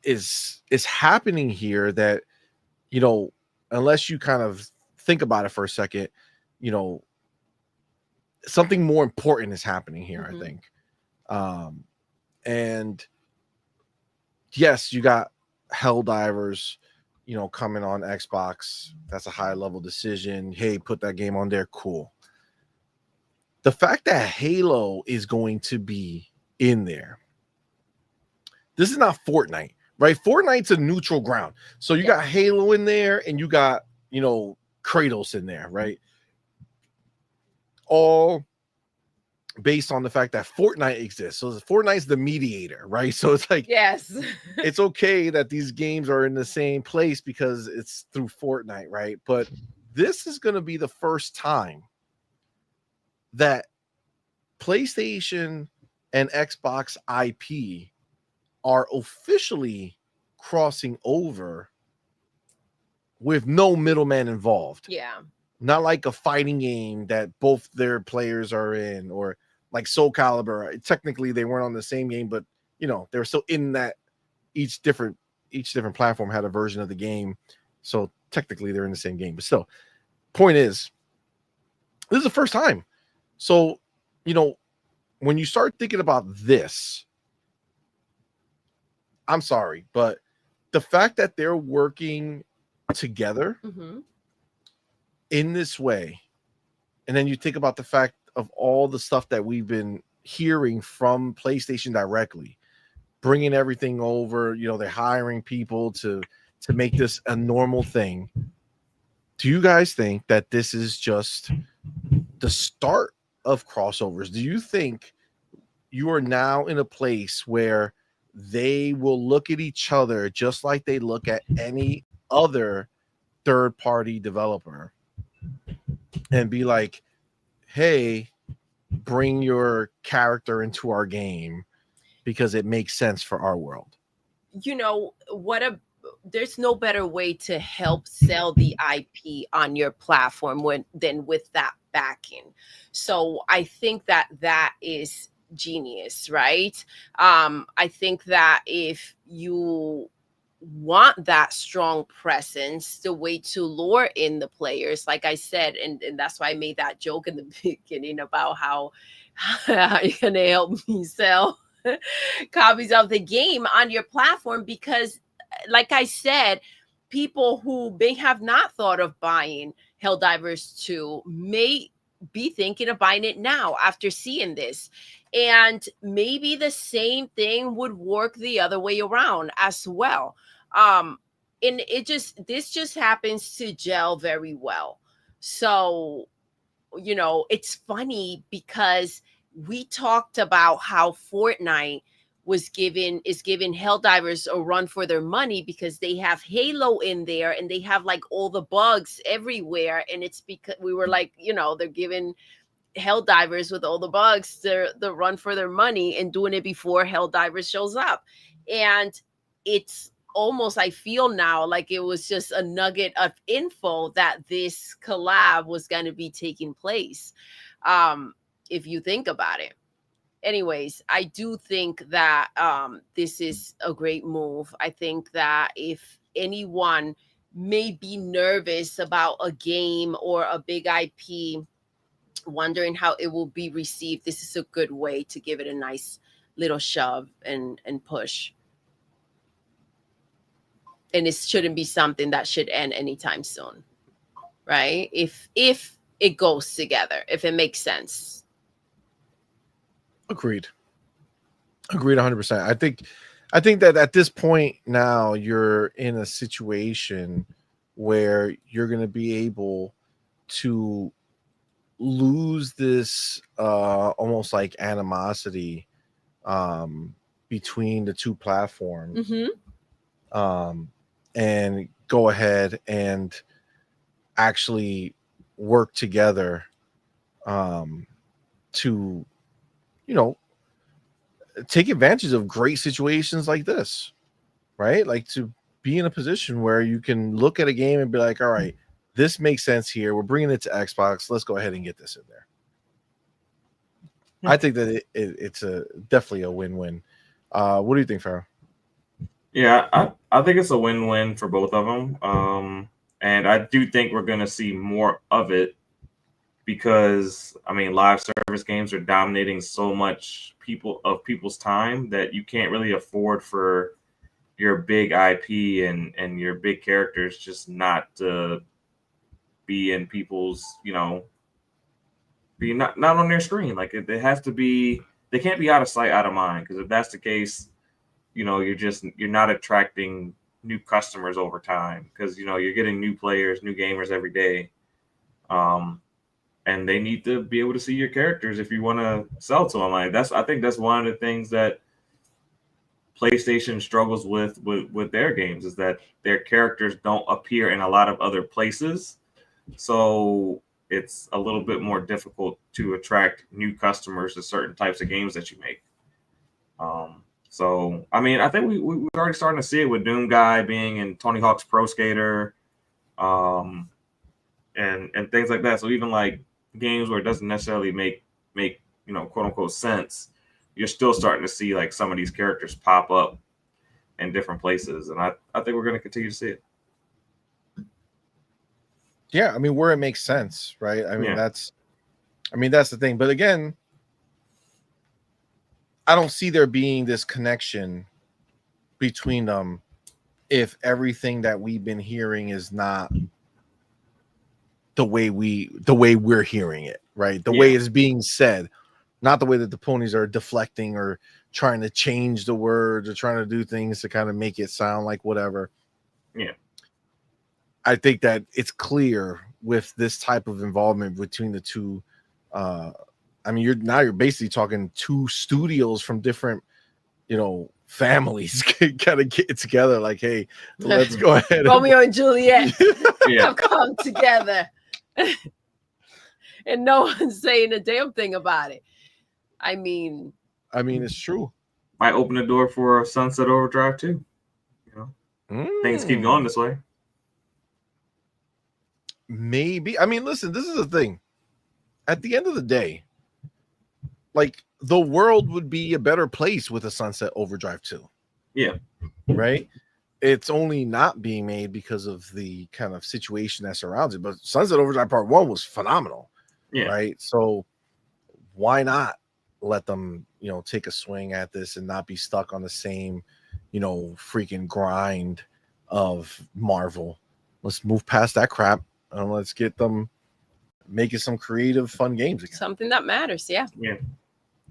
is happening here that, you know, unless you kind of think about it for a second, you know, something more important is happening here. Mm-hmm. I think. And yes, you got Helldivers, you know, coming on Xbox. That's a high level decision. Hey, put that game on there. Cool. The fact that Halo is going to be in there. This is not Fortnite, right? Fortnite's a neutral ground. So you got Halo in there and you got, you know, Kratos in there, right? All based on the fact that Fortnite exists. So Fortnite's the mediator, right? So it's like, yes, it's okay that these games are in the same place because it's through Fortnite, right? But this is going to be the first time that PlayStation and Xbox IP are officially crossing over with no middleman involved. Yeah. Not like a fighting game that both their players are in, or like Soul Calibur. Technically, they weren't on the same game, but you know, they were still in that. Each different platform had a version of the game, so technically they're in the same game. But still, point is, this is the first time. So, you know, when you start thinking about this, I'm sorry, but the fact that they're working together in this way, and then you think about the fact of all the stuff that we've been hearing from PlayStation directly, bringing everything over, you know, they're hiring people to make this a normal thing. Do you guys think that this is just the start of crossovers? Do you think you are now in a place where they will look at each other just like they look at any other third-party developer and be like, hey, bring your character into our game because it makes sense for our world. You know, there's no better way to help sell the IP on your platform than with that backing. So I think that is genius, right? I think that if you want that strong presence, the way to lure in the players, like I said, and that's why I made that joke in the beginning about how you're gonna help me sell copies of the game on your platform, because like I said, people who may have not thought of buying Helldivers 2 may be thinking of buying it now after seeing this. And maybe the same thing would work the other way around as well. And this just happens to gel very well. So, you know, it's funny because we talked about how Fortnite is giving Helldivers a run for their money because they have Halo in there and they have like all the bugs everywhere. And it's because we were like, you know, they're giving Helldivers with all the bugs the run for their money and doing it before Helldivers shows up. And it's almost, I feel now like it was just a nugget of info that this collab was going to be taking place. If you think about it. Anyways, I do think that this is a great move. I think that if anyone may be nervous about a game or a big IP, wondering how it will be received, this is a good way to give it a nice little shove and push. And it shouldn't be something that should end anytime soon, right? If it goes together, if it makes sense. Agreed 100%. I think that at this point now you're in a situation where you're going to be able to lose this almost like animosity between the two platforms, and go ahead and actually work together to, you know, take advantage of great situations like this, right? Like to be in a position where you can look at a game and be like, all right, this makes sense here. We're bringing it to Xbox. Let's go ahead and get this in there. I think that it's definitely a win-win. What do you think, Farrell? Yeah, I think it's a win-win for both of them. And I do think we're going to see more of it because, I mean, live service games are dominating so much people's time that you can't really afford for your big IP and your big characters just not to be in people's, you know, be not on their screen. Like it has to be, they can't be out of sight, out of mind. Because if that's the case, you know, you're not attracting new customers over time because, you know, you're getting new players, new gamers every day. And they need to be able to see your characters if you want to sell to them. Like I think that's one of the things that PlayStation struggles with their games is that their characters don't appear in a lot of other places. So it's a little bit more difficult to attract new customers to certain types of games that you make. So, I mean, I think we're already starting to see it with Doom Guy being in Tony Hawk's Pro Skater, and things like that. So even like games where it doesn't necessarily make you know, quote unquote sense, you're still starting to see like some of these characters pop up in different places, and I think we're going to continue to see it. Yeah, I mean, where it makes sense, right? I mean, that's the thing. But again, I don't see there being this connection between them if everything that we've been hearing is not the way we're hearing it, right? The way it's being said, not the way that the ponies are deflecting or trying to change the words or trying to do things to kind of make it sound like whatever. Yeah. I think that it's clear with this type of involvement between the two. I mean, you're basically talking two studios from different, you know, families kind of get together. Like, hey, let's go ahead. Romeo and Juliet Yeah. have come together. And no one's saying a damn thing about it. I mean, it's true. Might open the door for Sunset Overdrive too. You know, things keep going this way. Maybe. I mean, listen, this is the thing. At the end of the day, like, the world would be a better place with a Sunset Overdrive 2. Yeah. Right? It's only not being made because of the kind of situation that surrounds it. But Sunset Overdrive Part 1 was phenomenal. Yeah. Right? So why not let them, take a swing at this and not be stuck on the same, freaking grind of Marvel? Let's move past that crap and let's get them making some creative, fun games again. something that matters. Yeah. Yeah.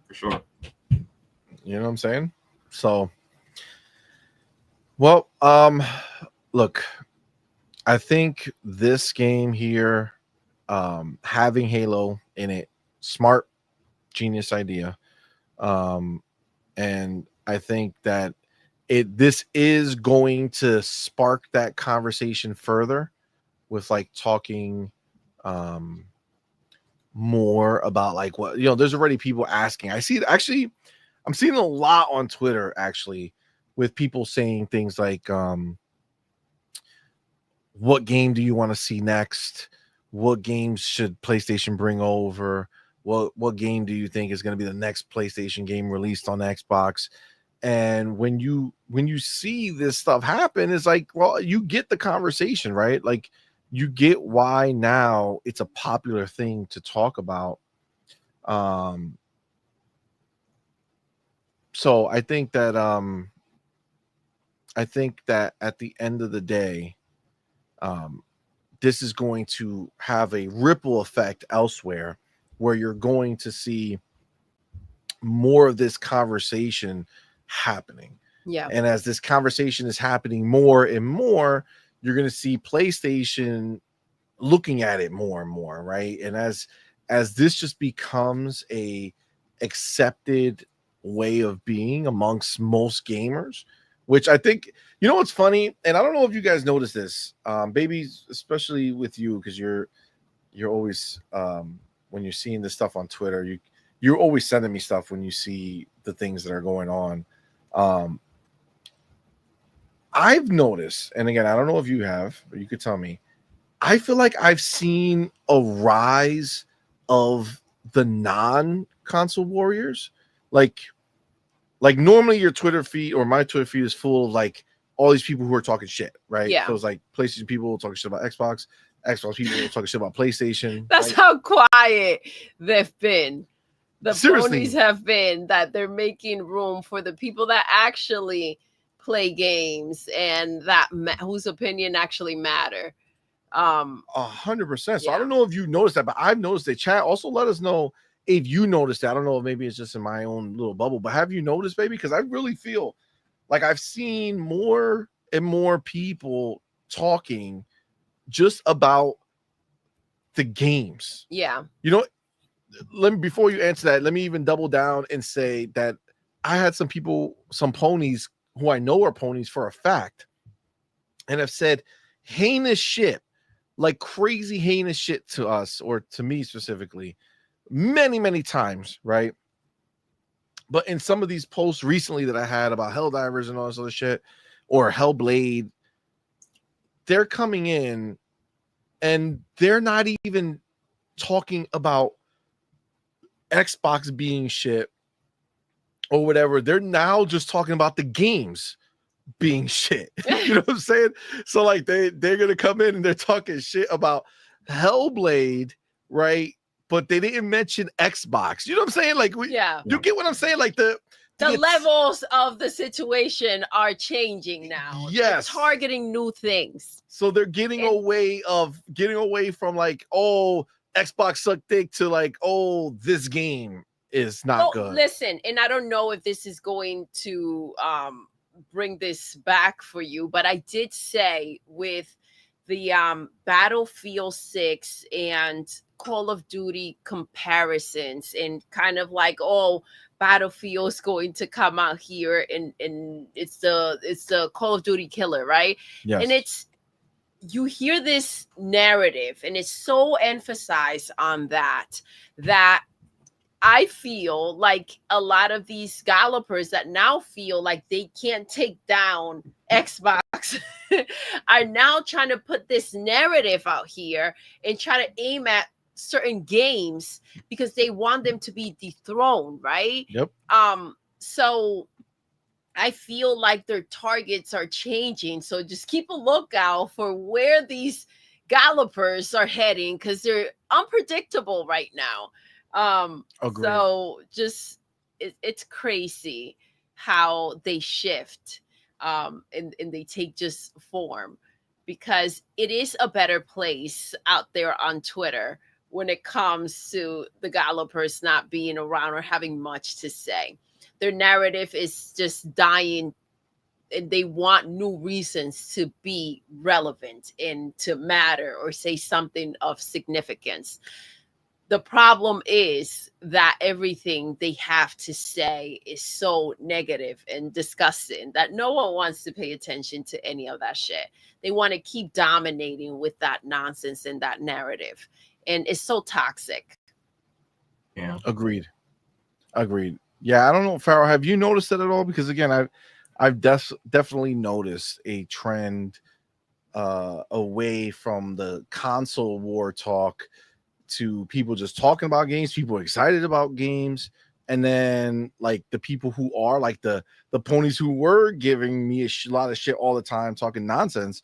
For sure. You know what I'm saying? So, well, look, I think this game here, having Halo in it, smart, genius idea. And I think that this is going to spark that conversation further with like talking more about like what there's already people asking. I'm seeing a lot on Twitter actually with people saying things like what game do you want to see next? What games should PlayStation bring over? What game do you think is going to be the next PlayStation game released on Xbox? And when you see this stuff happen, it's like, well, you get the conversation, right? Like, you get why now it's a popular thing to talk about. So I think that at the end of the day, this is going to have a ripple effect elsewhere, where you're going to see more of this conversation happening. Yeah. And as this conversation is happening more and more, you're going to see PlayStation looking at it more and more, right? And as this just becomes a accepted way of being amongst most gamers, which I think, what's funny, and I don't know if you guys notice this, babies, especially with you, because you're always when you're seeing this stuff on Twitter, you're always sending me stuff when you see the things that are going on. I've noticed, and again, I don't know if you have, but you could tell me, I feel like I've seen a rise of the non-console warriors. Like normally your Twitter feed or my Twitter feed is full of like all these people who are talking shit, right? Yeah. So it's like PlayStation people talking shit about Xbox people talking shit about PlayStation. That's like, how quiet they've been. The Seriously. ponies have been that they're making room for the people that actually play games and that whose opinion actually matter. 100%. So Yeah. I don't know if you noticed that, but I've noticed it. Chat, also let us know if you noticed that. I don't know if maybe it's just in my own little bubble, but have you noticed, baby? Because I really feel like I've seen more and more people talking just about the games. Yeah. Before you answer that, let me even double down and say that I had some ponies who I know are ponies for a fact, and have said heinous shit, like crazy heinous shit to us, or to me specifically, many, many times, right? But in some of these posts recently that I had about Helldivers and all this other shit, or Hellblade, they're coming in and they're not even talking about Xbox being shit or whatever. They're now just talking about the games being shit. You know what I'm saying? So like they're gonna come in and they're talking shit about Hellblade, right? But they didn't mention Xbox. You know what I'm saying? Like, you get what I'm saying? Like the levels of the situation are changing now. Yes. They're targeting new things. So they're getting away from like, oh, Xbox sucked dick, to like, oh, this game is not good. Listen, and I don't know if this is going to bring this back for you, but I did say with the Battlefield 6 and Call of Duty comparisons and kind of like, oh, Battlefield's going to come out here and it's the Call of Duty killer, right? Yes. And you hear this narrative and it's so emphasized on that I feel like a lot of these developers that now feel like they can't take down Xbox are now trying to put this narrative out here and try to aim at certain games because they want them to be dethroned, right? Yep. So I feel like their targets are changing. So just keep a lookout for where these developers are heading because they're unpredictable right now. Agreed. So just it's crazy how they shift and they take just form because it is a better place out there on Twitter when it comes to the developers not being around or having much to say. Their narrative is just dying and they want new reasons to be relevant and to matter or say something of significance. The problem is that everything they have to say is so negative and disgusting that no one wants to pay attention to any of that shit. They want to keep dominating with that nonsense and that narrative. And it's so toxic. Yeah. Agreed. Yeah, I don't know, Farrell, have you noticed it at all? Because again, I've definitely noticed a trend away from the console war talk to people just talking about games, people excited about games, and then like the people who are like the ponies who were giving me a lot of shit all the time talking nonsense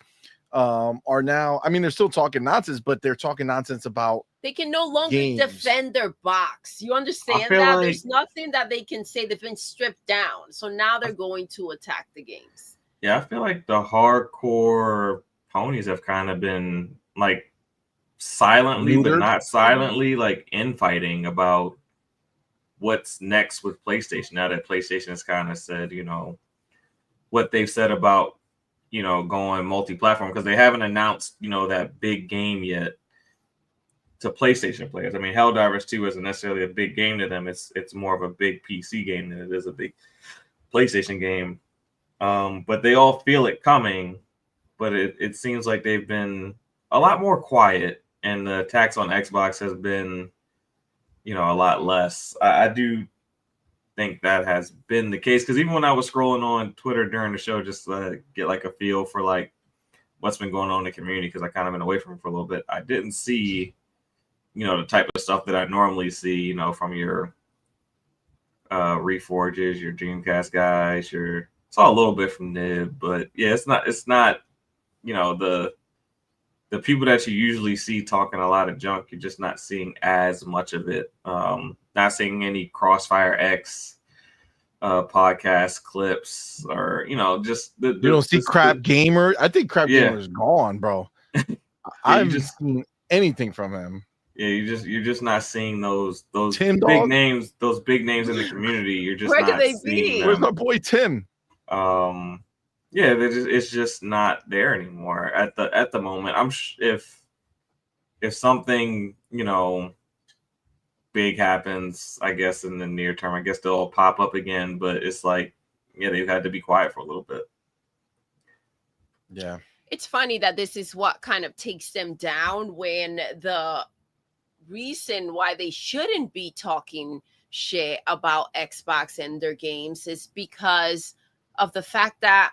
are now, I mean, they're still talking nonsense, but they're talking nonsense about they can no longer games. defend their box. You understand feel that? like- There's nothing that they can say. They've been stripped down. So now they're going to attack the games. Yeah, I feel like the hardcore ponies have kind of been like silently, but Neutered? not silently, like infighting about what's next with PlayStation. Now that PlayStation has kind of said, you know, what they've said about, you know, going multi-platform because they haven't announced, you know, that big game yet to PlayStation players. I mean, Helldivers 2 isn't necessarily a big game to them. It's more of a big PC game than it is a big PlayStation game. But they all feel it coming, but it seems like they've been a lot more quiet, and the attacks on Xbox has been, you know, a lot less. I do think that has been the case because even when I was scrolling on Twitter during the show, just to get like a feel for like what's been going on in the community, because I kind of been away from it for a little bit, I didn't see, you know, the type of stuff that I normally see, you know, from your Reforges, your Dreamcast guys, saw a little bit from Nib, but yeah, it's not, you know, the people that you usually see talking a lot of junk. You're just not seeing as much of it. Not seeing any Crossfire X podcast clips, or, you know, just you don't see Crap Gamer. I think Crap Gamer is gone, bro. I haven't seen anything from him. Yeah, you're just not seeing those Tim big Dog? names, those big names in the community. You're just Where not could they seeing be? them. Where's my boy Tim? Yeah, it's just not there anymore at the moment. If something, you know, big happens, I guess in the near term, I guess they'll pop up again. But it's like, yeah, they've had to be quiet for a little bit. Yeah, It's funny that this is what kind of takes them down when the reason why they shouldn't be talking shit about Xbox and their games is because of the fact that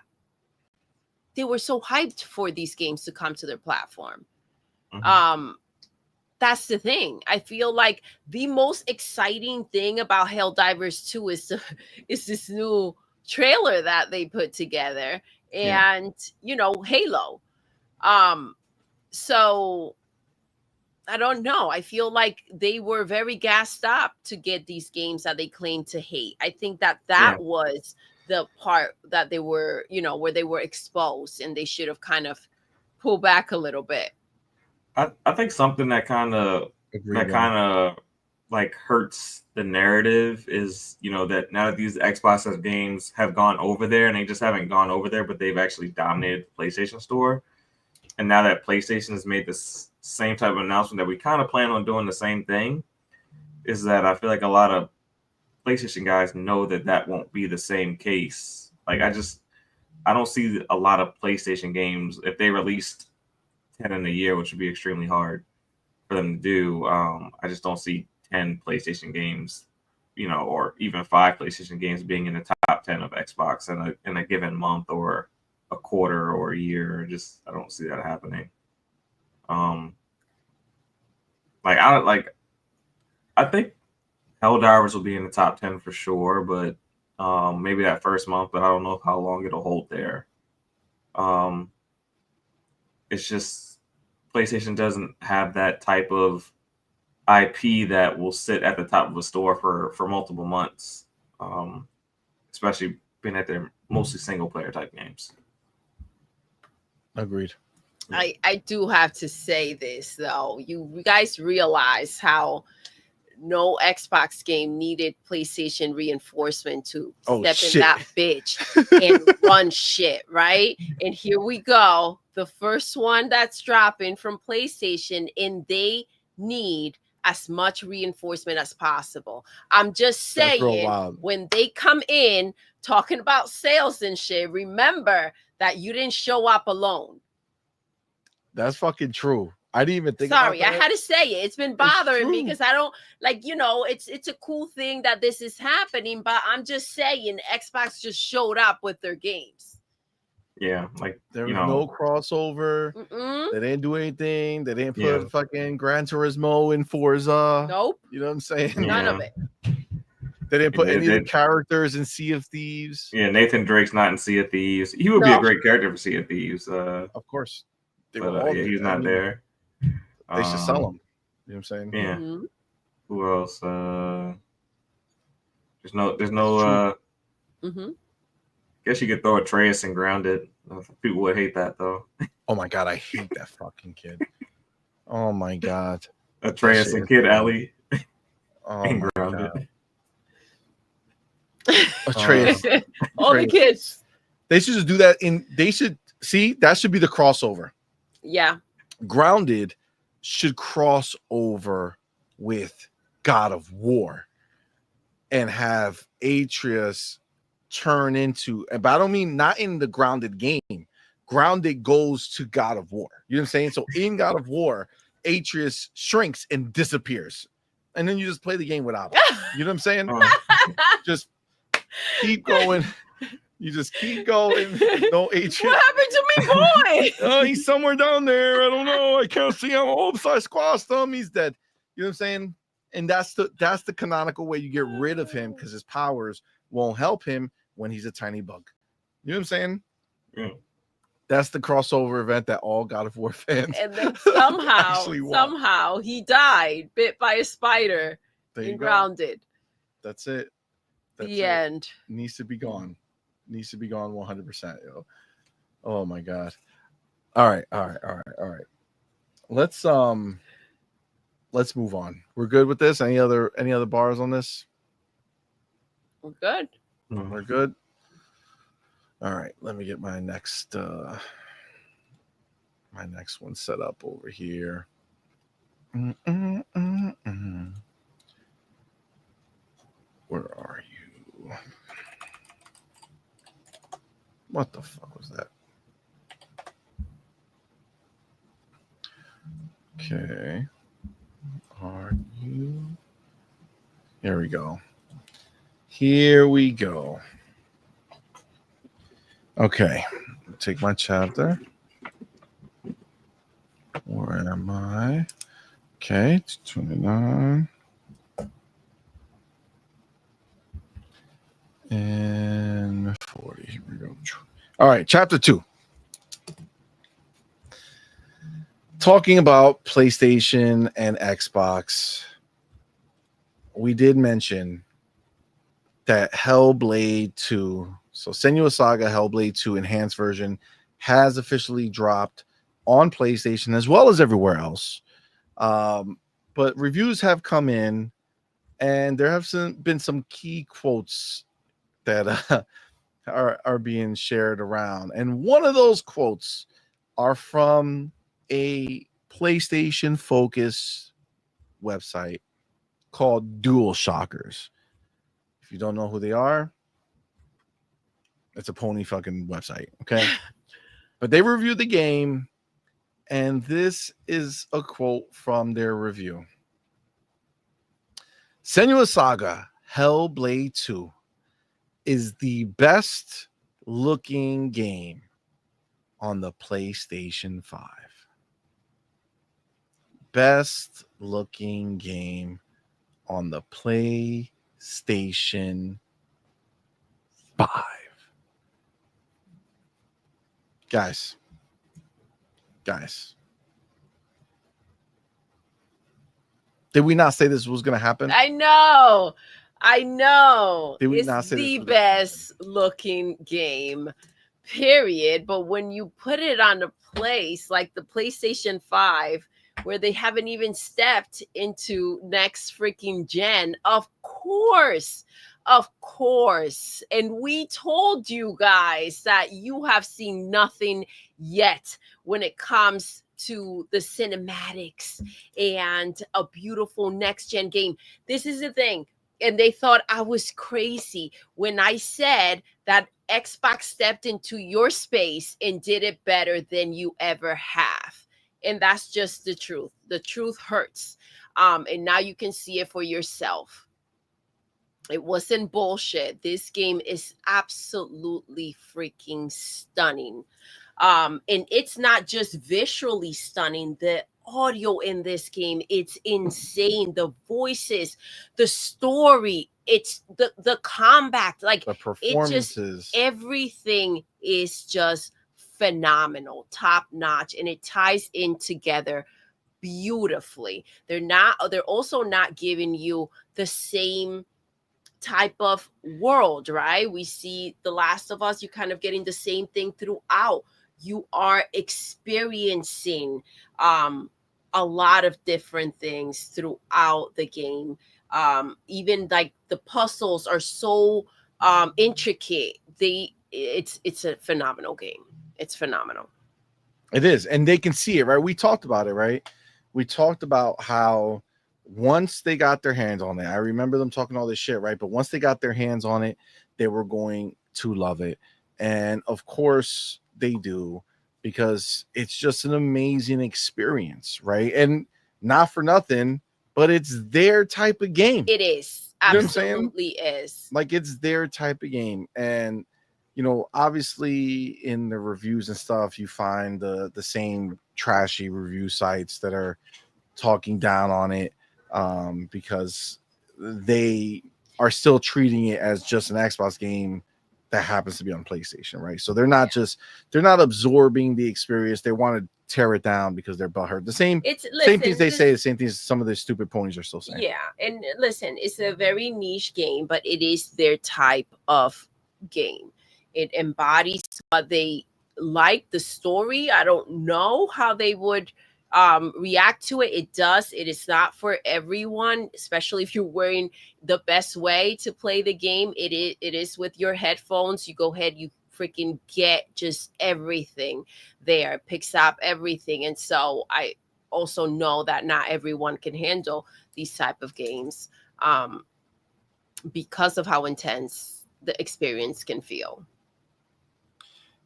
they were so hyped for these games to come to their platform. Mhm. That's the thing. I feel like the most exciting thing about Helldivers 2 is this new trailer that they put together, and you know, Halo. So I don't know. I feel like they were very gassed up to get these games that they claim to hate. I think that was the part that they were, you know, where they were exposed, and they should have kind of pulled back a little bit. I think something that kind of like hurts the narrative is, you know, that now that these Xbox games have gone over there, and they just haven't gone over there, but they've actually dominated the PlayStation store. And now that PlayStation has made this same type of announcement that we kind of plan on doing the same thing, is that I feel like a lot of PlayStation guys know that won't be the same case. Like I don't see a lot of PlayStation games if they released 10 in a year, which would be extremely hard for them to do. I just don't see 10 PlayStation games, or even 5 PlayStation games being in the top 10 of Xbox in a given month or a quarter or a year. I don't see that happening. I think Helldivers will be in the top 10 for sure, but maybe that first month, but I don't know how long it'll hold there. It's just PlayStation doesn't have that type of IP that will sit at the top of a store for multiple months, especially being at their mostly single player type games. Agreed. I do have to say this though. You guys realize how no Xbox game needed PlayStation reinforcement to step in that bitch and run shit, right? And here we go. The first one that's dropping from PlayStation, and they need as much reinforcement as possible. I'm just saying, when they come in talking about sales and shit, remember that you didn't show up alone. That's fucking true. I didn't even think Sorry, about that. I had to say it. It's been bothering me because I don't it's a cool thing that this is happening, but I'm just saying Xbox just showed up with their games. Yeah, like there was no crossover. They didn't do anything. They didn't put fucking Gran Turismo in Forza. Nope. You know what I'm saying? None of it. They didn't put any of the characters in Sea of Thieves. Yeah, Nathan Drake's not in Sea of Thieves. He would be a great character for Sea of Thieves. Of course. He's not there. They should sell him. You know what I'm saying? Yeah. Who else? There's no guess you could throw Atreus and Grounded. People would hate that though. Oh my god, I hate that fucking kid. Oh my god. Atreus and Kid Ellie. Oh and my Grounded. god. Atreus. All the kids. They should just do that that should be the crossover. Yeah. Grounded should cross over with God of War and have Atreus turn into, but I don't mean not in the Grounded game. Grounded goes to God of War. You know what I'm saying? So in God of War, Atreus shrinks and disappears. And then you just play the game without him. You know what I'm saying? Just keep going. You just keep going. No Atreus. What happened to me, boy? Oh, he's somewhere down there. I don't know. I can't see him. Oh, I squashed him. He's dead. You know what I'm saying? And that's the canonical way you get rid of him, because his powers won't help him when he's a tiny bug. You know what I'm saying? Yeah. That's the crossover event that all God of War fans. And then somehow he died, bit by a spider, and Grounded. That's it. The end. Needs to be gone. Needs to be gone 100%. Yo. Oh my god. All right. Let's move on. We're good with this. Any other bars on this? We're good. We're good. All right. Let me get my next one set up over here. Where are you? What the fuck was that? Okay. Are you? Here we go. Okay. Take my chapter. Where am I? Okay. 29. And 40. Here we go. All right. Chapter 2. Talking about PlayStation and Xbox, we did mention that Hellblade 2, so Senua's Saga Hellblade 2 enhanced version, has officially dropped on PlayStation as well as everywhere else. But reviews have come in, and there have been some key quotes that are being shared around. And one of those quotes are from a PlayStation focused website called Dual Shockers. If you don't know who they are, it's a pony fucking website, okay? But they reviewed the game, and this is a quote from their review. Senua Saga Hellblade 2 is the best looking game on the PlayStation 5. Best looking game on the PlayStation 5. Guys. Did we not say this was going to happen? I know. Did we It's not say this the was gonna happen? best looking game, period. But when you put it on a place like the PlayStation 5, where they haven't even stepped into next freaking gen, of course. And we told you guys that you have seen nothing yet when it comes to the cinematics and a beautiful next gen game. This is the thing. And they thought I was crazy when I said that Xbox stepped into your space and did it better than you ever have. And that's just the truth. The truth hurts. And now you can see it for yourself. It wasn't bullshit. This game is absolutely freaking stunning. And it's not just visually stunning. The audio in this game, it's insane. The voices, the story, it's the combat, like The it performances. just, everything is just phenomenal, top notch, and it ties in together beautifully. They're also not giving you the same type of world, right? We see The Last of Us, you're kind of getting the same thing throughout. You are experiencing a lot of different things throughout the game. Even like the puzzles are so intricate. It's a phenomenal game. It's phenomenal. It is, and they can see it, right? We talked about it, right? We talked about how once they got their hands on it, I remember them talking all this shit, right? But once they got their hands on it, they were going to love it. And of course they do, because it's just an amazing experience, right? And not for nothing, but it's their type of game. It is. You know what I'm saying? Absolutely is. Like, it's their type of game. And you know, obviously in the reviews and stuff, you find the same trashy review sites that are talking down on it, because they are still treating it as just an Xbox game that happens to be on PlayStation, right? So they're not absorbing the experience. They want to tear it down because they're butthurt. The same things they say, the same things some of the stupid ponies are still saying. Yeah, and listen, it's a very niche game, but it is their type of game. It embodies what they like, the story. I don't know how they would react to it. It does. It is not for everyone, especially if you're wearing the best way to play the game. It is with your headphones. You go ahead, you freaking get just everything there. It picks up everything. And so I also know that not everyone can handle these type of games because of how intense the experience can feel.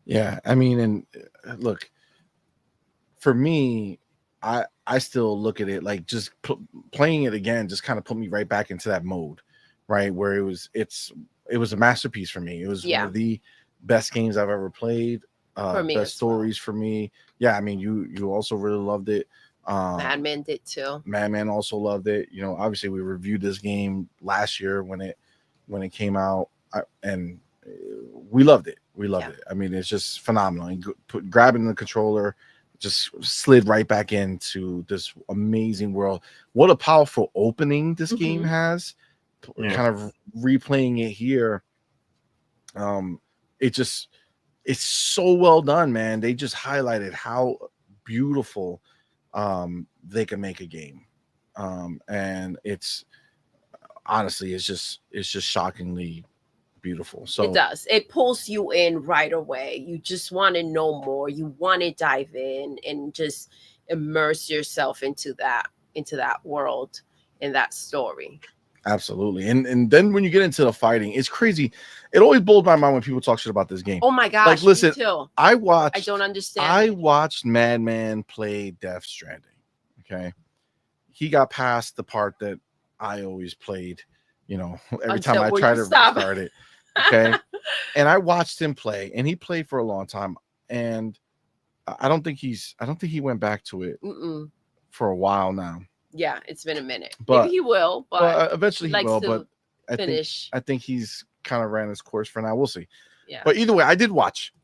Yeah, I mean, and look, for me, I still look at it like just playing it again just kind of put me right back into that mode, right? Where it was a masterpiece for me. It was one of the best games I've ever played. For me, best stories for me. Yeah, I mean, you also really loved it. Madman did too. Madman also loved it. You know, obviously we reviewed this game last year when it came out, and we loved it. We loved it. I mean, it's just phenomenal. And grabbing the controller, just slid right back into this amazing world. What a powerful opening this game has. Kind of replaying it here. It's so well done, man. They just highlighted how beautiful they can make a game. And it's honestly, it's just shockingly beautiful. So it does. It pulls you in right away. You just want to know more. You want to dive in and just immerse yourself into that world and that story. Absolutely. And then when you get into the fighting, it's crazy. It always blows my mind when people talk shit about this game. Oh my gosh. Like, listen, me too. I don't understand. I watched Madman play Death Stranding. Okay. He got past the part that I always played, you know, every time I try to restart it. Okay. And I watched him play, and he played for a long time. And I don't think he went back to it for a while now. Yeah, it's been a minute. But maybe he will, but eventually he will. But I think he's kind of ran his course for now. We'll see. Yeah. But either way, I did watch,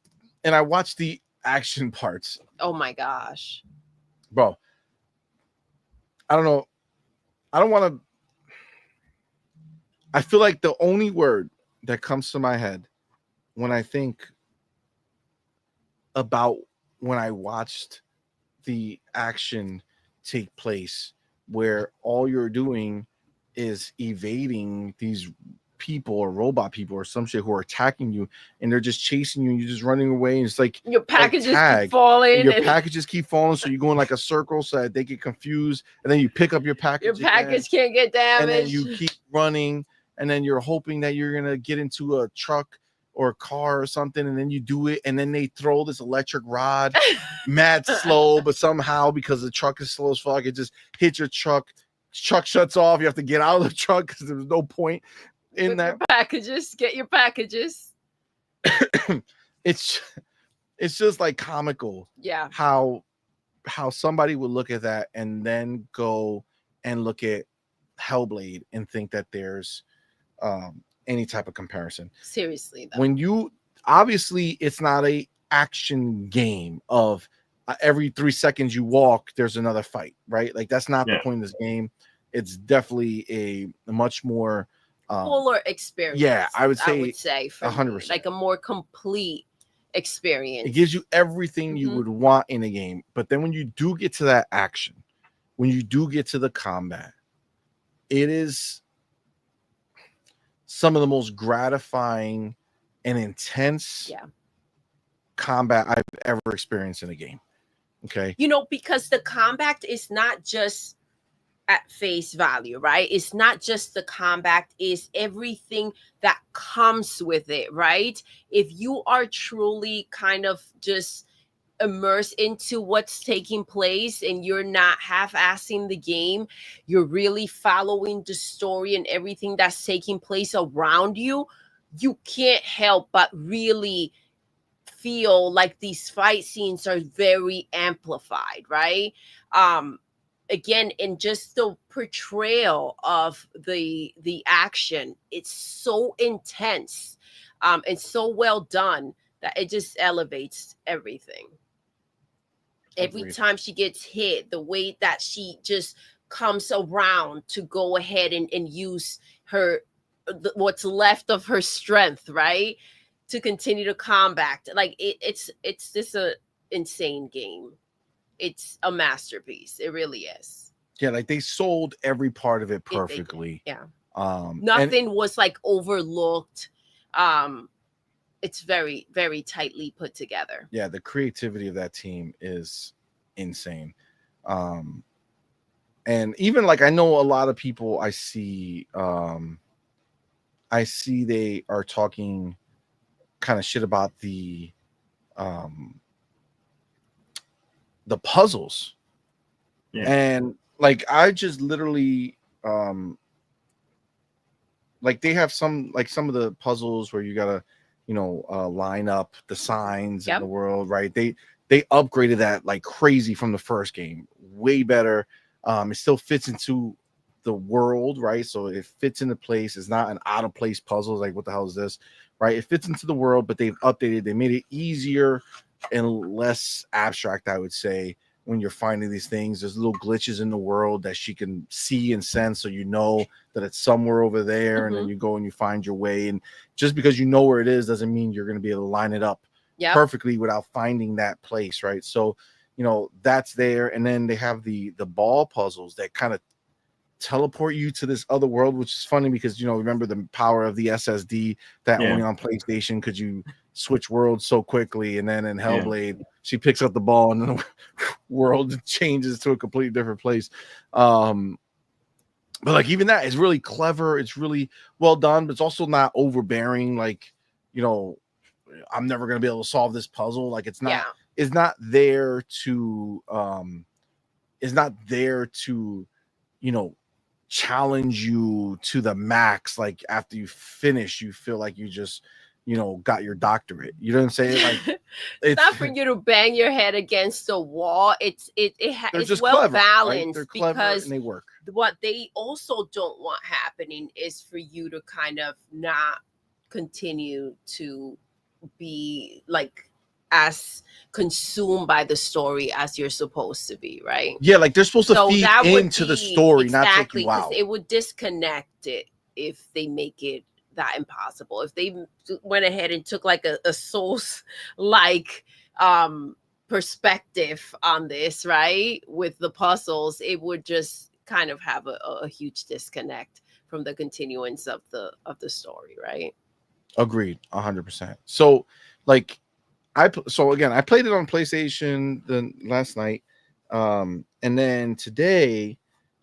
and I watched the action parts. Oh my gosh, bro! I don't know. I don't want to. I feel like the only word that comes to my head when I think about when I watched the action take place, where all you're doing is evading these people or robot people or some shit who are attacking you, and they're just chasing you and you're just running away, and it's like your packages keep falling, so you go in like a circle so that they get confused, and then you pick up your package. Your package can't get damaged, and then you keep running, and then you're hoping that you're gonna get into a truck or a car or something, and then you do it, and then they throw this electric rod mad slow, but somehow because the truck is slow as fuck, it just hits your truck shuts off, you have to get out of the truck because there's no point in that. Get your packages. It's just like comical. Yeah. How somebody would look at that and then go and look at Hellblade and think that there's any type of comparison. Seriously, though. When you obviously it's not a action game of every 3 seconds you walk, there's another fight, right? Like that's not the point of this game. It's definitely a much more fuller experience. Yeah, I would say 100%, like a more complete experience. It gives you everything you would want in a game. But then when you do get to that action, when you do get to the combat, it is some of the most gratifying and intense combat I've ever experienced in a game. Okay. You know, because the combat is not just at face value, right? It's not just the combat, is everything that comes with it, right? If you are truly kind of just immersed into what's taking place and you're not half-assing the game, you're really following the story and everything that's taking place around you, you can't help but really feel like these fight scenes are very amplified, right? Again, in just the portrayal of the action, it's so intense and so well done that it just elevates everything. Every time she gets hit, the way that she just comes around to go ahead and use her what's left of her strength, right, to continue to combat. Like it's just a insane game. It's a masterpiece. It really is. Yeah, like they sold every part of it perfectly. Nothing was like overlooked. It's very, very tightly put together. Yeah, the creativity of that team is insane. And even like I know a lot of people I see they are talking kind of shit about the puzzles. And like I just literally like they have some of the puzzles where you gotta line up the signs in the world, right? They upgraded that like crazy from the first game, way better. It still fits into the world, right? So it fits into place. It's not an out of place puzzle. It's like, what the hell is this, right? It fits into the world, but they've updated. They made it easier and less abstract, I would say. When you're finding these things, there's little glitches in the world that she can see and sense, so you know that it's somewhere over there, and then you go and you find your way. And just because you know where it is doesn't mean you're going to be able to line it up perfectly without finding that place, right? So that's there. And then they have the ball puzzles that kind of teleport you to this other world, which is funny because remember the power of the SSD that only on PlayStation could you switch worlds so quickly, and then in Hellblade she picks up the ball and then the world changes to a completely different place. But like even that is really clever. It's really well done, but it's also not overbearing. Like, I'm never gonna be able to solve this puzzle. Like it's not there to challenge you to the max. Like after you finish, you feel like you just got your doctorate. You know what I'm saying? Like it's not for you to bang your head against the wall. It's well clever, balanced, right? They're clever because and they work. What they also don't want happening is for you to kind of not continue to be like as consumed by the story as you're supposed to be, right? Yeah, like they're supposed to feed into the story, not take you out. It would disconnect it if they make it that impossible. If they went ahead and took like a Souls like perspective on this, right, with the puzzles, it would just kind of have a huge disconnect from the continuance of the story, right? Agreed, 100%. So like I played it on PlayStation last night, and then today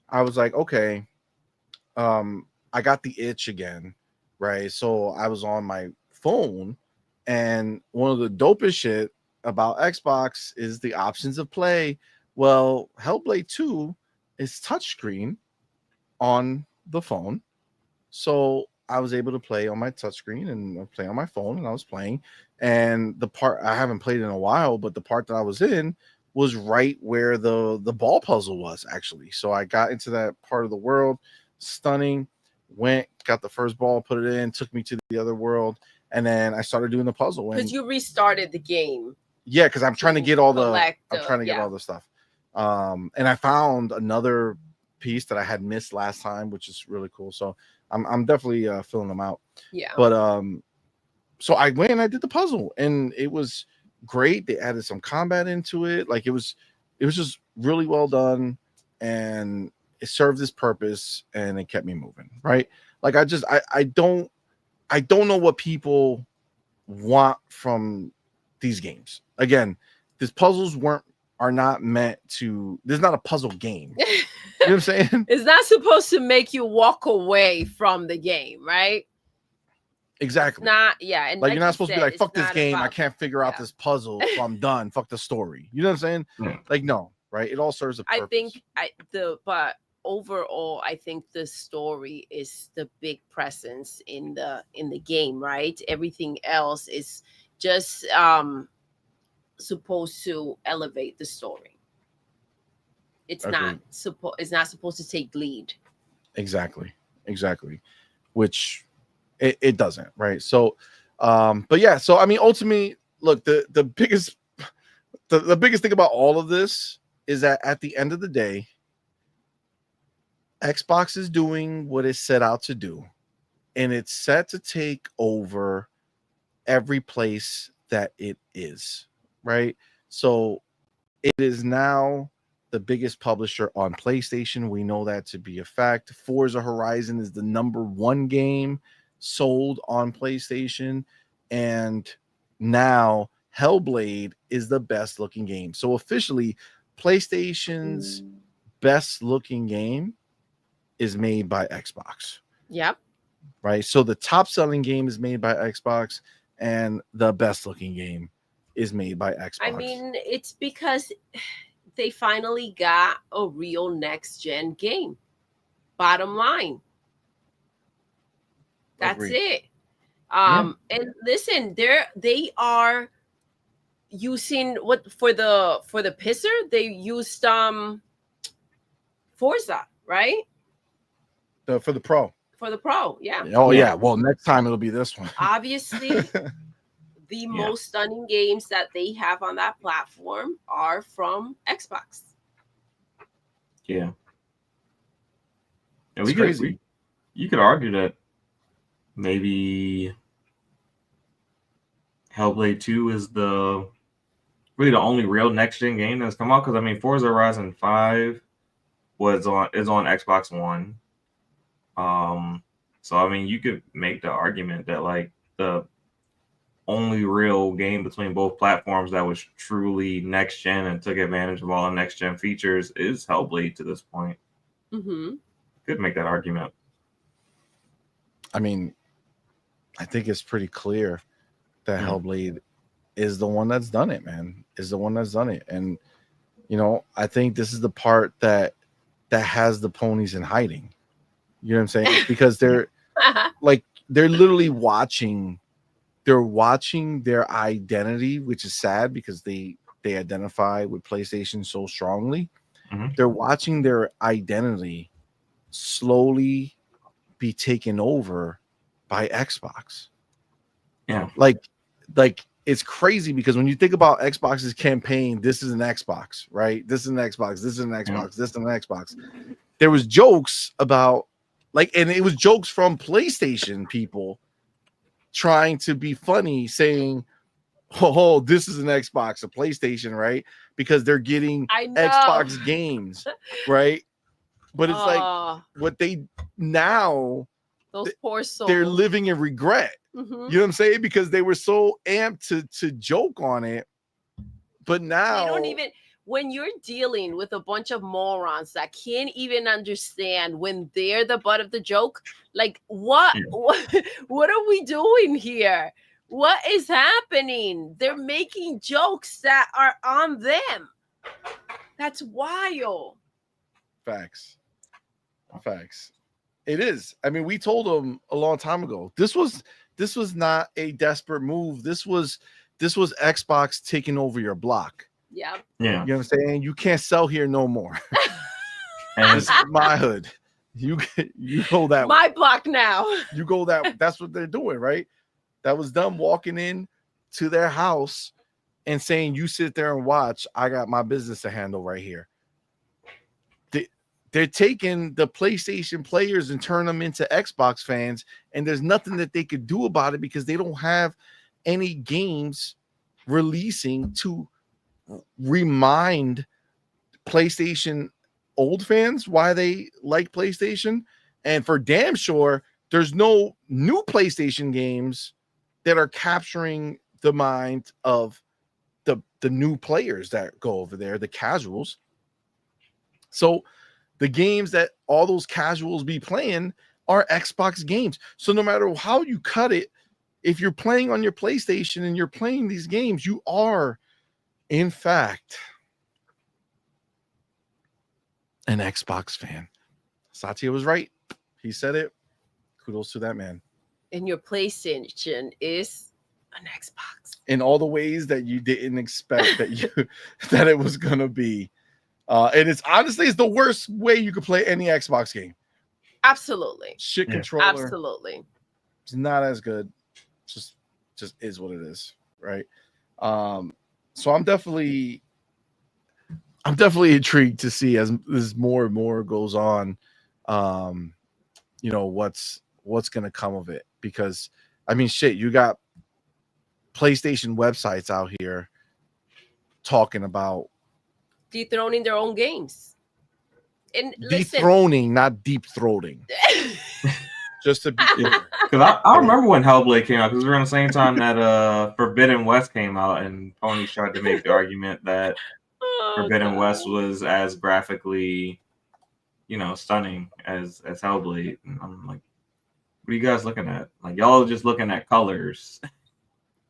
I was like, okay, I got the itch again, right? So I was on my phone, and one of the dopest shit about Xbox is the options of play. Well, Hellblade 2 is touchscreen on the phone, so I was able to play on my touchscreen and play on my phone, and I was playing. And the part I haven't played in a while, but the part that I was in was right where the ball puzzle was actually. So I got into that part of the world, stunning, got the first ball, put it in, took me to the other world, and then I started doing the puzzle. Because you restarted the game. Yeah, because I'm trying to get all the stuff. And I found another piece that I had missed last time, which is really cool. So I'm definitely filling them out. Yeah. But so I went and I did the puzzle, and it was great. They added some combat into it. Like it was just really well done, and it served its purpose, and it kept me moving. Right. Like I don't know what people want from these games. Again, these puzzles are not meant to. There's not a puzzle game. You know what I'm saying? It's not supposed to make you walk away from the game, right? Exactly. And like you're not supposed to be like, fuck this game. I can't figure out this puzzle, so I'm done. Fuck the story. You know what I'm saying? Yeah. Like no, right? It all serves a purpose. But overall, I think the story is the big presence in the game, right? Everything else is just supposed to elevate the story. It's not supposed to take lead. Exactly. Which it doesn't, right? So but yeah, so I mean ultimately, look, the biggest thing about all of this is that at the end of the day, Xbox is doing what it's set out to do, and it's set to take over every place that it is, right? So it is now the biggest publisher on PlayStation. We know that to be a fact. Forza Horizon is the #1 game sold on PlayStation, and now Hellblade is the best looking game. So officially, PlayStation's best looking game is made by Xbox. Yep. Right. So the top selling game is made by Xbox, and the best looking game is made by Xbox. I mean, it's because they finally got a real next gen game. Bottom line. That's it. And listen, they are using what for the pisser, they used Forza, right? For the Pro. For the Pro, yeah. Oh yeah. Well, next time it'll be this one. Obviously, the most stunning games that they have on that platform are from Xbox. Yeah. It's crazy. You could argue that maybe Hellblade 2 is really the only real next gen game that's come out, because I mean Forza Horizon 5 is on Xbox One. So I mean, you could make the argument that like the only real game between both platforms that was truly next gen and took advantage of all the next gen features is Hellblade to this point. Mm-hmm. Could make that argument. I mean, I think it's pretty clear that Hellblade is the one that's done it, man. Is the one that's done it. And you know, I think this is the part that has the ponies in hiding. You know what I'm saying? Because they're like they're literally watching their identity, which is sad because they identify with PlayStation so strongly. Mhm. They're watching their identity slowly be taken over by Xbox. Yeah. Like it's crazy because when you think about Xbox's campaign, this is an Xbox, right? This is an Xbox, this is an Xbox, this is an Xbox. There was jokes about and it was jokes from PlayStation people trying to be funny, saying, "Oh, this is an Xbox, a PlayStation, right?" Because they're getting Xbox games, right? But it's like what they now those poor souls, they're living in regret. Mm-hmm. You know what I'm saying? Because they were so amped to joke on it, but now they don't even. When you're dealing with a bunch of morons that can't even understand when they're the butt of the joke, like what are we doing here? What is happening? They're making jokes that are on them. That's wild. Facts. It is. I mean, we told them a long time ago. This was not a desperate move. This was Xbox taking over your block. Yeah. You know what I'm saying? You can't sell here no more. And this is my hood. You go that my block now. You go that. That's what they're doing, right? That was them walking in to their house and saying, "You sit there and watch. I got my business to handle right here." They're taking the PlayStation players and turn them into Xbox fans, and there's nothing that they could do about it because they don't have any games releasing to remind PlayStation old fans why they like PlayStation. And for damn sure, there's no new PlayStation games that are capturing the mind of the new players that go over there, the casuals. So the games that all those casuals be playing are Xbox games. So no matter how you cut it, if you're playing on your PlayStation and you're playing these games, you are in fact an Xbox fan. Satya was right. He said it. Kudos to that man. And your PlayStation is an Xbox. In all the ways that you didn't expect that it was gonna be. And it's honestly the worst way you could play any Xbox game. Absolutely. Shit controller. Absolutely. It's not as good. Just is what it is, right? So I'm definitely intrigued to see as more and more goes on, you know, what's gonna come of it. Because I mean, shit, you got PlayStation websites out here talking about dethroning their own games. And dethroning, not deep throating. Just to be clear. Because I remember when Hellblade came out, because we were on the same time that Forbidden West came out, and Pony tried to make the argument that Forbidden West was as graphically, you know, stunning as Hellblade. And I'm like, what are you guys looking at? Like, y'all just looking at colors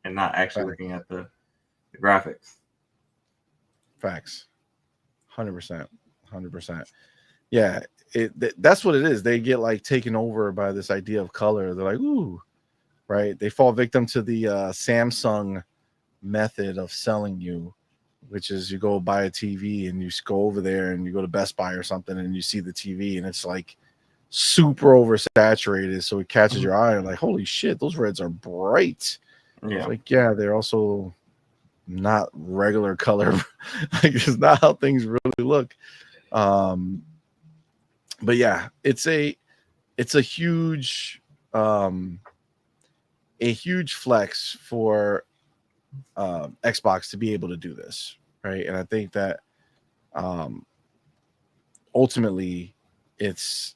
and not actually looking at the graphics. Facts. 100%. Yeah, that's what it is. They get like taken over by this idea of color. They're like, ooh, right? They fall victim to the Samsung method of selling you, which is you go buy a TV and you go over there and you go to Best Buy or something and you see the TV and it's like super oversaturated, so it catches your eye. Like, holy shit, those reds are bright. Yeah, it's like, yeah, they're also not regular color. Like, it's not how things really look. But yeah, it's a huge flex for Xbox to be able to do this, right? And I think that ultimately, it's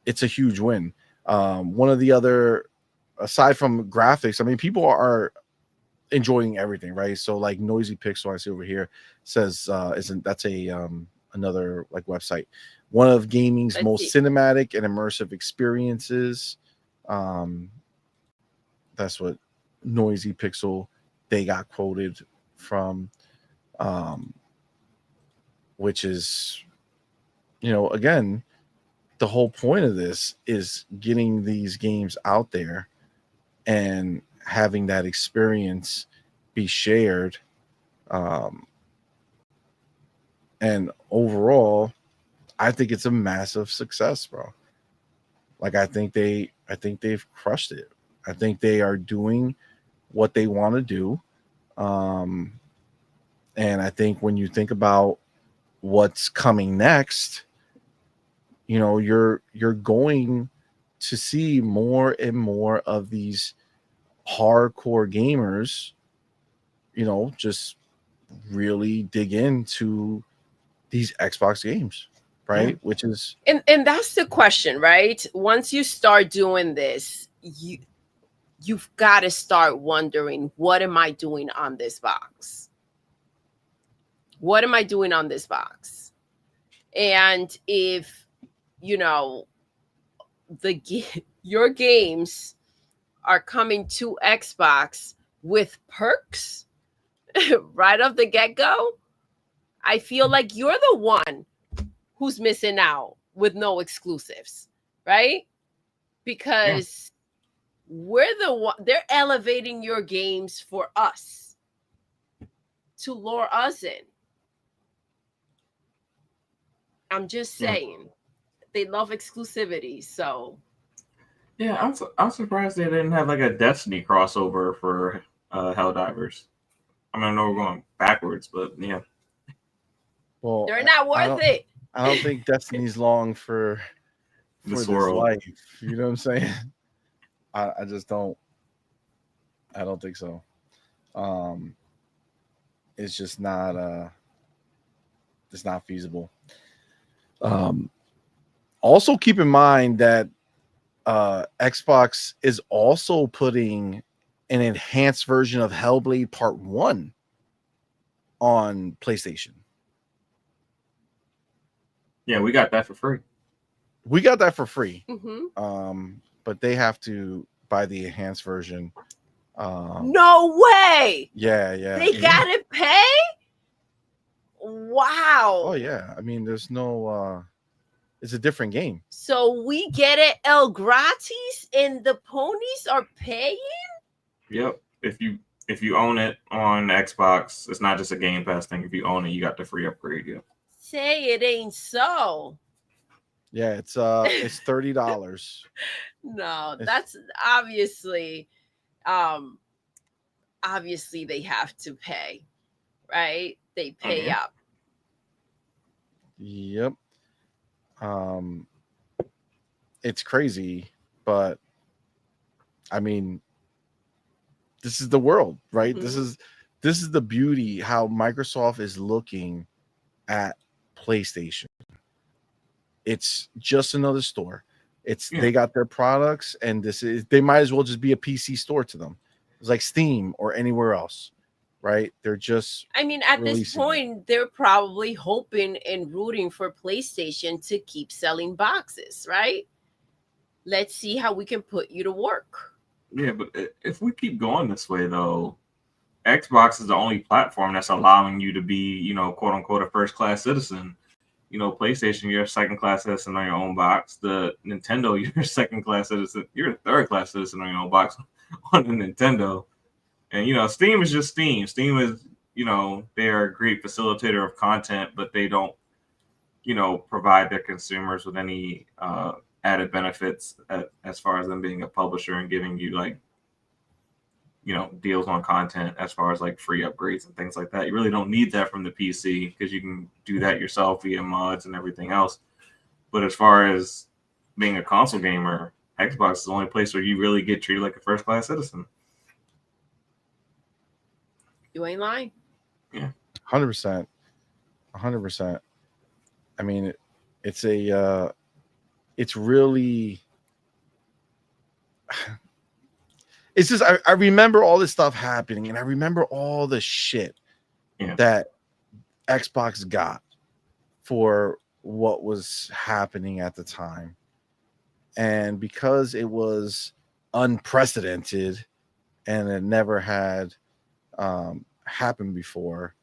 a huge win. One of the other, aside from graphics, I mean, people are enjoying everything, right? So like Noisy Pixel, I see over here, says isn't that's a another like website, one of gaming's Let's most see. cinematic and immersive experiences. That's what Noisy Pixel, they got quoted from, which is, again, the whole point of this is getting these games out there and having that experience be shared. And overall, I think it's a massive success, bro. Like I think they've crushed it. I think they are doing what they want to do. And I think when you think about what's coming next, you're going to see more and more of these hardcore gamers, just really dig into these Xbox games, right? Yeah. Which is, And that's the question, right? Once you start doing this, you've got to start wondering, what am I doing on this box? What am I doing on this box? And if your games are coming to Xbox with perks right off the get-go, I feel like you're the one who's missing out with no exclusives, right? Because we're the one, they're elevating your games for us to lure us in. I'm just saying, they love exclusivity, so Yeah, I'm surprised they didn't have like a Destiny crossover for Helldivers. I mean, I know we're going backwards, but yeah. well, they're not worth it. I don't think Destiny's long for This this world. life. You know what I'm saying? I just don't. I don't think so. It's just not. It's not feasible. Also, keep in mind that Xbox is also putting an enhanced version of Hellblade Part 1 on PlayStation. Yeah, we got that for free. We got that for free. Mm-hmm. But they have to buy the enhanced version. No way. Yeah. They gotta pay? Wow. Oh yeah. I mean, there's no it's a different game. So we get it el gratis and the ponies are paying? Yep. If you own it on Xbox, it's not just a Game Pass thing. If you own it, you got the free upgrade. Yeah. Say it ain't so. Yeah, it's $30. No, that's obviously obviously they have to pay, right? They pay up. Yep. It's crazy, but I mean, this is the world, right? Mhm. This is the beauty, how Microsoft is looking at PlayStation. It's just another store. They got their products, and they might as well just be a PC store to them. It's like Steam or anywhere else, right? They're just, I mean, at this releasing it. point, they're probably hoping and rooting for PlayStation to keep selling boxes, right? Let's see how we can put you to work. Yeah, but if we keep going this way, though, Xbox is the only platform that's allowing you to be, quote unquote, a first class citizen. PlayStation, you're a second class citizen on your own box. The Nintendo, you're a second class citizen. You're a third class citizen on your own box on the Nintendo. And Steam is just Steam. Steam is, they are a great facilitator of content, but they don't, provide their consumers with any added benefits as far as them being a publisher and giving you deals on content as far as like free upgrades and things like that. You really don't need that from the PC because you can do that yourself via mods and everything else. But as far as being a console gamer, Xbox is the only place where you really get treated like a first class citizen. You ain't lying. Yeah. 100%. 100%. I mean, It's a it's really it's just I remember all this stuff happening, and I remember all the shit that Xbox got for what was happening at the time. And because it was unprecedented and it never had happened before,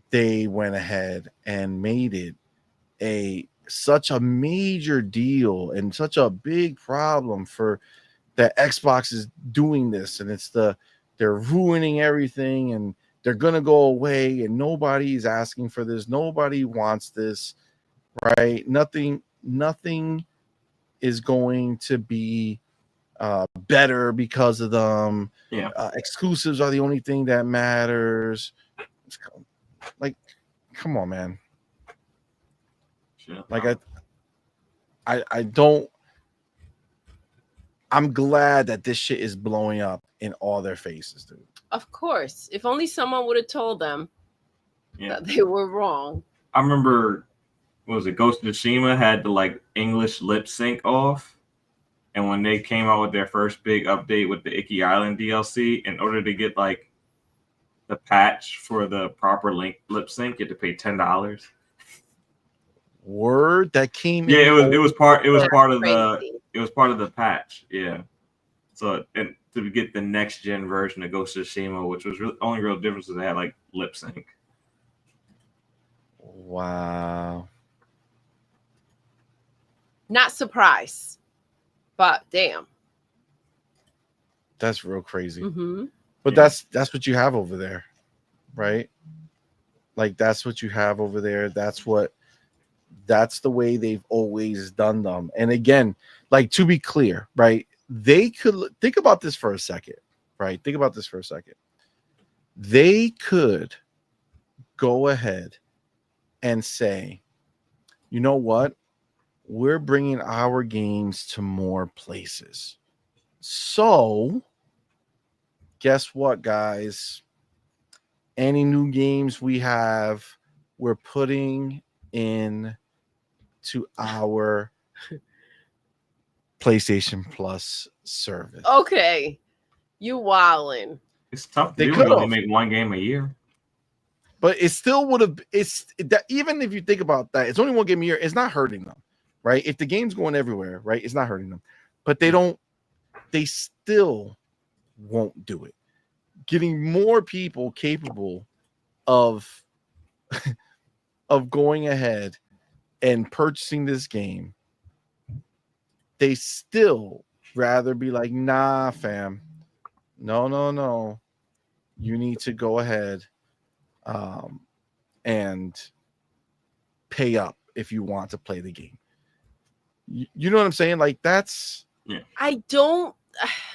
they went ahead and made it such a major deal and such a big problem for that Xbox is doing this, and they're ruining everything, and they're gonna go away, and nobody's asking for this, nobody wants this, right? Nothing is going to be better because of them. Exclusives are the only thing that matters. Like, come on, man. Like I don't. I'm glad that this shit is blowing up in all their faces, dude. Of course. If only someone would have told them that they were wrong. I remember, what was it, Ghost of Tsushima had the like English lip sync off. And when they came out with their first big update with the Icky Island DLC, in order to get like the patch for the proper lip sync, you had to pay $10. Word that came in. Yeah, it was part of the patch. Yeah. So and to get the next gen version of Ghost of Tsushima, which was only real difference is they had like lip sync. Wow. Not surprised, but damn. That's real crazy. Mm-hmm. But that's what you have over there, right? Like that's what you have over there. That's the way they've always done them. And again, like to be clear, right? They could think about this for a second, right? Think about this for a second. They could go ahead and say, you know what? We're bringing our games to more places. So, guess what, guys? Any new games we have, we're putting in to our PlayStation Plus service. Okay. You wildin'. It's tough to do when you only make one game a year. But it still would have, even if you think about that, it's only one game a year, it's not hurting them, right? If the game's going everywhere, right, it's not hurting them. But they still won't do it. Getting more people capable of going ahead and purchasing this game, they still rather be like, nah, fam, no, you need to go ahead and pay up if you want to play the game. You know what I'm saying? Like that's I don't,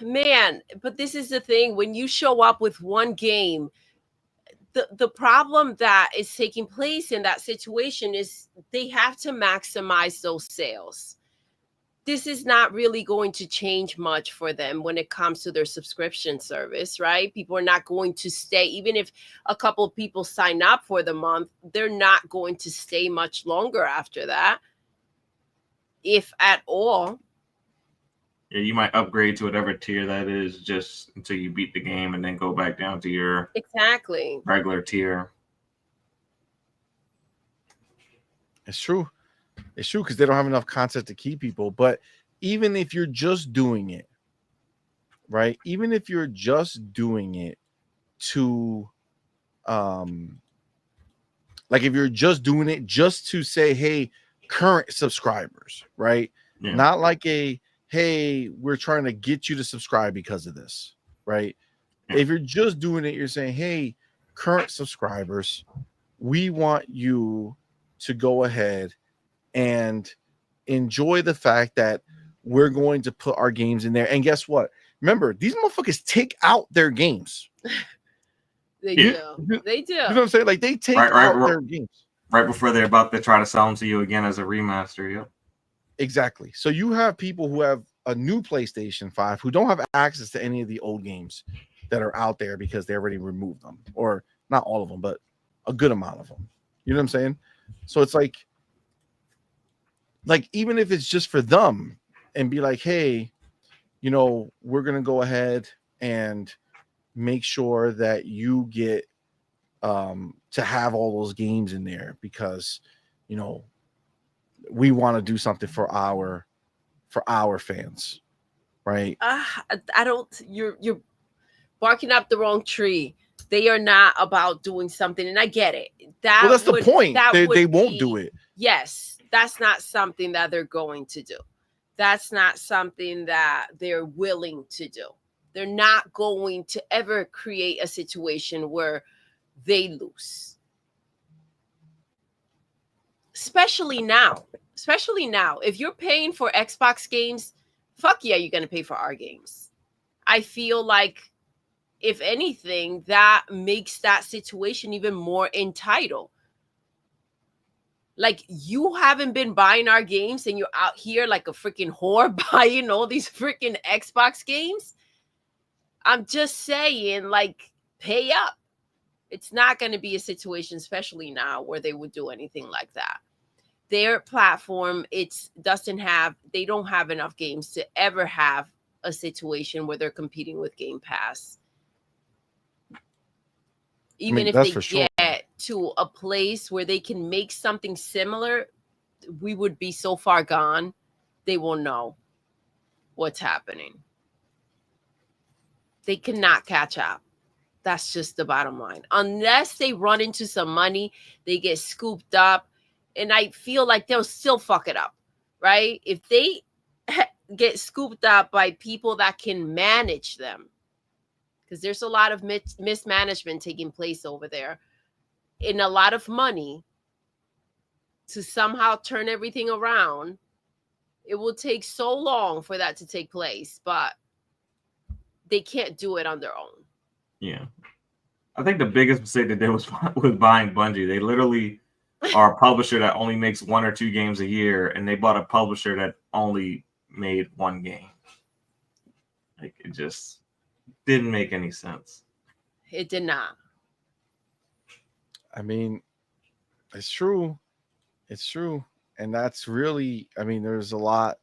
man, but this is the thing. When you show up with one game, the problem that is taking place in that situation is they have to maximize those sales. This is not really going to change much for them when it comes to their subscription service, right? People are not going to stay. Even if a couple of people sign up for the month, they're not going to stay much longer after that, if at all. Yeah, you might upgrade to whatever tier that is just until you beat the game and then go back down to your regular tier. It's true. It's true because they don't have enough content to keep people. But even if you're just doing it, right? Even if you're just doing it to, like if you're just doing it just to say, hey, current subscribers, right? Yeah. Not like hey, we're trying to get you to subscribe because of this, right? Yeah. If you're just doing it, you're saying, hey, current subscribers, we want you to go ahead and enjoy the fact that we're going to put our games in there. And guess what? Remember, these motherfuckers take out their games. They do. They do. You know what I'm saying? Like they take out their games. Right before they're about to try to sell them to you again as a remaster. Yeah. Exactly. So you have people who have a new PlayStation 5 who don't have access to any of the old games that are out there because they already removed them, or not all of them, but a good amount of them. You know what I'm saying? So it's like like even if it's just for them, and be like, hey, you know, we're gonna go ahead and make sure that you get to have all those games in there because, you know, we want to do something for our fans, right? I don't. You're barking up the wrong tree. They are not about doing something, and I get it. Well, that's the point. They won't do it. Yes, that's not something that they're going to do. That's not something that they're willing to do. They're not going to ever create a situation where they lose. Especially now. If you're paying for Xbox games, fuck yeah, you're going to pay for our games. I feel like, if anything, that makes that situation even more entitled. Like, you haven't been buying our games and you're out here like a freaking whore buying all these freaking Xbox games. I'm just saying, like, pay up. It's not going to be a situation, especially now, where they would do anything like that. Their platform, they don't have enough games to ever have a situation where they're competing with Game Pass. Even if they get to a place where they can make something similar, we would be so far gone, they won't know what's happening. They cannot catch up. That's just the bottom line. Unless they run into some money, they get scooped up, and I feel like they'll still fuck it up, right? If they get scooped up by people that can manage them, because there's a lot of mismanagement taking place over there, and a lot of money to somehow turn everything around. It will take so long for that to take place, but they can't do it on their own. Yeah. I think the biggest mistake they did was buying Bungie. They literally are a publisher that only makes 1 or 2 games a year, and they bought a publisher that only made 1 game. Like, it just didn't make any sense. It did not. I mean, it's true. It's true. And that's really, I mean, there's a lot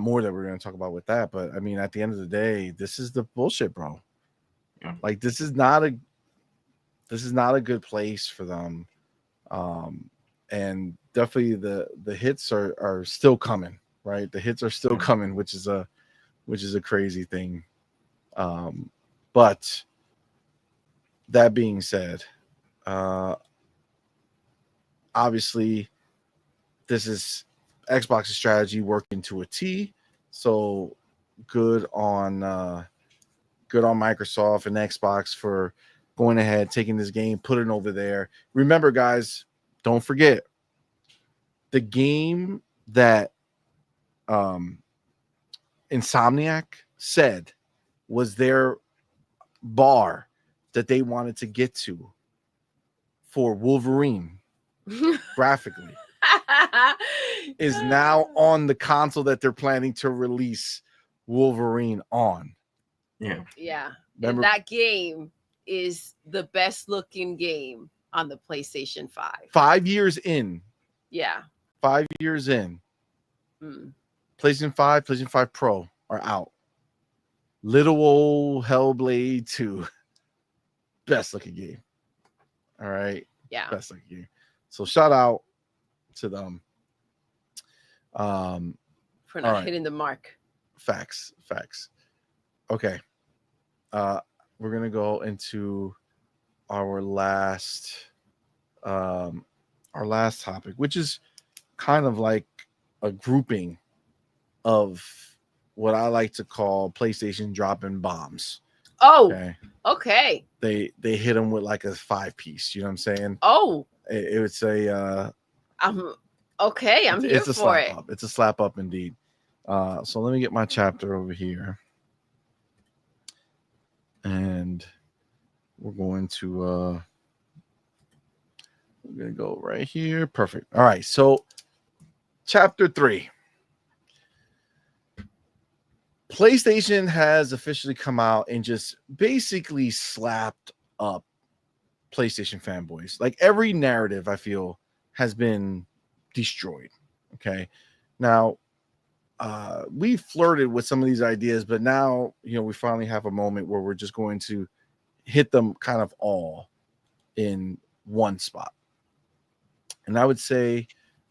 more that we're going to talk about with that. But I mean, at the end of the day, this is the bullshit, bro. Yeah. Like, this is not a good place for them. And definitely the hits are still coming, right? The hits are still coming, which is a crazy thing. But that being said, obviously this is Xbox's strategy working to a T. So good on Microsoft and Xbox for going ahead, taking this game, putting it over there. Remember, guys, don't forget the game that Insomniac said was their bar that they wanted to get to for Wolverine graphically is now on the console that they're planning to release Wolverine on. Yeah. Yeah. Remember, and that game is the best looking game on the PlayStation 5. 5 years in. Yeah. 5 years in. PlayStation 5, PlayStation 5 Pro are out. Little old Hellblade 2. Best looking game. All right. Yeah. Best looking game. So shout out to them. For not hitting the mark. Facts. Okay. We're gonna go into our last topic, which is kind of like a grouping of what I like to call PlayStation dropping bombs. Oh, okay. They hit them with like a 5-piece. You know what I'm saying? Oh, it would say. Okay. I'm here for it. Up. It's a slap up indeed. So let me get my chapter over here, and we're going to go right here. Perfect. All right. So chapter 3. PlayStation has officially come out and just basically slapped up PlayStation fanboys. Like every narrative, I feel, has been destroyed. Okay. Now, we flirted with some of these ideas, but now, we finally have a moment where we're just going to hit them kind of all in one spot. And I would say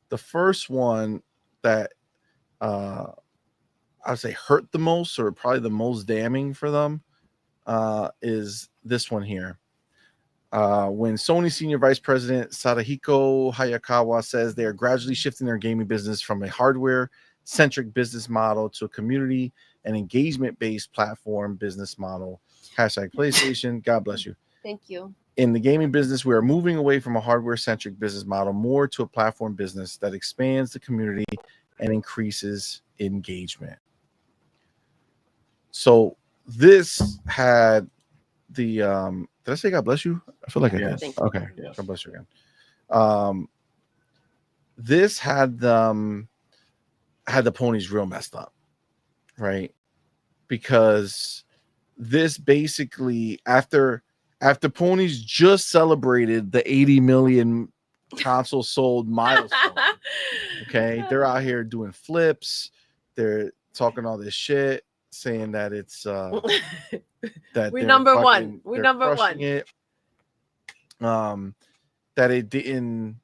the first one that I would say hurt the most, or probably the most damning for them, is this one here. When Sony Senior Vice President Sadahiko Hayakawa says they are gradually shifting their gaming business from a hardware-centric business model to a community and engagement-based platform business model. Hashtag PlayStation. God bless you. Thank you. In the gaming business, we are moving away from a hardware-centric business model more to a platform business that expands the community and increases engagement. So this had the did I say God bless you? I feel like I Yes. did. Okay. Yes. God bless you again. This had the ponies real messed up, right? Because this basically after ponies just celebrated the 80 million console sold milestone. Okay, they're out here doing flips, they're talking all this shit, saying that it's that we're they're number fucking- one. We're they're number crushing one. it. That it didn't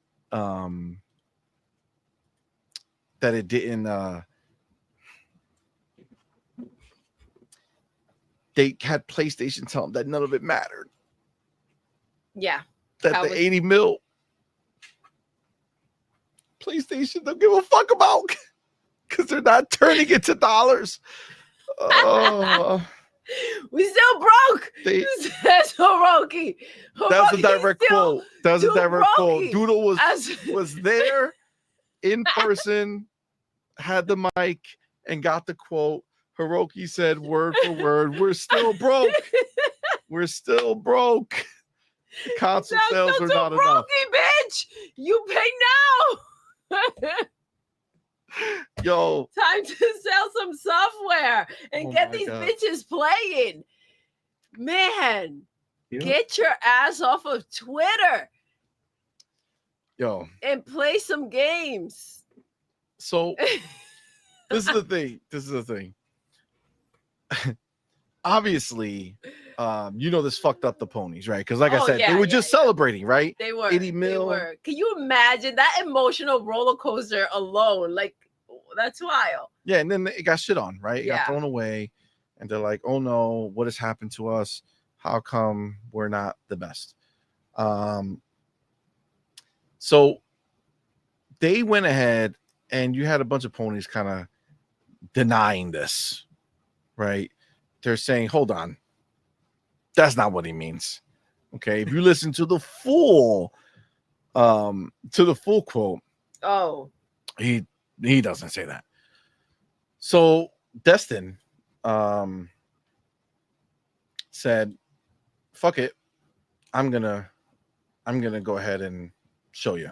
they had PlayStation tell them that none of it mattered. Yeah. That How the was- 80 mil PlayStation don't give a fuck about, because they're not turning it to dollars. We still broke. They, Says Hiroki. that was a Hiroki direct still quote. That was a direct quote. Hiroki Doodle as- was there in person, had the mic, and got the quote. Hiroki said word for word, "We're still broke. We're still broke. The console That's sales are not not so enough." brokey, bitch. You pay now. Yo, Time to sell some software and Oh get my these God. bitches playing. Man, Yeah. get your ass off of Twitter yo. and play some games. So this is the thing. Obviously, this fucked up the ponies, right? Because like I Oh, said, yeah, they were yeah, just yeah. celebrating, right? They were 80 They mil. were. Can you imagine that emotional roller coaster alone? Like, that's wild. Yeah, and then it got shit on, right? It Yeah. got thrown away, and they're like, "Oh no, what has happened to us? How come we're not the best?" So they went ahead, and you had a bunch of ponies kind of denying this, right? They're saying, "Hold on, that's not what he means." Okay, if you listen to the full quote, Oh, he doesn't say that. So Destin said, "Fuck it, I'm gonna go ahead and show you."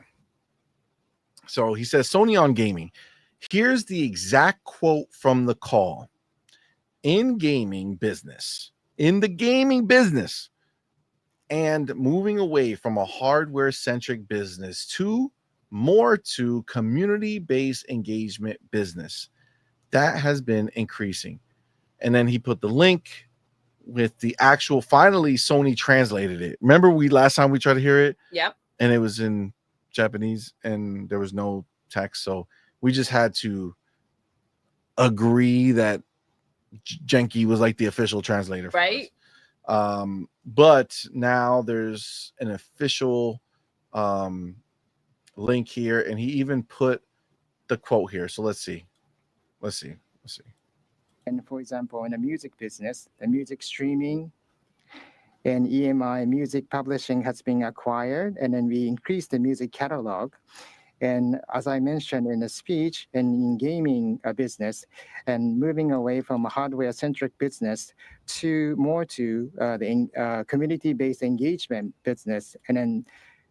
So he says, "Sony on gaming. Here's the exact quote from the call. In the gaming business, and moving away from a hardware-centric business to more to community-based engagement business. That has been increasing." And then he put the link with the actual, finally Sony translated it. Remember last time we tried to hear it? yep. And it was in Japanese and there was no text. So we just had to agree that Genki was like the official translator for Right. us. But now there's an official link here, and he even put the quote here. So let's see. And for example, in the music business, the music streaming and EMI music publishing has been acquired, and then we increased the music catalog. And as I mentioned in the speech, and in gaming business, and moving away from a hardware-centric business to more to the community-based engagement business, and then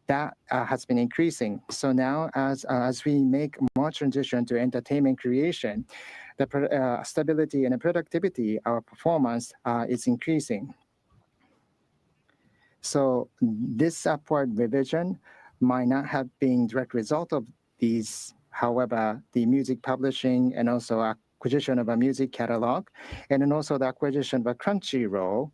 that has been increasing. So now, as we make more transition to entertainment creation, the stability and the productivity, our performance is increasing. So this upward revision might not have been direct result of these. However, the music publishing and also acquisition of a music catalog, and then also the acquisition of a Crunchyroll.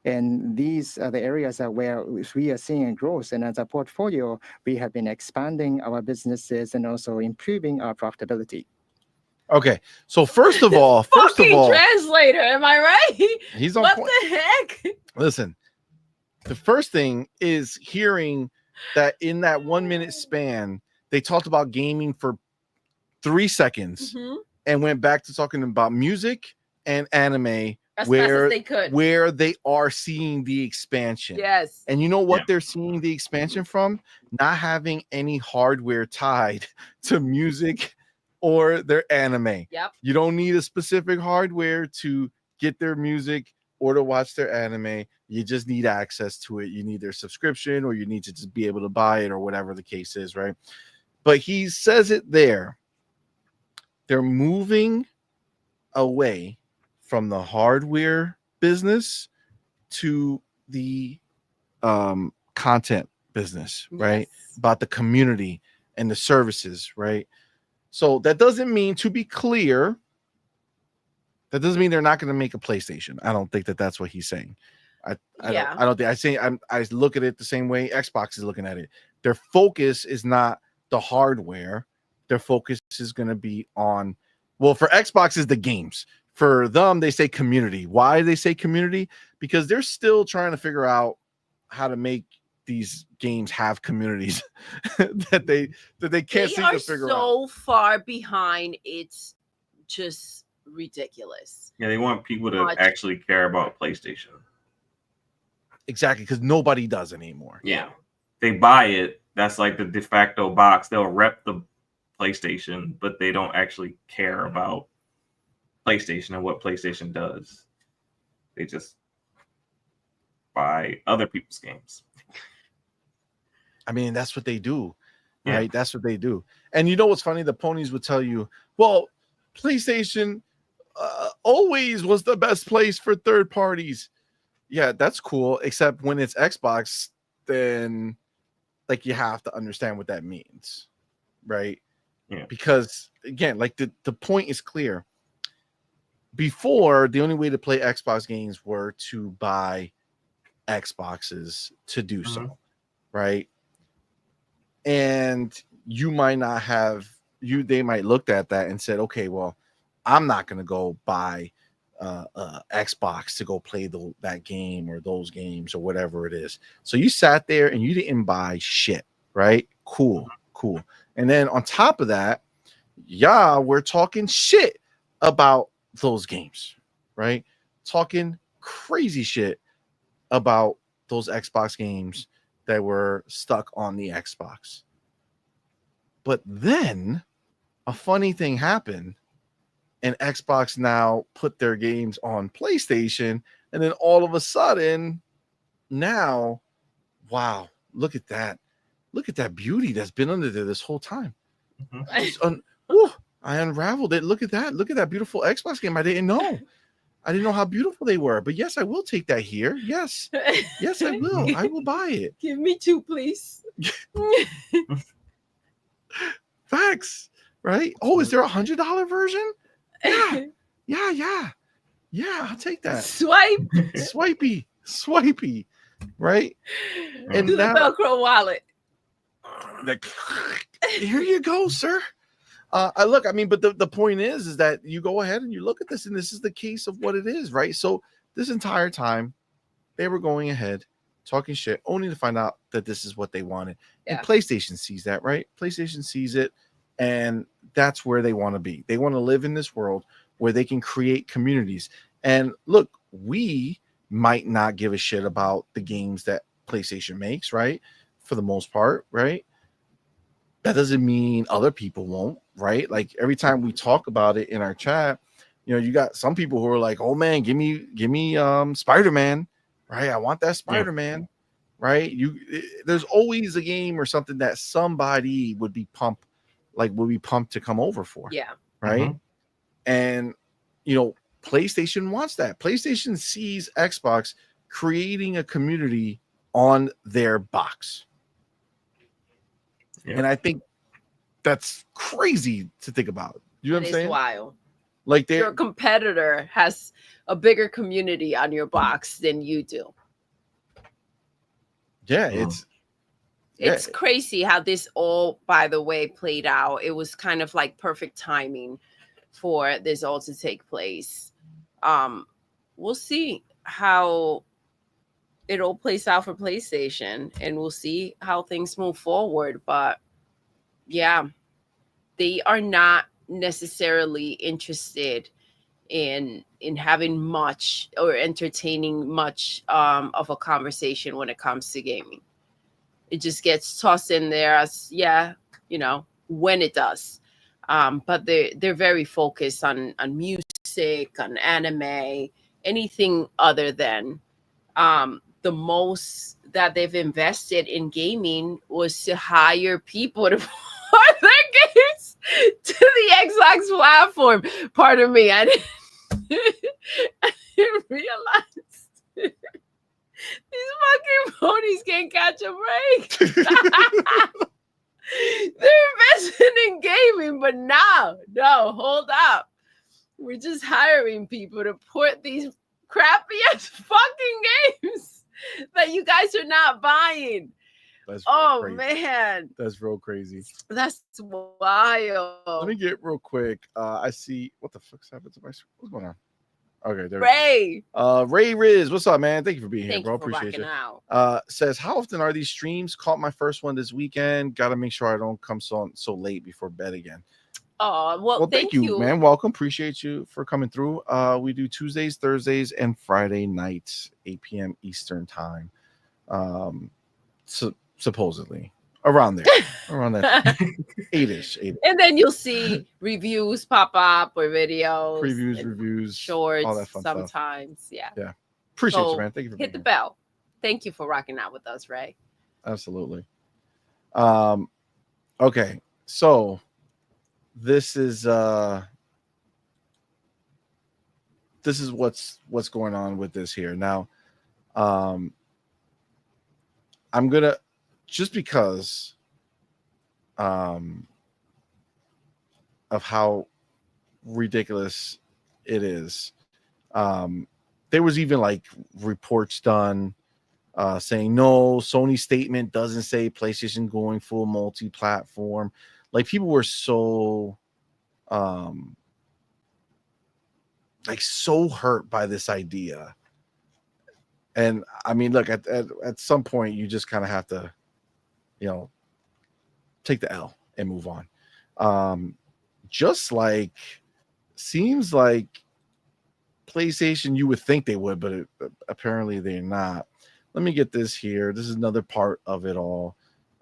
And these are the areas where we are seeing growth. And as a portfolio, we have been expanding our businesses and also improving our profitability. Okay, so first of all, translator, am I right? he's on What point. the heck? Listen, the first thing is hearing that in that 1 minute span, they talked about gaming for 3 seconds and went back to talking about music and anime As fast as they could. where they are seeing the expansion. Yes. And you know what they're seeing the expansion from? Not having any hardware tied to music or their anime. Yep. You don't need a specific hardware to get their music or to watch their anime. You just need access to it. You need their subscription, or you need to just be able to buy it, or whatever the case is, right? But he says it there. They're moving away from the hardware business to the content business, right? Yes. About the community and the services, right? So that doesn't mean, to be clear, that doesn't mean they're not going to make a PlayStation. I don't think that that's what he's saying. I don't think I look at it the same way Xbox is looking at it. Their focus is not the hardware. Their focus is going to be on, well, for Xbox is the games. For them, they say community. Why do they say community? Because they're still trying to figure out how to make these games have communities that they can't seem to figure out. So far behind, it's just ridiculous. Yeah, they want people to actually care about PlayStation. Exactly, because nobody does anymore. Yeah. They buy it. That's like the de facto box. They'll rep the PlayStation, but they don't actually care about PlayStation and what PlayStation does. They just buy other people's games. I mean, that's what they do, right? That's what they do. And you know what's funny? The ponies would tell you, well, PlayStation always was the best place for third parties. Yeah, that's cool. Except when it's Xbox, then like you have to understand what that means, right? Yeah. Because again, like the point is clear. Before, the only way to play Xbox games were to buy Xboxes to do so, right? And you might not have they might looked at that and said, okay, well, I'm not going to go buy Xbox to go play that game or those games or whatever it is. So you sat there and you didn't buy shit, right? Cool. And then on top of that, we're talking shit about those games, right? Talking crazy shit about those Xbox games that were stuck on the Xbox. But then a funny thing happened, and Xbox now put their games on PlayStation, and then all of a sudden, now, wow, look at that. Look at that beauty that's been under there this whole time. I unraveled it. Look at that. Look at that beautiful Xbox game. I didn't know how beautiful they were. But yes, I will take that here. Yes. Yes, I will. I will buy it. Give me 2, please. Facts, right? Oh, is there $100 version? Yeah. I'll take that. Swipey, right? And do the Velcro wallet. Here you go, sir. But the point is that you go ahead and you look at this, and this is the case of what it is, right? So this entire time, they were going ahead, talking shit, only to find out that this is what they wanted. And PlayStation sees that, right? PlayStation sees it, and that's where they want to be. They want to live in this world where they can create communities. And look, we might not give a shit about the games that PlayStation makes, right? For the most part, right? That doesn't mean other people won't, right? Like every time we talk about it in our chat, you got some people who are like, "Oh man, give me Spider-Man, right? I want that Spider-Man, right?" There's always a game or something that somebody would be pumped to come over for, right? And PlayStation wants that. PlayStation sees Xbox creating a community on their box. And I think that's crazy to think about. You know what I'm saying? Wild. Like Your competitor has a bigger community on your box than you do. Yeah, it's crazy how this all, by the way, played out. It was kind of like perfect timing for this all to take place. We'll see how it all plays out for PlayStation, and we'll see how things move forward. But yeah, they are not necessarily interested in having much or entertaining much of a conversation when it comes to gaming. It just gets tossed in there as when it does. But they're very focused on music, on anime, anything other than the most that they've invested in gaming was to hire people to port their games to the Xbox platform. Pardon me, I didn't realize these fucking ponies can't catch a break. They're investing in gaming, but no, hold up. We're just hiring people to port these crappy ass fucking games that you guys are not buying. That's crazy. Man. That's real crazy. That's wild. Let me get real quick. I see what the fuck's happened to my screen. What's going on? Okay, there Ray. we go. Ray Riz, what's up, man? Thank you for being here, bro. For appreciate you. Out. Says, how often are these streams? Caught my first one this weekend. Gotta make sure I don't come so late before bed again. Oh, well, thank you, man. Welcome. Appreciate you for coming through. We do Tuesdays, Thursdays, and Friday nights, 8 p.m. Eastern time. Supposedly around there, around that 8ish. And then you'll see reviews pop up or videos, previews, reviews, shorts, all that fun sometimes. Stuff. Yeah. Appreciate you, man. Thank you for hit the bell. Thank you for rocking out with us, Ray. Absolutely. Okay, so this is what's going on with this here now. I'm gonna, just because of how ridiculous it is, there was even like reports done saying no, Sony's statement doesn't say PlayStation going full multi-platform. Like, people were so so hurt by this idea. And I mean, look, at some point you just kind of have to, take the L and move on. Just like, seems like PlayStation, you would think they would, but apparently they're not. Let me get this here. This is another part of it all.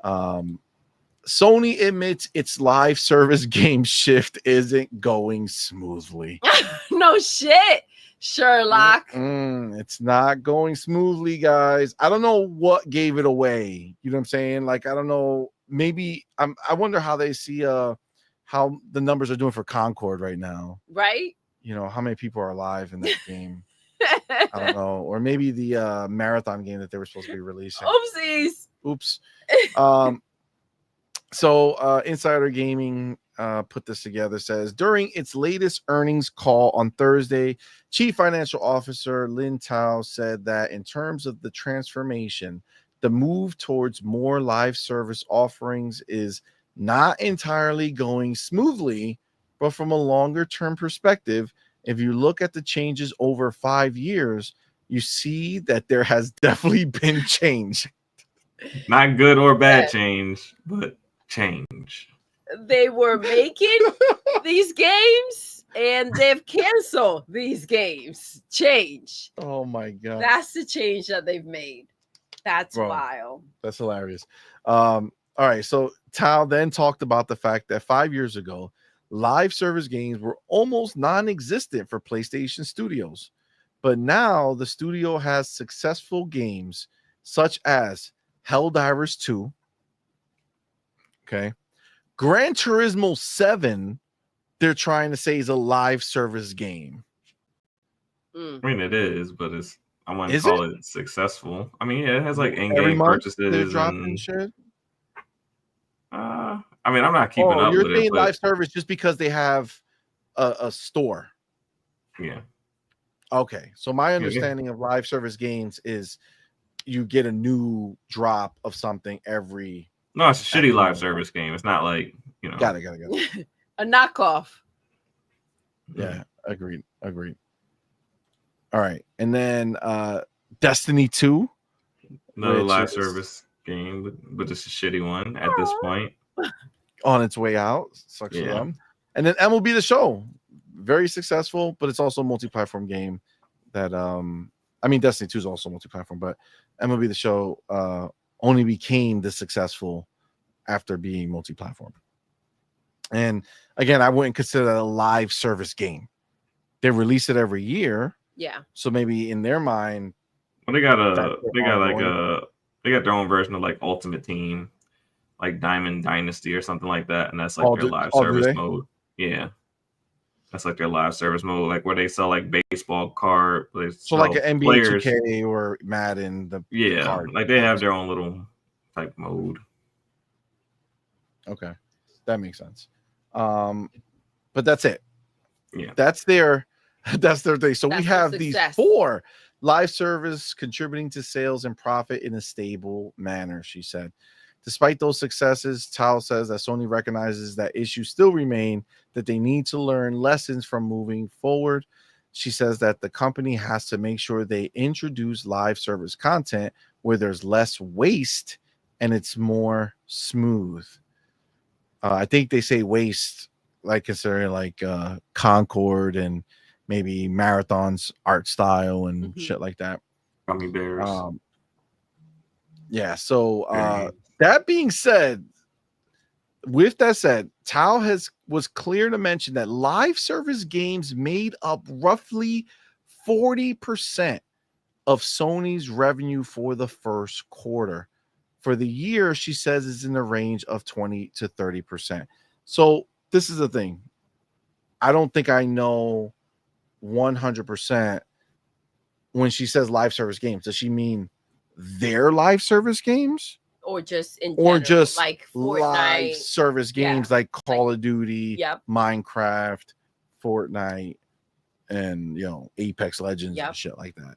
Sony admits its live service game shift isn't going smoothly. No shit, Sherlock. It's not going smoothly, guys. I don't know what gave it away. You know what I'm saying? Like, I don't know. Maybe I wonder how they see how the numbers are doing for Concord right now. Right? How many people are alive in that game. I don't know. Or maybe the marathon game that they were supposed to be releasing. Oopsies. Oops. So Insider Gaming put this together, says during its latest earnings call on Thursday, Chief Financial Officer Lin Tao said that in terms of the transformation, the move towards more live service offerings is not entirely going smoothly, but from a longer term perspective, if you look at the changes over 5 years, you see that there has definitely been change. Not good or bad change, but change. They were making these games and they've canceled these games. Change. Oh my god. That's the change that they've made. That's wild. That's hilarious. All right. So Tao then talked about the fact that 5 years ago, live service games were almost non-existent for PlayStation Studios. But now the studio has successful games such as Helldivers 2. Okay. Gran Turismo 7, they're trying to say is a live service game. I mean, it is, but I wouldn't call it successful. I mean, yeah, it has like in-game Every month purchases. they're dropping shit. I mean, I'm not keeping up you're with saying it, but live service just because they have a store. yeah. Okay, so my Yeah. understanding of live service games is you get a new drop of something every. No, it's a shitty live service game. It's not like, you know. Got it. A knockoff. Yeah, agreed. All right, and then Destiny 2, Another which live is service game, but just a shitty one at this point. on its way out. Sucks for Yeah. them. And then MLB The Show, very successful, but it's also a multi-platform game. That I mean, Destiny 2 is also multi-platform, but MLB The Show only became this successful after being multi-platform. And again, I wouldn't consider that a live service game. They release it every year, Yeah. so maybe in their mind, Well, they got their own version of like Ultimate Team, like Diamond Dynasty or something like that, and that's like their live service mode. Yeah, that's like their live service mode, like where they sell like baseball card. So like an NBA 2K or Madden. Like they have their own little type mode. Okay, that makes sense. But that's it. Yeah, that's their thing. So we have these 4 live service contributing to sales and profit in a stable manner, she said. Despite those successes, Tao says that Sony recognizes that issues still remain, that they need to learn lessons from moving forward. She says that the company has to make sure they introduce live service content where there's less waste and it's more smooth. I think they say waste, like considering like Concord and maybe Marathon's art style and shit like that. Gummy bears. Yeah. So that being said, with that said, Tao was clear to mention that live service games made up roughly 40% of Sony's revenue for the first quarter. For the year, she says is in the range of 20 to 30%. So this is the thing. I don't think I know 100% when she says live service games. Does she mean their live service games? Or just in general, or just like Fortnite, live service games like Call of Duty, Minecraft, Fortnite, and Apex Legends and shit like that.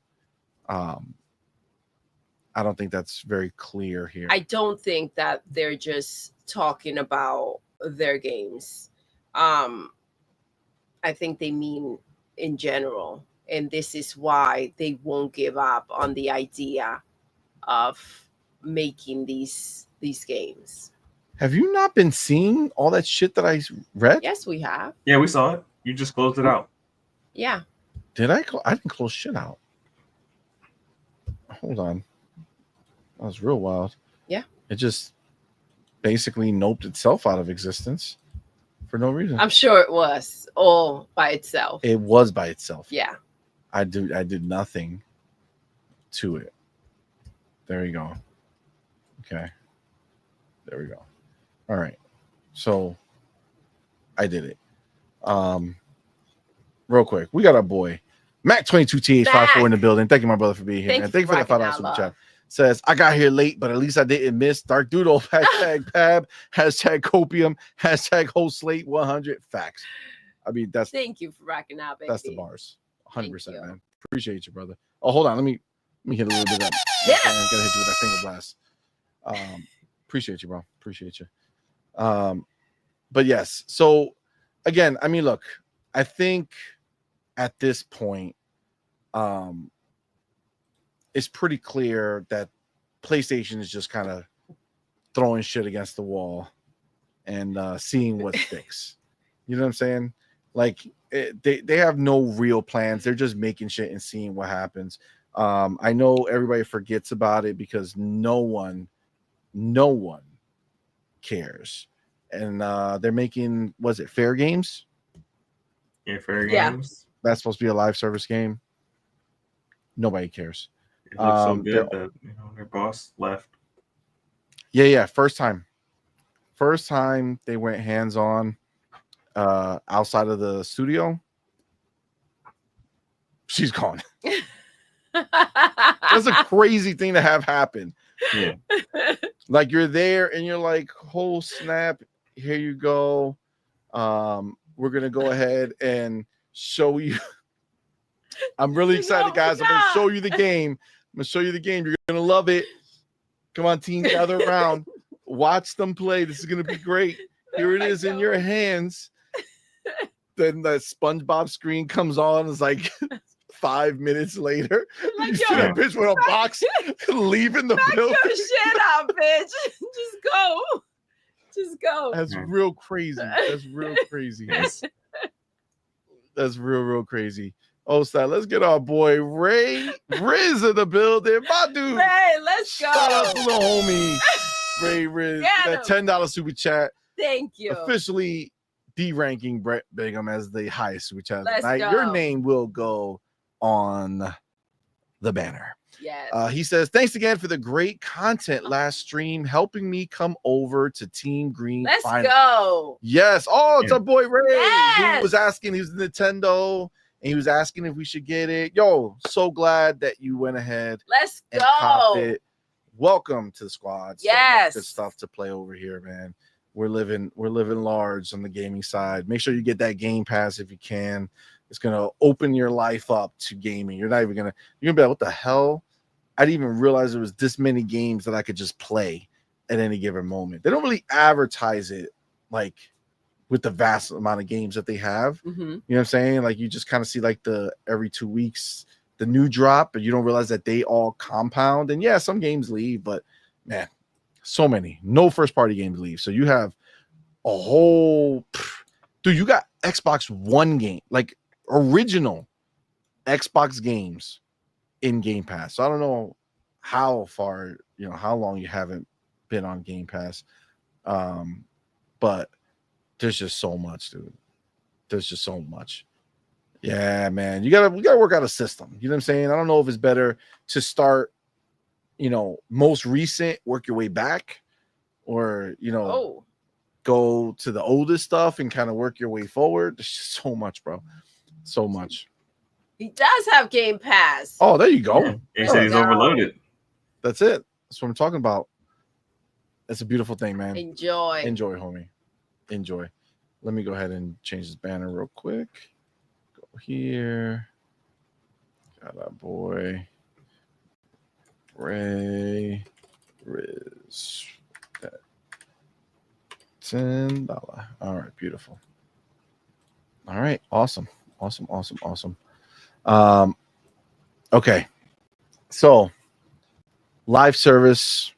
I don't think that's very clear here. I don't think that they're just talking about their games. I think they mean in general, and this is why they won't give up on the idea of making these games. Have you not been seeing all that shit that I read? Yes, we have. Yeah, we saw it. You just closed it out. Yeah. Did I? I didn't close shit out. Hold on. That was real wild. Yeah. It just basically noped itself out of existence for no reason. I'm sure it was all by itself. It was by itself. Yeah. I did nothing to it. There you go. Okay. There we go. All right. So I did it. Real quick. We got our boy Mac22TH54 in the building. Thank you, my brother, for being here. And thank you for that $5 super chat. Says, I got here late, but at least I didn't miss Dark Doodle. Hashtag Pab. Hashtag Copium. Hashtag Whole Slate 100. Facts. I mean, that's thank you for rocking out, baby. That's the bars. 100%, man. Appreciate you, brother. Oh, hold on. Let me hit a little bit of that. Yeah. I gotta hit you with that finger blast. Appreciate you, bro. Appreciate you. But yes. So again, I mean, look, I think at this point, it's pretty clear that PlayStation is just kind of throwing shit against the wall and seeing what sticks. You know what I'm saying? Like they have no real plans. They're just making shit and seeing what happens. I know everybody forgets about it because no one cares. And they're making, was it Fair Games? Yeah, Fair Games. That's supposed to be a live service game. Nobody cares. It looks so good that their boss left. Yeah. First time they went hands-on outside of the studio. She's gone. That's a crazy thing to have happen. Yeah. Like you're there and you're like, oh snap, here you go. We're gonna go ahead and show you. I'm really excited, guys. I'm gonna show you the game. I'm gonna show you the game. You're gonna love it. Come on, team, gather around. Watch them play. This is gonna be great. Here it is in your hands. Then the SpongeBob screen comes on. It's like 5 minutes later. Like, You see yo, that bitch with a box leaving the back building. your shit up, bitch. Just go. Just go. That's real crazy. That's real crazy. Yes. That's real crazy. Oh, style. Let's get our boy Ray Riz in the building. My dude. Hey, let's go. Shout out to the homie Ray Riz. Get That him. $10 super chat. Thank you. Officially de-ranking Brett Bingham as the highest super chat of the Let's night. go. Your name will go on the banner. Yes. He says, thanks again for the great content last stream, helping me come over to Team Green. Let's finally. go. Yes. Oh, it's Yeah. our boy Ray. Yes. He was asking, he was Nintendo, and he was asking if we should get it. Yo, so glad that you went ahead Let's and copped go. it. Welcome to the squad. So much Yes. good stuff to play over here, man. We're living large on the gaming side. Make sure you get that Game Pass if you can. It's gonna open your life up to gaming. You're gonna be like, what the hell? I didn't even realize there was this many games that I could just play at any given moment. They don't really advertise it like with the vast amount of games that they have. Mhm. You know what I'm saying? Like you just kind of see like the every 2 weeks the new drop, but you don't realize that they all compound. And yeah, some games leave, but man, so many. No first party games leave. So you have a whole dude, you got Xbox One game, like original Xbox games in Game Pass. So I don't know how far, how long you haven't been on Game Pass. But there's just so much, dude. There's just so much. Yeah, man. We gotta work out a system. You know what I'm saying? I don't know if it's better to start, most recent, work your way back, or Oh, go to the oldest stuff and kind of work your way forward. There's just so much, bro. So much. he does have Game Pass. Oh, there you go. Yeah. He said he's overloaded. That's it. That's what I'm talking about. It's a beautiful thing, man. Enjoy. Enjoy, homie. Enjoy. Let me go ahead and change this banner real quick. Go here. Got our boy Ray Riz. $10. All right, beautiful. All right, awesome. Okay. So live service,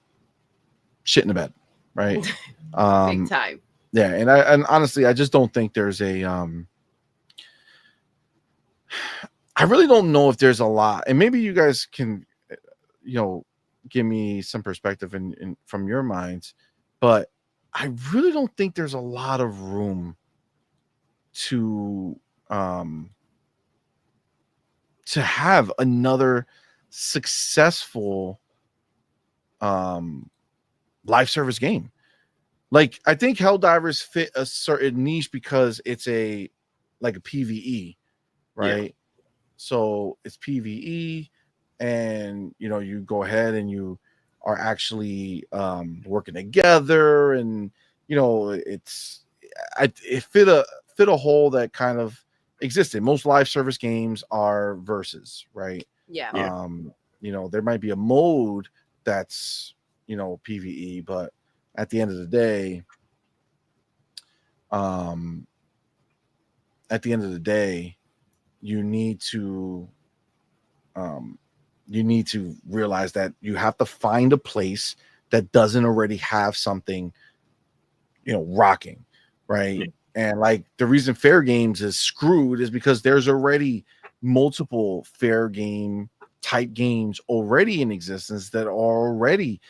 shit in the bed, right? Big time. Yeah, and honestly, I just don't think there's a I really don't know if there's a lot, and maybe you guys can give me some perspective in from your minds, but I really don't think there's a lot of room to have another successful live service game. Like I think Helldivers fit a certain niche because it's like a PvE, right? Yeah. So it's PvE, and you go ahead and you are actually working together, and it fit a hole that kind of existed. Most live service games are versus, right? Yeah. There might be a mode that's PvE, but at the end of the day, you need to realize that you have to find a place that doesn't already have something rocking, right? Yeah. And like the reason Fair Games is screwed is because there's already multiple fair game type games already in existence that are already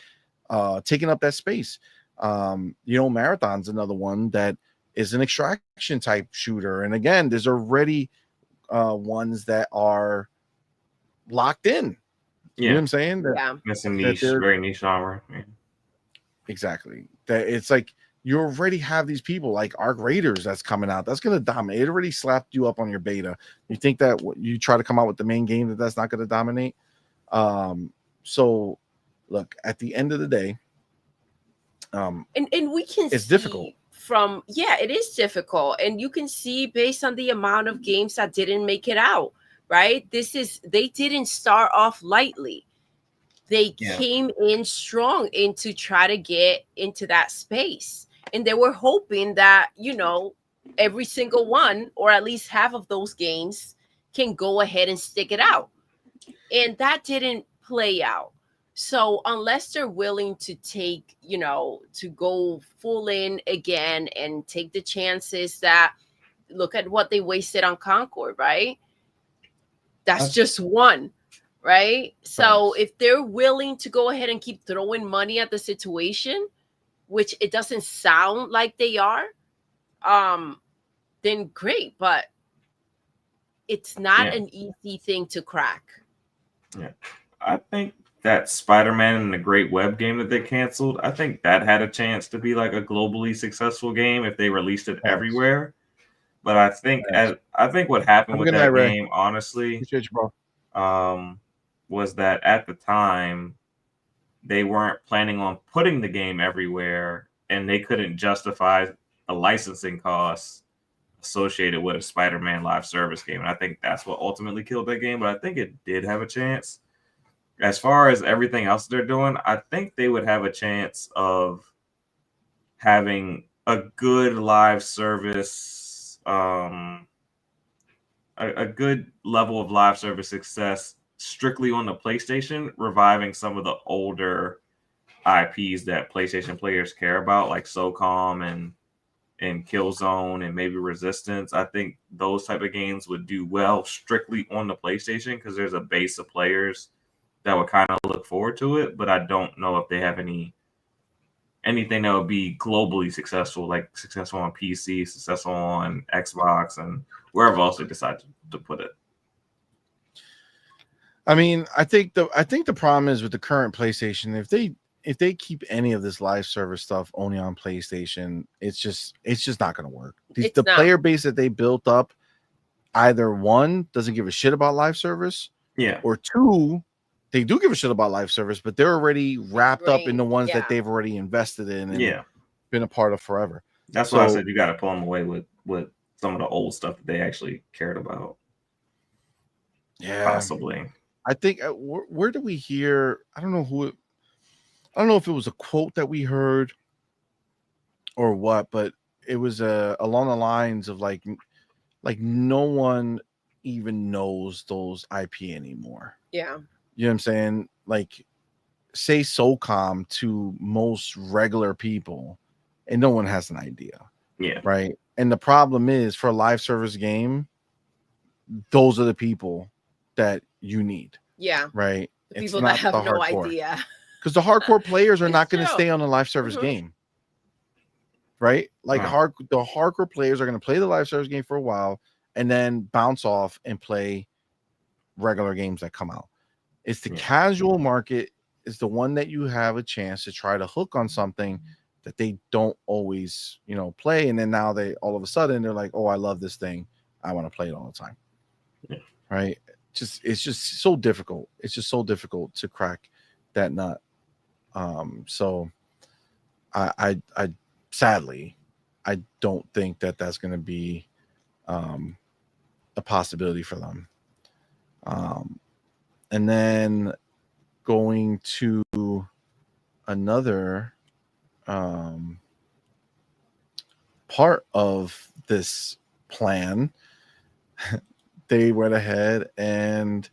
taking up that space. Marathon's another one that is an extraction type shooter, and again, there's already ones that are locked in. You know what I'm saying? That's a niche, very niche genre. Yeah. Exactly. That it's like you already have these people like Arc Raiders that's coming out. That's going to dominate. It already slapped you up on your beta. You think that you try to come out with the main game that's not going to dominate. So look, at the end of the day, And we can It's see difficult. from it is difficult, and you can see based on the amount of games that didn't make it out, right? They didn't start off lightly. They came in strong to try to get into that space, and they were hoping that every single one, or at least half of those games, can go ahead and stick it out, and that didn't play out. So unless they're willing to take, to go full in again and take the chances, that look at what they wasted on Concord, right? That's just one, right? So if they're willing to go ahead and keep throwing money at the situation, which it doesn't sound like they are, then great, but it's not an easy thing to crack. Yeah. I think that Spider-Man and the Great Web game that they canceled, I think that had a chance to be like a globally successful game if they released it everywhere. But I think what happened with that game, honestly, Appreciate you, bro. Was that at the time they weren't planning on putting the game everywhere, and they couldn't justify a licensing cost associated with a Spider-Man live service game. And I think that's what ultimately killed that game. But I think it did have a chance. As far as everything else they're doing, I think they would have a chance of having a good live service, a good level of live service success strictly on the PlayStation, reviving some of the older IPs that PlayStation players care about, like SOCOM and Killzone and maybe Resistance. I think those type of games would do well strictly on the PlayStation because there's a base of players that would kind of look forward to it. But I don't know if they have anything that would be globally successful, like successful on PC, successful on Xbox, and wherever else they decide to put it. I mean, I think the problem is with the current PlayStation, if they keep any of this live service stuff only on PlayStation, it's just not going to work. The player base that they built up, either one, doesn't give a shit about live service, or two, they do give a shit about live service, but they're already wrapped up in the ones that they've already invested in and been a part of forever. That's why I said you got to pull them away with some of the old stuff that they actually cared about. Yeah, possibly. I think where do we hear? I don't know if it was a quote that we heard or what, but it was along the lines of like no one even knows those IP anymore. Yeah. You know what I'm saying? Like, say SOCOM to most regular people, and no one has an idea. Yeah. Right. And the problem is, for a live service game, those are the people that you need. Yeah. Right. The people that have no idea. Because the hardcore players are not going to stay on a live service game. Right. Like the hardcore players are going to play the live service game for a while and then bounce off and play regular games that come out. It's the casual market is the one that you have a chance to try to hook on something that they don't always, play. And then now all of a sudden they're like, oh, I love this thing. I want to play it all the time. Yeah. Right. It's just so difficult. It's just so difficult to crack that nut. So I sadly, I don't think that that's going to be a possibility for them. And then going to another part of this plan, they went ahead and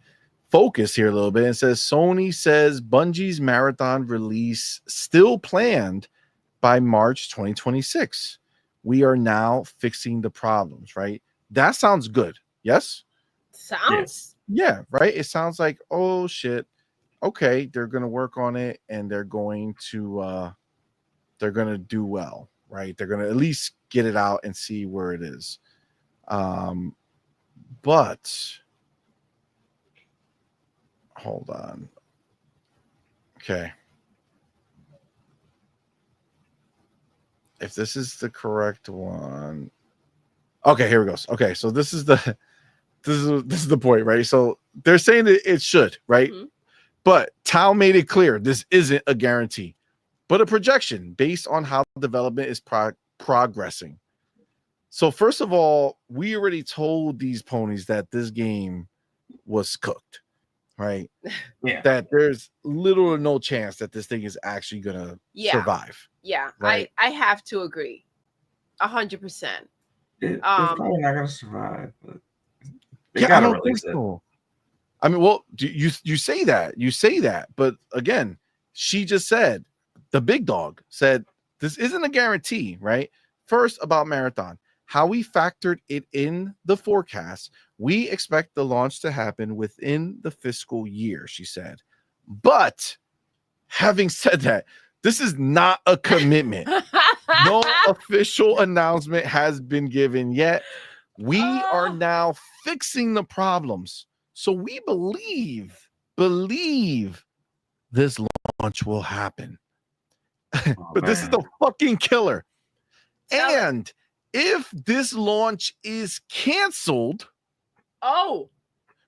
focused here a little bit and says Sony says Bungie's marathon release still planned by March 2026. We are now fixing the problems, right? That sounds good. Yes? Sounds. Yeah, right. It sounds like, oh shit. Okay, they're gonna work on it and they're going to do well, right? They're gonna at least get it out and see where it is. But hold on. Okay. If this is the correct one. Okay, here it goes. Okay, so this is the point, right? So they're saying that it should, right? Mm-hmm. But Tao made it clear this isn't a guarantee. but a projection based on how development is progressing. So first of all, we already told these ponies that this game was cooked, right? Yeah. That there's little or no chance that this thing is actually gonna survive. Yeah, right? I have to agree, 100%. It's probably not gonna survive, but they Yeah, I gotta don't think release it. so. I mean, well, you say that, but again, she just said, the big dog said, this isn't a guarantee, right? First, about Marathon, how we factored it in the forecast, we expect the launch to happen within the fiscal year, she said. But having said that, this is not a commitment. No official announcement has been given yet. We are now fixing the problems. So we believe this launch will happen. But this is the fucking killer. And if this launch is canceled, the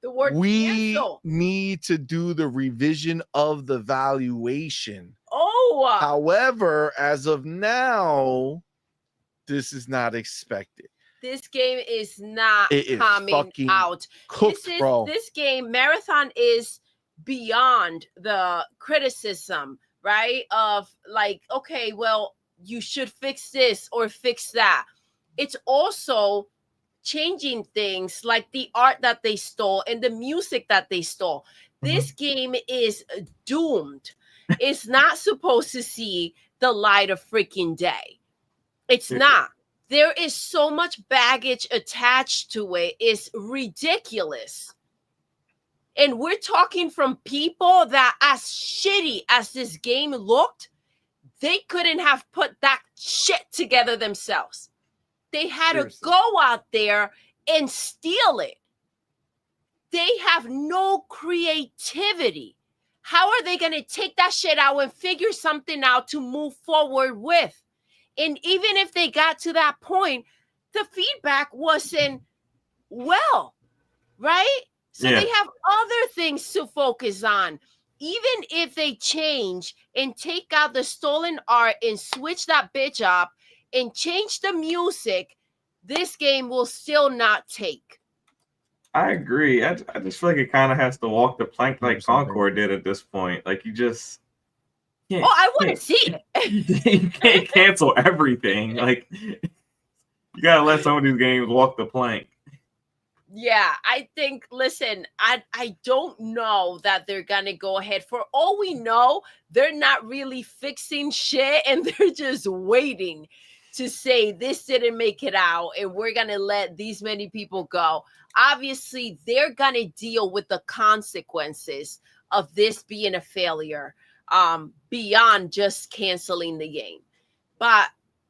word we cancel. need to do the revision of the valuation. However, as of now, this is not expected. This game is not It is coming fucking out. cooked, bro. This game, Marathon, is beyond the criticism, right? Of like, okay, well, you should fix this or fix that. It's also changing things like the art that they stole and the music that they stole. This game is doomed. It's not supposed to see the light of freaking day. It's not. There is so much baggage attached to it. It's ridiculous. And we're talking from people that, as shitty as this game looked, they couldn't have put that shit together themselves. They had to go out there and steal it. They have no creativity. How are they going to take that shit out and figure something out to move forward with? And even if they got to that point, the feedback wasn't well, right? So they have other things to focus on. Even if they change and take out the stolen art and switch that bitch up and change the music, this game will still not take. I agree. I just feel like it kind of has to walk the plank like Concord did at this point. Like you just can't. I want to see it. You can't cancel everything. Like you gotta let some of these games walk the plank. Yeah, I think, listen, I don't know that they're going to go ahead. For all we know, they're not really fixing shit and they're just waiting to say this didn't make it out and we're going to let these many people go. Obviously, they're going to deal with the consequences of this being a failure beyond just canceling the game. But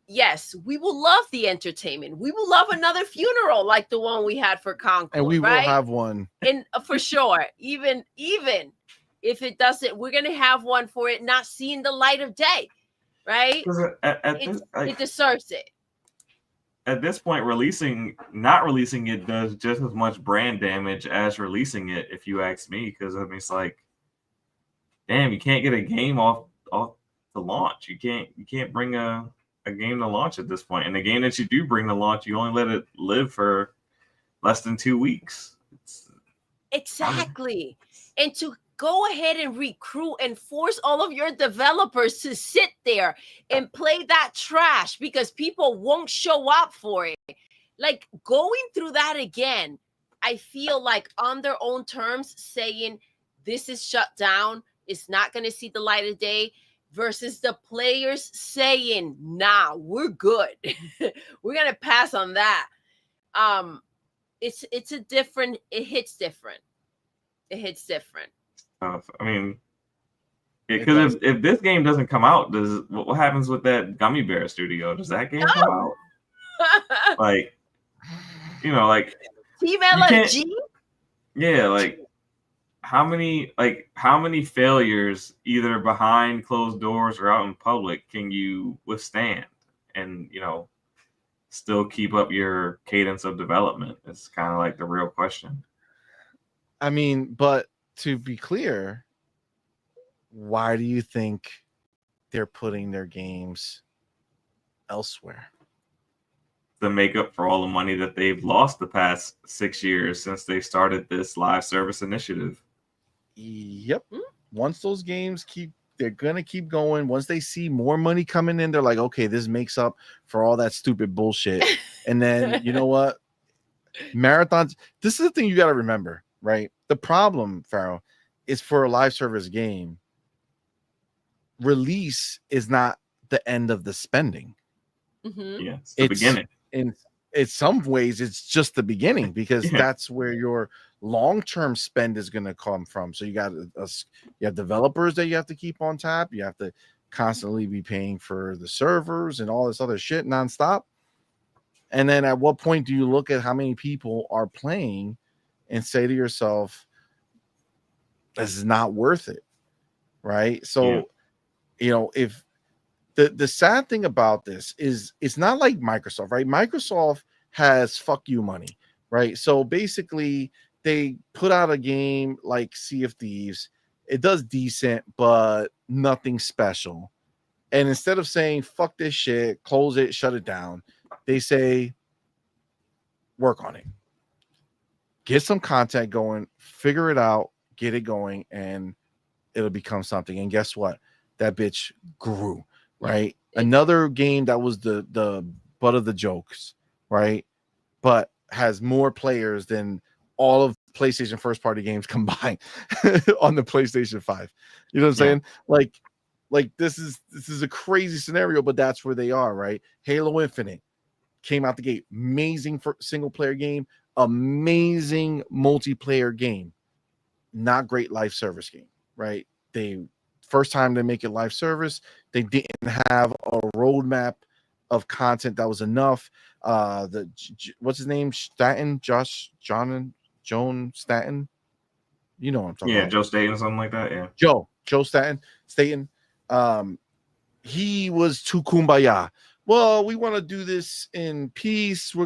yes, we will love the entertainment. We will love another funeral like the one we had for Concord. And we will have one. And for sure, even if it doesn't, we're going to have one for it not seeing the light of day, right? It deserves it. At this point, not releasing it does just as much brand damage as releasing it, if you ask me, because I mean, it's like, damn, you can't get a game off the launch. You can't bring a game to launch at this point. And the game that you do bring to launch, you only let it live for less than 2 weeks. Exactly. And to go ahead and recruit and force all of your developers to sit there and play that trash because people won't show up for it. Like going through that again, I feel like on their own terms saying this is shut down, it's not going to see the light of day, versus the players saying, nah, we're good. We're going to pass on that. It hits different. It hits different. I mean, because if this game doesn't come out, what happens with that Gummy Bear studio? Does that game come out? Like, like Team LFG? Yeah, like how many failures either behind closed doors or out in public can you withstand and still keep up your cadence of development? It's kind of like the real question. I mean, but to be clear, why do you think they're putting their games elsewhere. To make up for all the money that they've lost the past 6 years since they started this live service initiative. Yep. Once those games they're gonna keep going. Once they see more money coming in, they're like, okay, this makes up for all that stupid bullshit. And then you know what? Marathons. This is the thing you got to remember, right? The problem, Pharaoh, is for a live service game, release is not the end of the spending. Mhm. Yeah, it's the beginning. In some ways, it's just the beginning because that's where your long-term spend is going to come from. So you have developers that you have to keep on tap. You have to constantly be paying for the servers and all this other shit nonstop. And then at what point do you look at how many people are playing and say to yourself, this is not worth it, right? So, if the sad thing about this is it's not like Microsoft, right? Microsoft has fuck you money, right? So basically they put out a game like Sea of Thieves. It does decent, but nothing special. And instead of saying, fuck this shit, close it, shut it down, they say, work on it. Get some content going, figure it out, get it going, and it'll become something. And guess what? That bitch grew, right? Another game that was the butt of the jokes, right? But has more players than all of PlayStation first party games combined on the PlayStation 5. You know what I'm saying? Like this is a crazy scenario, but that's where they are, right? Halo Infinite came out the gate, amazing for single player game, amazing multiplayer game, not great live service game, right? They first time they make it live service, they didn't have a roadmap of content that was enough. What's his name? Joan Staten. You know what I'm talking about. Joe Staten, something like that. Yeah. Joe Staten. He was too kumbaya. Well, we want to do this in peace. We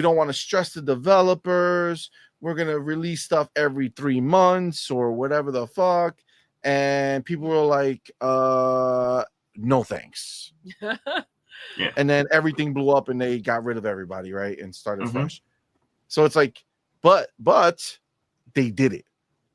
don't want to stress the developers. We're going to release stuff every 3 months or whatever the fuck. And people were like, no thanks. And then everything blew up and they got rid of everybody, right? And started fresh. So it's like, but they did it.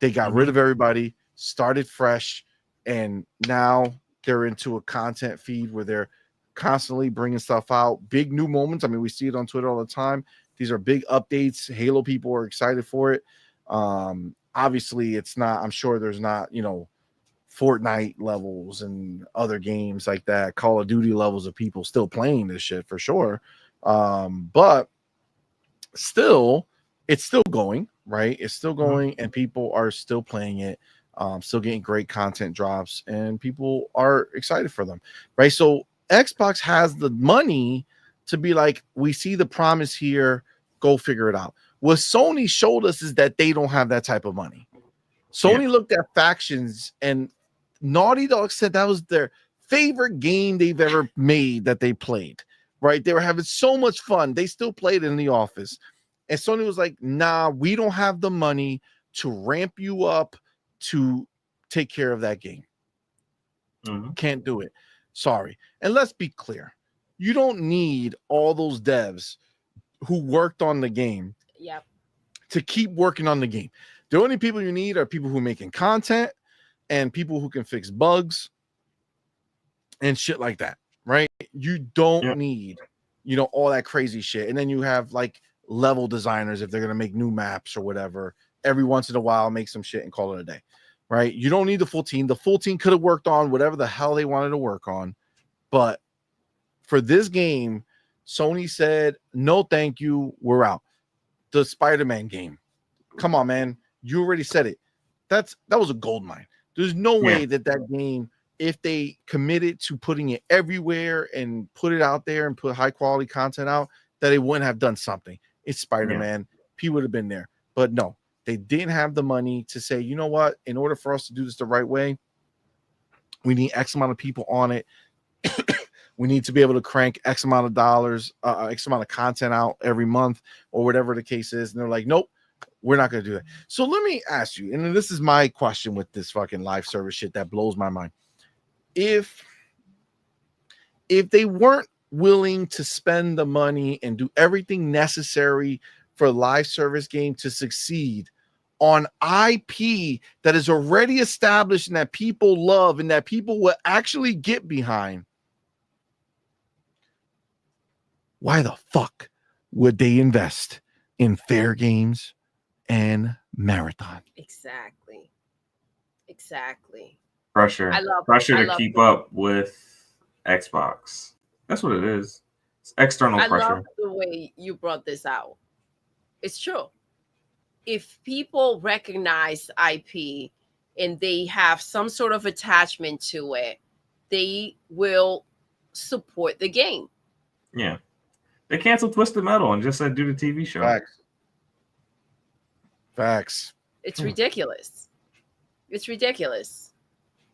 They got rid of everybody, started fresh, and now they're into a content feed where they're constantly bringing stuff out, big new moments. I mean, we see it on Twitter all the time. These are big updates. Halo people are excited for it. Obviously, it's not. I'm sure there's not, Fortnite levels and other games like that, Call of Duty levels of people still playing this shit for sure. But still, it's still going, right? It's still going, and people are still playing it. Still getting great content drops, and people are excited for them, right? So Xbox has the money to be like, we see the promise here, go figure it out. What Sony showed us is that they don't have that type of money. Sony looked at Factions, and Naughty Dog said that was their favorite game they've ever made that they played, right? They were having so much fun. They still played in the office. And Sony was like, nah, we don't have the money to ramp you up to take care of that game. Can't do it. Sorry. And let's be clear. You don't need all those devs who worked on the game to keep working on the game. The only people you need are people who are making content and people who can fix bugs and shit like that, right? You don't need, all that crazy shit. And then you have like level designers if they're going to make new maps or whatever. Every once in a while, make some shit and call it a day, right? You don't need the full team. The full team could have worked on whatever the hell they wanted to work on. But for this game, Sony said, no, thank you. We're out. The Spider-Man game. Come on, man. You already said it. That was a gold mine. There's no way that game, if they committed to putting it everywhere and put it out there and put high quality content out, that they wouldn't have done something. It's Spider-Man. P would have been there. But no, they didn't have the money to say, you know what? In order for us to do this the right way, we need X amount of people on it. We need to be able to crank X amount of dollars, X amount of content out every month or whatever the case is. And they're like, nope, we're not going to do that. So let me ask you, and this is my question with this fucking live service shit that blows my mind. If if they weren't willing to spend the money and do everything necessary for a live service game to succeed on IP that is already established and that people love and that people will actually get behind, why the fuck would they invest in Fair Games and Marathon? Exactly. Pressure. I love to keep up with Xbox. That's what it is. It's external I pressure. love the way you brought this out. It's true. If people recognize IP and they have some sort of attachment to it, they will support the game. Yeah. They canceled Twisted Metal and just said do the TV show. Facts. It's ridiculous. It's ridiculous.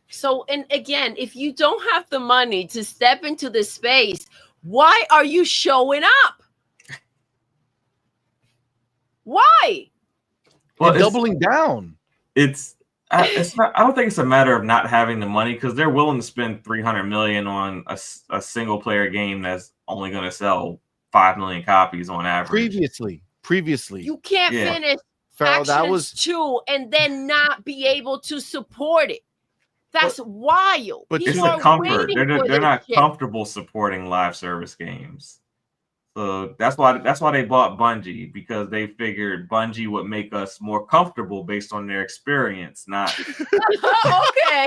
So, and again, if you don't have the money to step into the space, why are you showing up? Why? Well, doubling down. It's not. I don't think it's a matter of not having the money, because they're willing to spend $300 million on a single player game that's only going to sell 5 million copies on average. Previously, you can't finish Farrell, that Factions was 2 and then not be able to support it. That's wild. But it's People a are comfort. waiting for They're this not shit. comfortable supporting live service games. So that's why they bought Bungie, because they figured Bungie would make us more comfortable based on their experience. Not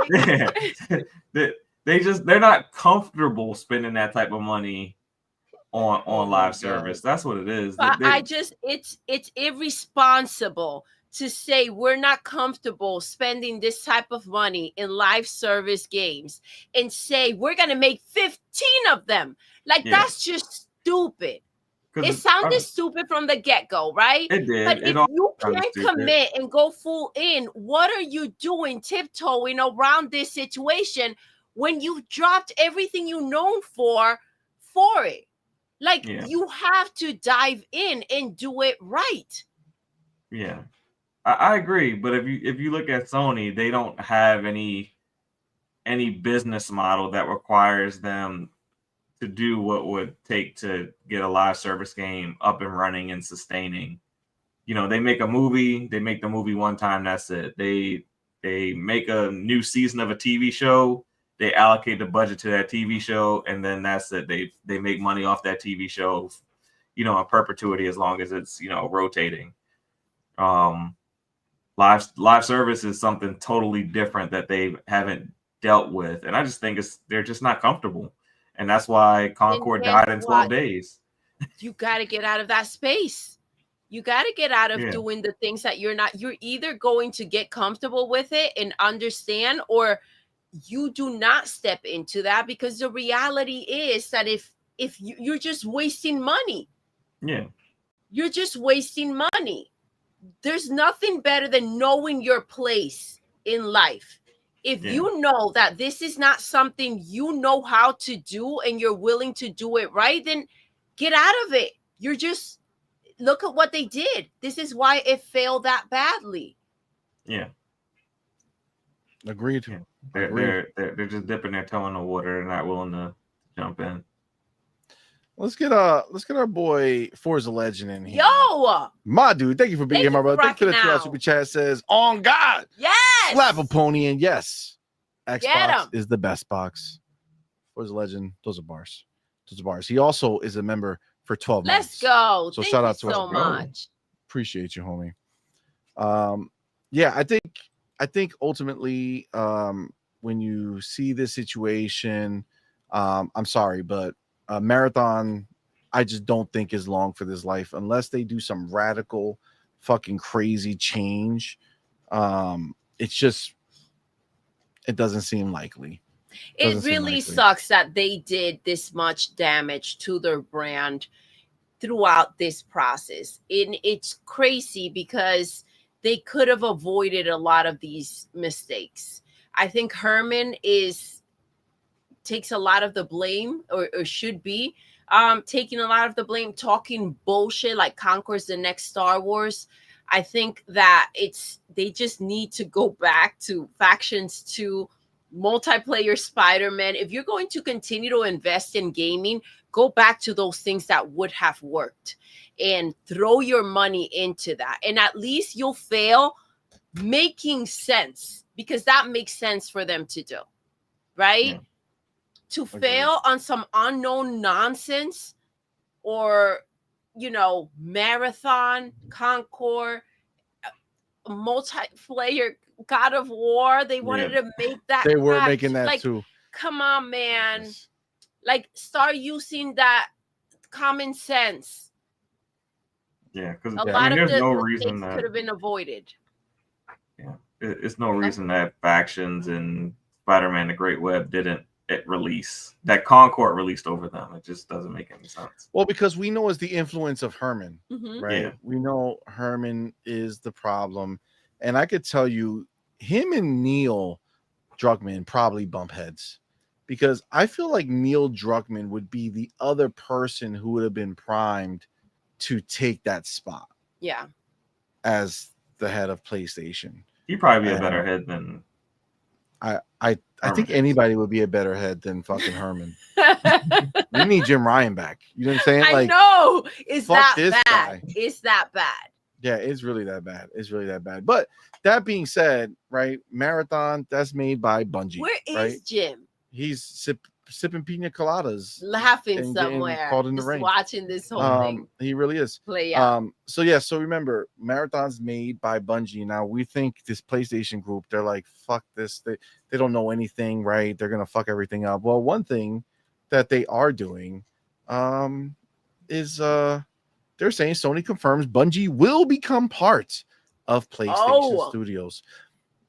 okay. They're not comfortable spending that type of money on live service. That's what it is. But it's irresponsible to say we're not comfortable spending this type of money in live service games and say we're gonna make 15 of them. That's just stupid. It sounded stupid from the get-go, right? It did. But if you can't commit and go full in, what are you doing tiptoeing around this situation when you've dropped everything you're known for it? You have to dive in and do it right. Yeah, I agree. But if you look at Sony, they don't have any business model that requires them to do what would take to get a live service game up and running and sustaining. They make a movie, they make the movie one time, that's it. They make a new season of a TV show, they allocate the budget to that TV show, and then that's it. They make money off that TV show, in perpetuity, as long as it's, rotating. Live service is something totally different that they haven't dealt with. And I just think they're just not comfortable. And that's why Concord died in 12 days. You got to get out of that space. You got to get out of doing the things that you're either going to get comfortable with it and understand, or you do not step into that, because the reality is that if you're just wasting money. Yeah. You're just wasting money. There's nothing better than knowing your place in life. If you know that this is not something you know how to do and you're willing to do it right, then get out of it. You're just, look at what they did. This is why it failed that badly. Yeah. Agreed. They're just dipping their toe in the water. They're not willing to jump in. Let's get our boy Forza Legend in here. Yo, my dude, thank you for being here, my brother. Thank you for the $2 super chat. Says, on God, yes, slap a pony, and yes, Xbox is the best box. Forza Legend, those are bars. He also is a member for 12 months. Let's go. So thank shout out to you so much. Appreciate you, homie. I think ultimately, when you see this situation, I'm sorry, but Marathon, I just don't think is long for this life unless they do some radical fucking crazy change. It doesn't seem likely. It really sucks that they did this much damage to their brand throughout this process. And it's crazy because they could have avoided a lot of these mistakes. I think Herman takes a lot of the blame, or should be taking a lot of the blame, talking bullshit like Conquer's the next Star Wars. I think that they just need to go back to Factions 2 multiplayer Spider-Man. If you're going to continue to invest in gaming, go back to those things that would have worked and throw your money into that. And at least you'll fail making sense, because that makes sense for them to do, right? Yeah. To Agreed. fail on some unknown nonsense, or, you know, Marathon, Concord, multiplayer God of War, they wanted Yeah. to make that. They were crap. making that Like, too. come on, man. Yes. Like, start using that common sense. Yeah, because A Yeah. lot of there's the no mistakes reason could that have been avoided. it's no reason that Factions and Spider-Man: The Great Web didn't release, that Concord released over them. It just doesn't make any sense. Well, because we know it's the influence of Herman, Mhm. right? Yeah. We know Herman is the problem. And I could tell you, him and Neil Druckmann probably bump heads, because I feel like Neil Druckmann would be the other person who would have been primed to take that spot Yeah. as the head of PlayStation. He'd probably be a better head than I think Herman. anybody would be a better head than fucking Herman. We need Jim Ryan back. You know what I'm saying? I Like, know. It's fuck that this bad. guy. It's that bad. yeah, it's really that bad. It's really that bad. But that being said, right? Marathon, that's made by Bungie. Where is right? Jim? He's sipping pina coladas, Laughing and getting somewhere. caught in the Just rain. watching this whole thing He really is. play out. So remember, Marathon's made by Bungie. Now we think this PlayStation group, they're like, fuck this. They don't know anything, right? They're gonna fuck everything up. Well, one thing that they are doing is they're saying Sony confirms Bungie will become part of PlayStation Studios.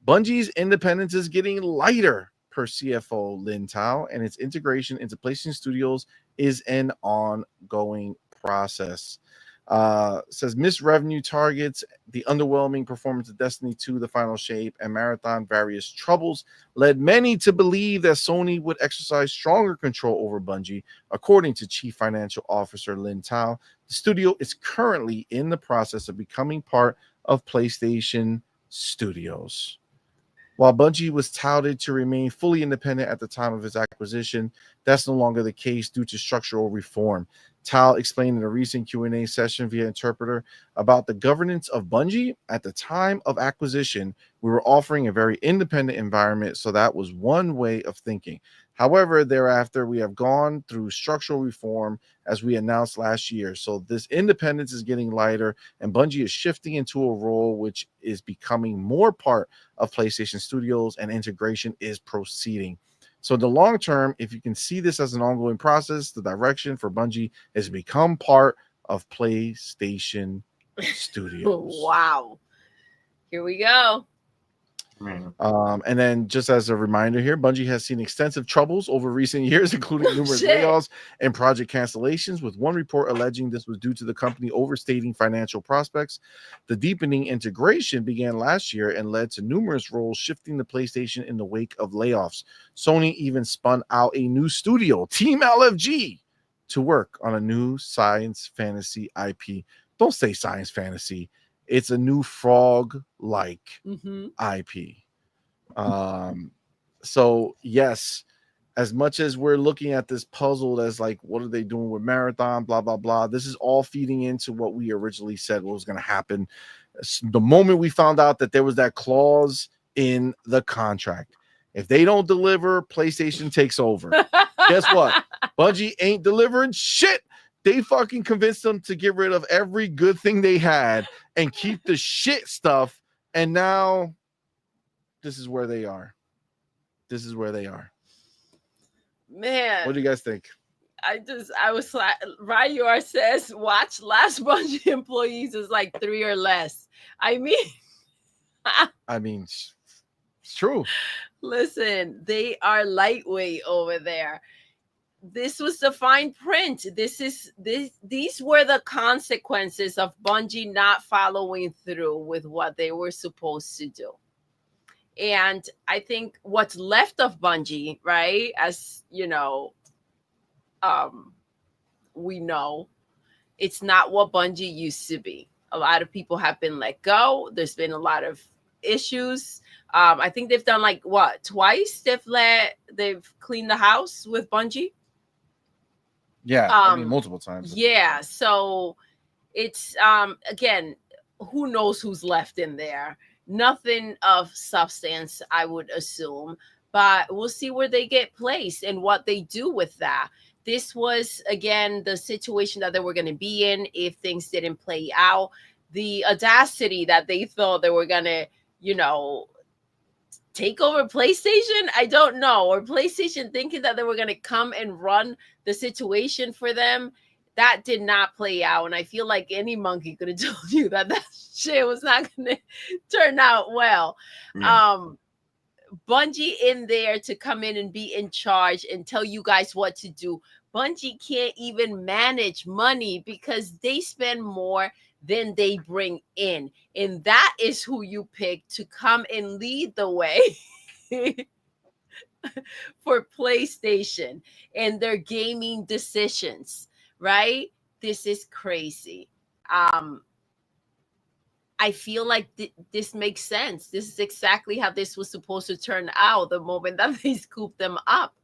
Bungie's independence is getting lighter, per CFO Lin Tao, and its integration into PlayStation Studios is an ongoing process. Says missed revenue targets, the underwhelming performance of Destiny 2, The Final Shape, and Marathon various troubles led many to believe that Sony would exercise stronger control over Bungie. According to Chief Financial Officer Lin Tao, the studio is currently in the process of becoming part of PlayStation Studios. While Bungie was touted to remain fully independent at the time of its acquisition, that's no longer the case due to structural reform. Tal explained in a recent Q&A session via interpreter about the governance of Bungie. At the time of acquisition, we were offering a very independent environment, so that was one way of thinking. However, thereafter, we have gone through structural reform as we announced last year. So this independence is getting lighter, and Bungie is shifting into a role which is becoming more part of PlayStation Studios, and integration is proceeding. So in the long term, if you can see this as an ongoing process, the direction for Bungie has become part of PlayStation Studios. Wow. Here we go. Man. And then just as a reminder here, Bungie has seen extensive troubles over recent years, including numerous layoffs and project cancellations, with one report alleging this was due to the company overstating financial prospects. The deepening integration began last year and led to numerous roles shifting to PlayStation in the wake of layoffs. Sony even spun out a new studio, Team LFG, to work on a new science fantasy IP. Don't say science fantasy. It's a new frog-like IP. So yes, as much as we're looking at this puzzle as like, what are they doing with Marathon, blah, blah, blah, this is all feeding into what we originally said what was going to happen. The moment we found out that there was that clause in the contract, if they don't deliver, PlayStation takes over. Guess what? Bungie ain't delivering shit. They fucking convinced them to get rid of every good thing they had and keep the shit stuff. And now this is where they are. This is where they are. Man. What do you guys think? I was like, Ryur says, watch last Bungie employees is like 3 or less. I mean, it's true. Listen, they are lightweight over there. This was the fine print. These were the consequences of Bungie not following through with what they were supposed to do. And I think what's left of Bungie, right, as you know, we know it's not what Bungie used to be. A lot of people have been let go. There's been a lot of issues. I think they've done like what, twice they've cleaned the house with Bungie. Yeah, I mean multiple times. Yeah, so it's again, who knows who's left in there? Nothing of substance, I would assume, but we'll see where they get placed and what they do with that. This was again the situation that they were going to be in if things didn't play out. The audacity that they thought they were going to, you know, take over PlayStation, I don't know, or PlayStation thinking that they were going to come and run the situation for them. That did not play out, and I feel like any monkey could have told you that shit was not going to turn out well. Bungie in there to come in and be in charge and tell you guys what to do. Bungie can't even manage money because they spend more than they bring in, and that is who you pick to come and lead the way for PlayStation and their gaming decisions. Right? This is crazy. I feel like this makes sense. This is exactly how this was supposed to turn out the moment that they scooped them up.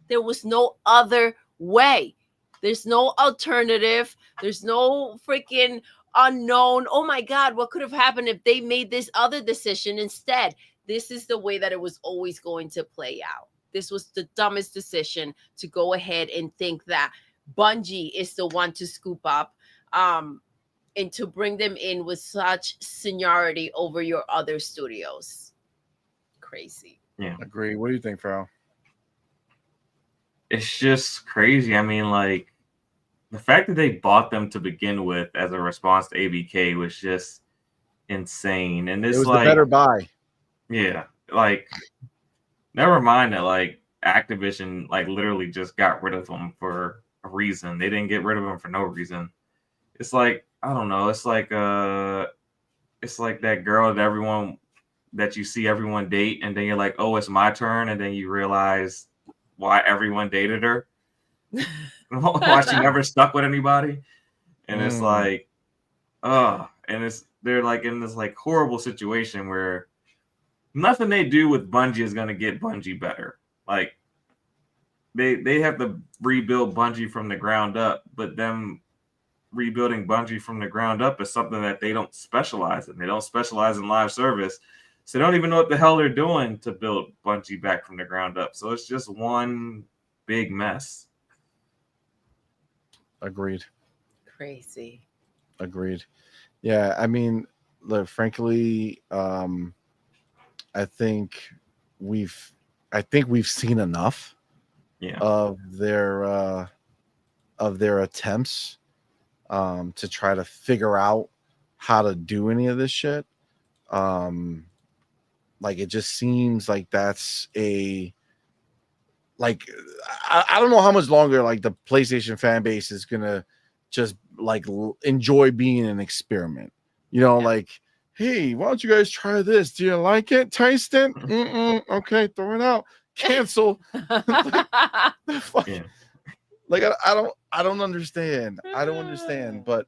There was no other way. There's no alternative. There's no freaking unknown. Oh my God, what could have happened if they made this other decision instead? This is the way that it was always going to play out. This was the dumbest decision, to go ahead and think that Bungie is the one to scoop up and to bring them in with such seniority over your other studios. Crazy. Yeah. Agree. What do you think, Farrell? It's just crazy. I mean, like, the fact that they bought them to begin with as a response to ABK was just insane. And it's it was like the better buy. Yeah, like, never mind that, like, Activision, like, literally just got rid of them for a reason. They didn't get rid of them for no reason. It's like, I don't know. It's like that girl that you see everyone date, and then you're like, oh, it's my turn, and then you realize why everyone dated her, why she never stuck with anybody, and it's like, and they're like in this like horrible situation where nothing they do with Bungie is gonna get Bungie better. Like, they have to rebuild Bungie from the ground up, but them rebuilding Bungie from the ground up is something that they don't specialize in. They don't specialize in live service, so they don't even know what the hell they're doing to build Bungie back from the ground up. So it's just one big mess. Agreed. Crazy. Agreed. Yeah, I mean, look, frankly, I think we've seen enough of their attempts to try to figure out how to do any of this shit. Like, it just seems like that's I don't know how much longer like the PlayStation fan base is gonna just like enjoy being an experiment. You know, like, hey, why don't you guys try this? Do you like it? Taste it? Okay, throw it out. Cancel. Like, I don't understand. I don't understand. But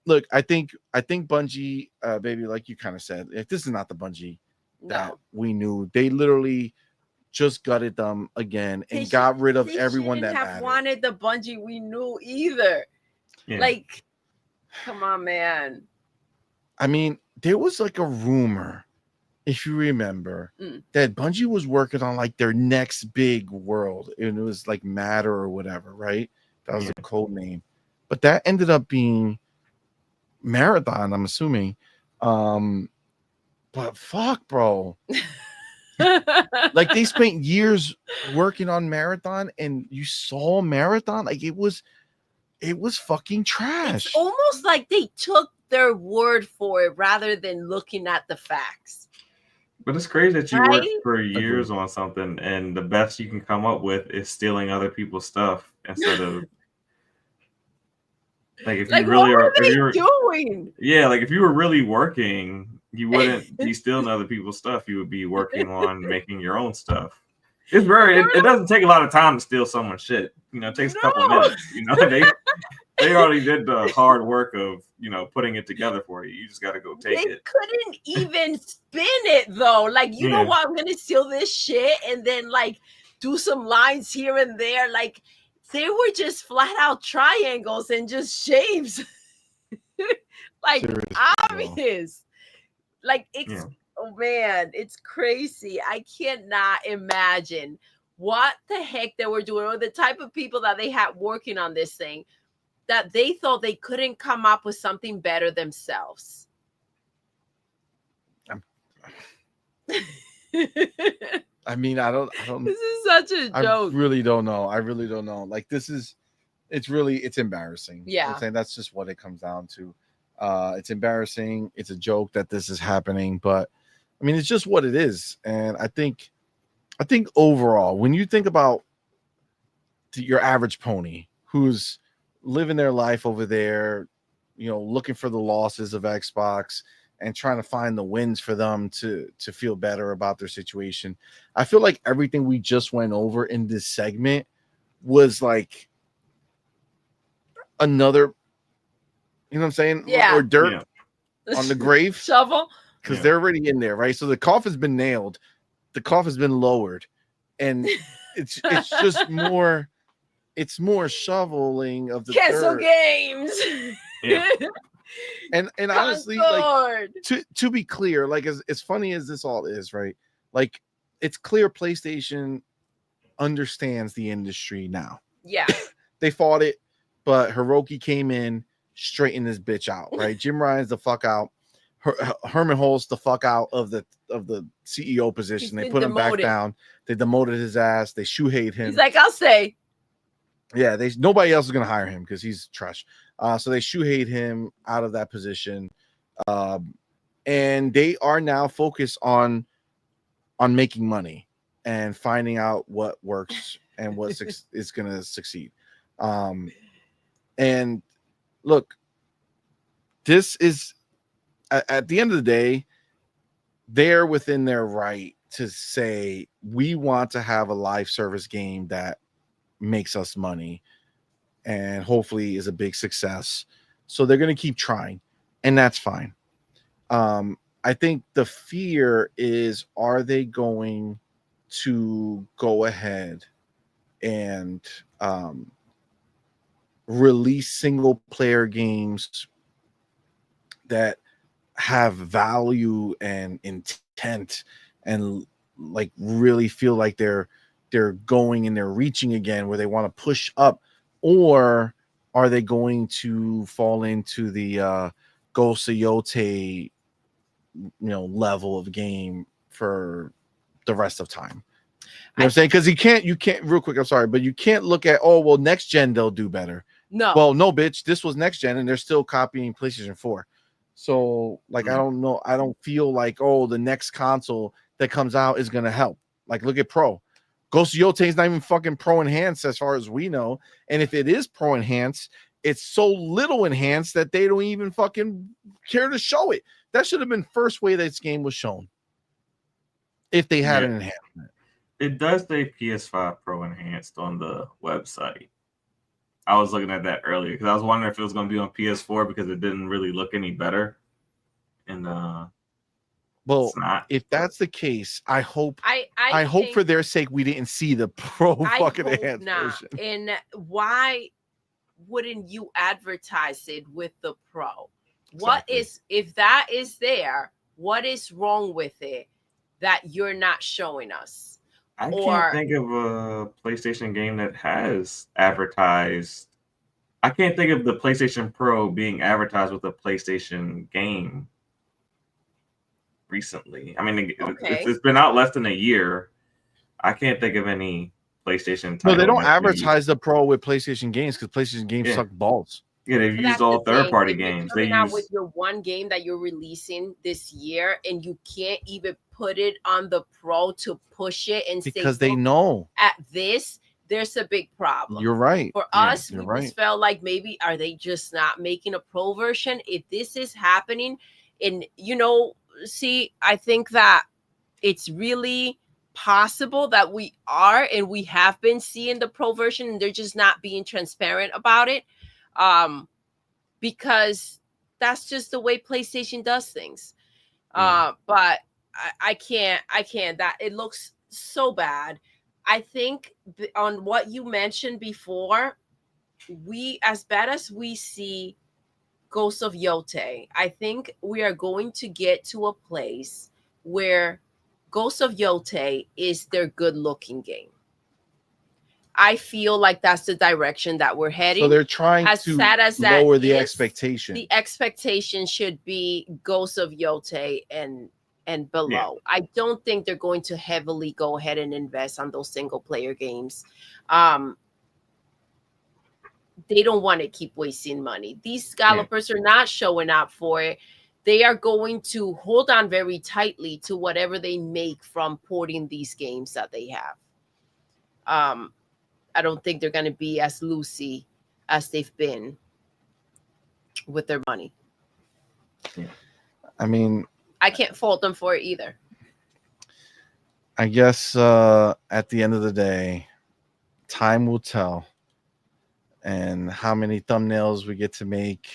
look, I think Bungie, baby, like you kind of said, if this is not the Bungie that we knew, they literally just gutted them again and got rid of everyone that mattered. Wanted the Bungie we knew either. Like, come on, man. I mean, there was like a rumor, if you remember, that Bungie was working on like their next big world, and it was like Matter or whatever, right? That was a code name, but that ended up being Marathon, I'm assuming. But fuck, bro. Like, they spent years working on Marathon, and you saw Marathon, like, it was fucking trash. It's almost like they took their word for it rather than looking at the facts. But it's crazy that you worked for years on something, and the best you can come up with is stealing other people's stuff instead of like, if you really what are they doing? Yeah, like, if you were really working, you wouldn't be stealing other people's stuff. You would be working on making your own stuff. It's it doesn't take a lot of time to steal someone's shit. You know, it takes a couple minutes. You know, They already did the hard work of, putting it together for you. You just got to go take They it. couldn't even spin it though. Like, you know Yeah. what? I'm gonna steal this shit and then like do some lines here and there. Like, they were just flat out triangles and just shapes. Like, Seriously, bro. obvious. Like, Yeah. oh man, it's crazy. I cannot imagine what the heck they were doing, or the type of people that they had working on this thing, that they thought they couldn't come up with something better themselves. I mean, I don't. This is such a joke. I really don't know. Like, it's embarrassing. Yeah. I'm saying that's just what it comes down to. It's embarrassing. It's a joke that this is happening, but I mean, it's just what it is. And I think overall, when you think about your average pony who's living their life over there, looking for the losses of Xbox and trying to find the wins for them to feel better about their situation, I feel like everything we just went over in this segment was like another, you know what I'm saying? Yeah. Or dirt on the grave. Shovel. Because they're already in there, right? So the coffin's been nailed, the coffin's been lowered, and it's just more, it's more shoveling of the Cancel dirt. games. Yeah. And honestly, like, Concord. to be clear, like, as funny as this all is, right? Like, it's clear PlayStation understands the industry now. Yeah. They fought it, but Hiroki came in, straightened this bitch out, right? Jim Ryan's the fuck out. Herman Holt's the fuck out of the CEO position. They put him back down. They demoted his ass. They shuheied him. He's like, I'll stay. Yeah, nobody else is gonna hire him because he's trash. So they shuheied him out of that position, and they are now focused on making money and finding out what works and what is gonna succeed. And look, this is. At the end of the day, they're within their right to say, we want to have a live service game that makes us money and hopefully is a big success. So they're going to keep trying, and that's fine. I think the fear is, are they going to go ahead and release single player games that have value and intent and like really feel like they're going and they're reaching again, where they want to push up? Or are they going to fall into the Ghost of Yote level of game for the rest of time? You know what I'm saying? Because you can't real quick, I'm sorry, but you can't look at, oh well, next gen they'll do better. No. Well, no, bitch, this was next gen and they're still copying PlayStation 4. So, like, I don't know. I don't feel like, oh, the next console that comes out is going to help. Like, look at Pro. Ghost of Yote is not even fucking Pro enhanced as far as we know. And if it is Pro enhanced, it's so little enhanced that they don't even fucking care to show it. That should have been first way this game was shown, if they had an enhancement. It does say PS5 Pro enhanced on the website. I was looking at that earlier because I was wondering if it was going to be on PS4 because it didn't really look any better. And well, it's not. If that's the case, I hope I hope think for their sake we didn't see the Pro fucking enhanced version. And why wouldn't you advertise it with the Pro? What is, if that is there, what is wrong with it that you're not showing us? I can't think of a PlayStation game that has advertised. I can't think of the PlayStation Pro being advertised with a PlayStation game recently. I mean, it's been out less than a year. I can't think of any PlayStation title. No, they don't advertise the Pro with PlayStation games because PlayStation games suck balls. Yeah, they've used all third-party games. They use with your one game that you're releasing this year, and you can't even put it on the Pro to push it and because they know at this. There's a big problem. You're right. For us, we just felt like maybe are they just not making a Pro version? If this is happening, and see, I think that it's really possible that we are and we have been seeing the Pro version, and they're just not being transparent about it. because that's just the way PlayStation does things. Yeah. But I can't. That it looks so bad. I think on what you mentioned before, as bad as we see Ghost of Yote, I think we are going to get to a place where Ghost of Yote is their good looking game. I feel like that's the direction that we're heading. So they're trying as to sad as that lower the is, expectation. The expectation should be Ghost of Yote and below. Yeah. I don't think they're going to heavily go ahead and invest on those single player games. They don't want to keep wasting money. These developers are not showing up for it. They are going to hold on very tightly to whatever they make from porting these games that they have. I don't think they're going to be as loosey as they've been with their money. I mean, I can't fault them for it either. I guess at the end of the day, time will tell, and how many thumbnails we get to make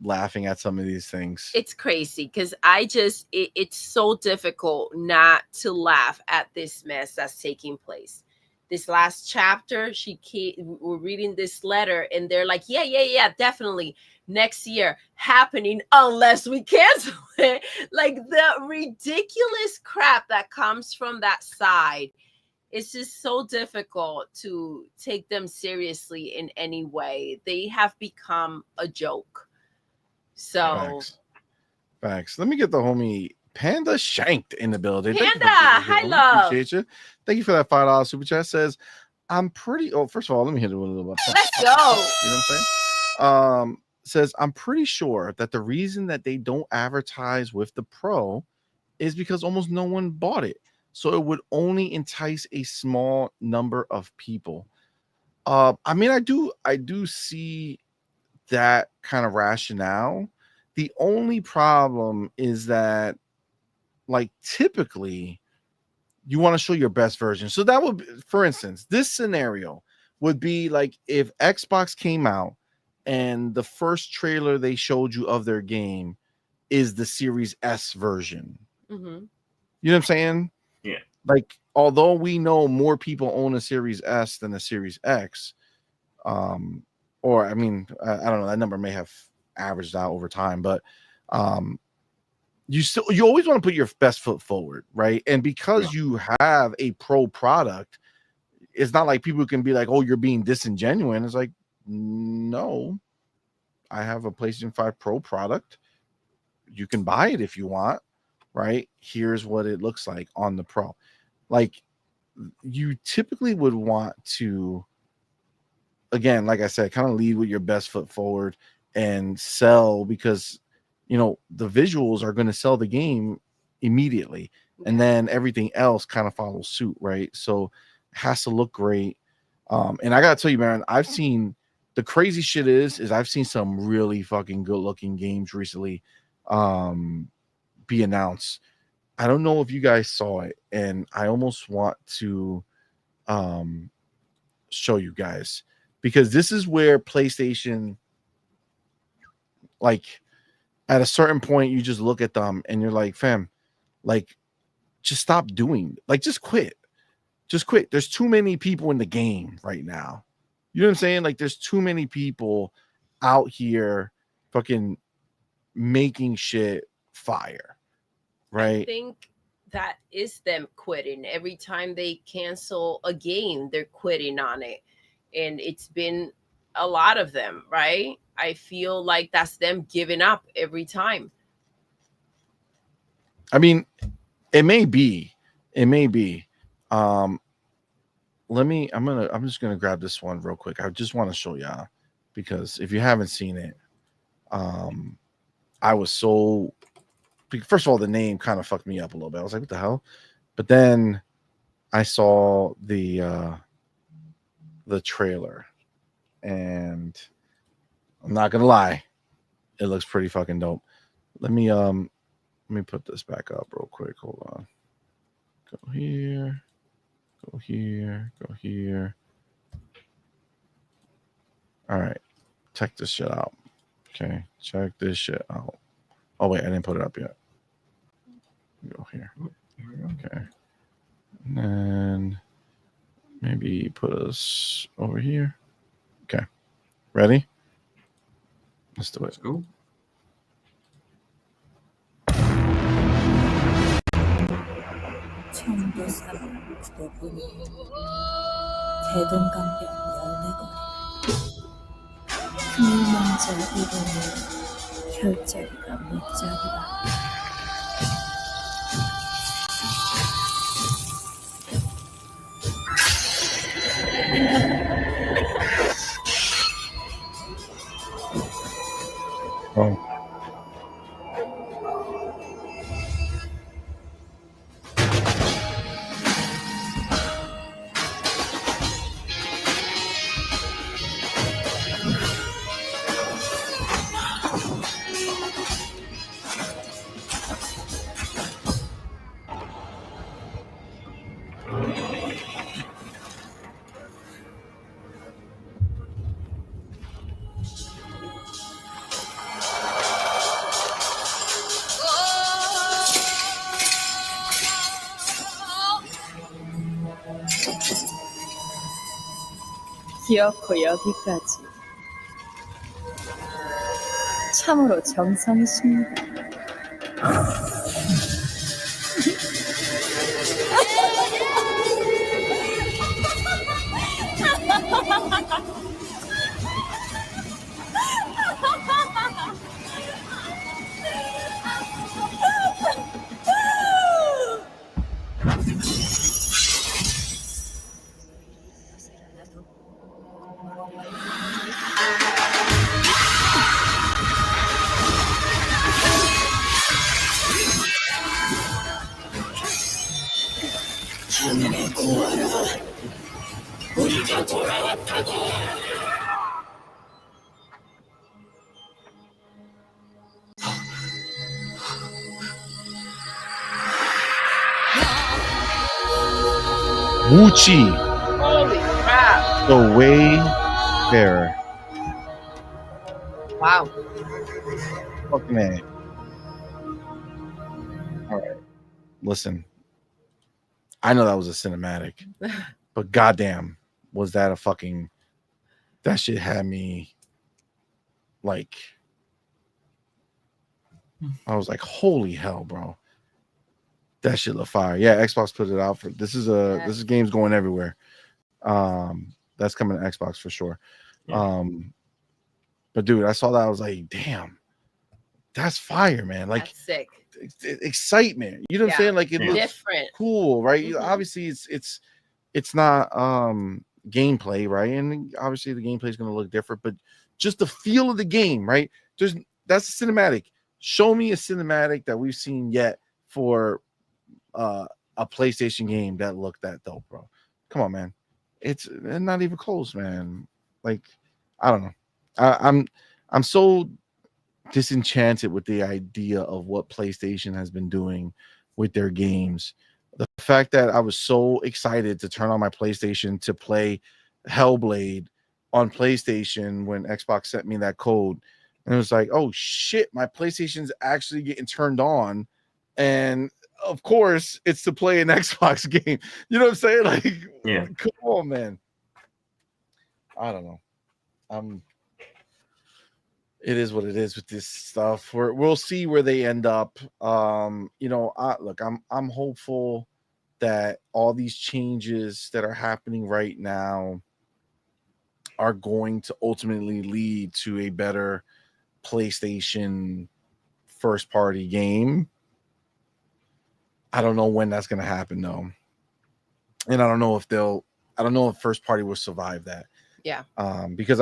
laughing at some of these things. It's crazy because it's so difficult not to laugh at this mess that's taking place. This last chapter, we're reading this letter and they're like, yeah, definitely next year happening unless we cancel it. Like the ridiculous crap that comes from that side. It's just so difficult to take them seriously in any way. They have become a joke. So Facts. Let me get the homie Panda Shanked in the building. Panda, hi, love. Appreciate you. Thank you for that $5 super chat. Says, I'm pretty. Oh, first of all, let me hit it with a little bit. Let's go. You know what I'm saying? Says, I'm pretty sure that the reason that they don't advertise with the Pro is because almost no one bought it. So it would only entice a small number of people. I mean, I do see that kind of rationale. The only problem is that, like, typically you want to show your best version. So that would be, for instance, this scenario would be like if Xbox came out and the first trailer they showed you of their game is the Series S version. Mm-hmm. You know what I'm saying? Yeah. Like, although we know more people own a Series S than a Series X, or I mean, I don't know, that number may have averaged out over time, but you always want to put your best foot forward, right? And because you have a Pro product, it's not like people can be like, oh, you're being disingenuous. It's like, no, I have a PlayStation 5 Pro product. You can buy it if you want, right? Here's what it looks like on the Pro. Like, you typically would want to, again, like I said, kind of lead with your best foot forward and sell, because you know the visuals are going to sell the game immediately, and then everything else kind of follows suit, right? So it has to look great. And I gotta tell you, man, I've seen the crazy shit is I've seen some really fucking good looking games recently be announced. I don't know if you guys saw it, and I almost want to show you guys, because this is where PlayStation, like, at a certain point you just look at them and you're like, fam, like, just stop doing, like, just quit. There's too many people in the game right now. You know what I'm saying? Like, there's too many people out here fucking making shit fire, right? I think that is them quitting. Every time they cancel a game, they're quitting on it. And it's been a lot of them, right? I feel like that's them giving up every time. I mean, it may be. I'm just gonna grab this one real quick. I just want to show y'all, because if you haven't seen it, I was so, first of all, the name kind of fucked me up a little bit. I was like, what the hell? But then I saw the trailer, and I'm not gonna lie, it looks pretty fucking dope. Let me put this back up real quick. Hold on. Go here. All right. Check this shit out. Okay. Check this shit out. Oh, wait. I didn't put it up yet. Go here. Okay. And then maybe put us over here. Okay. Ready? Let's do it. Let's go. 청도 사람 부대뿐이 대동강변 열매거리 그 먼저 이름이 혈자리가 목자리라 Oh. 기어코 여기까지 참으로 정성이십니다. Wuchi, Holy crap! the way there. Wow. Fucking A. All right. Listen, I know that was a cinematic, but goddamn, was that a fucking. That shit had me like. I was like, holy hell, bro. That shit look fire. Yeah, Xbox put it out for this is games going everywhere. That's coming to Xbox for sure. Yeah. But dude, I saw that. I was like, damn, that's fire, man. Like That's sick. excitement. You know what I'm saying? Like it looks Different. cool, right? Mhm. Obviously, it's not gameplay, right? And obviously the gameplay is gonna look different, but just the feel of the game, right? That's a cinematic. Show me a cinematic that we've seen yet for a PlayStation game that looked that dope, bro. Come on, man. It's not even close, man. Like, I don't know. I'm so disenchanted with the idea of what PlayStation has been doing with their games. The fact that I was so excited to turn on my PlayStation to play Hellblade on PlayStation when Xbox sent me that code. And it was like, oh shit, my PlayStation's actually getting turned on. And of course, it's to play an Xbox game. You know what I'm saying? Like, Yeah. come on, man. I don't know. It is what it is with this stuff. We'll see where they end up. You know, I'm hopeful that all these changes that are happening right now are going to ultimately lead to a better PlayStation first party game. I don't know when that's going to happen though. And I don't know if first party will survive that. Yeah. Because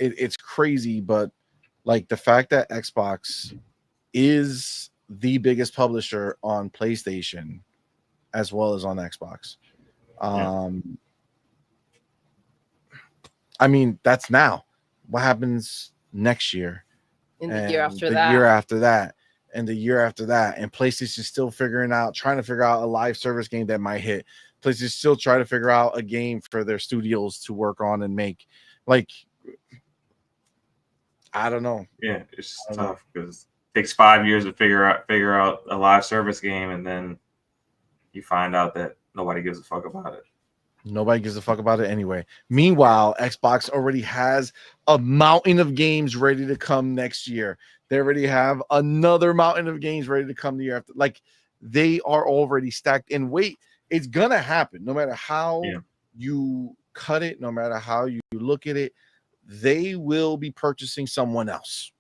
it's crazy, but like the fact that Xbox is the biggest publisher on PlayStation as well as on Xbox. I mean, that's now. What happens next year? In the year after the that. year after that, and the year after that, and PlayStation's still trying to figure out a live service game that might hit. PlayStation's still trying to figure out a game for their studios to work on and make. Like, I don't know. Yeah, it's just I don't know. tough because it takes 5 years to figure out a live service game, and then you find out that nobody gives a fuck about it. Nobody gives a fuck about it anyway. Meanwhile, Xbox already has a mountain of games ready to come next year. They already have another mountain of games ready to come the year after. Like, they are already stacked. And wait, it's gonna happen. No matter how you cut it, no matter how you look at it, they will be purchasing someone else.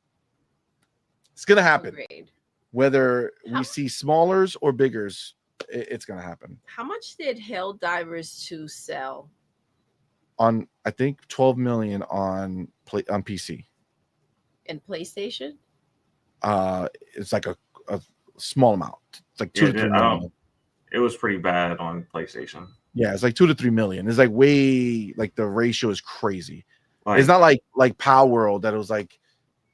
It's gonna happen. Agreed. Whether we see smallers or biggers, it's gonna happen. How much did Helldivers 2 sell? On I think 12 million on PC. In PlayStation? It's like a small amount. It's like 2 to 3 million. It was pretty bad on PlayStation. Yeah, it's like 2 to 3 million. It's like way like the ratio is crazy. It's not like Power World that it was like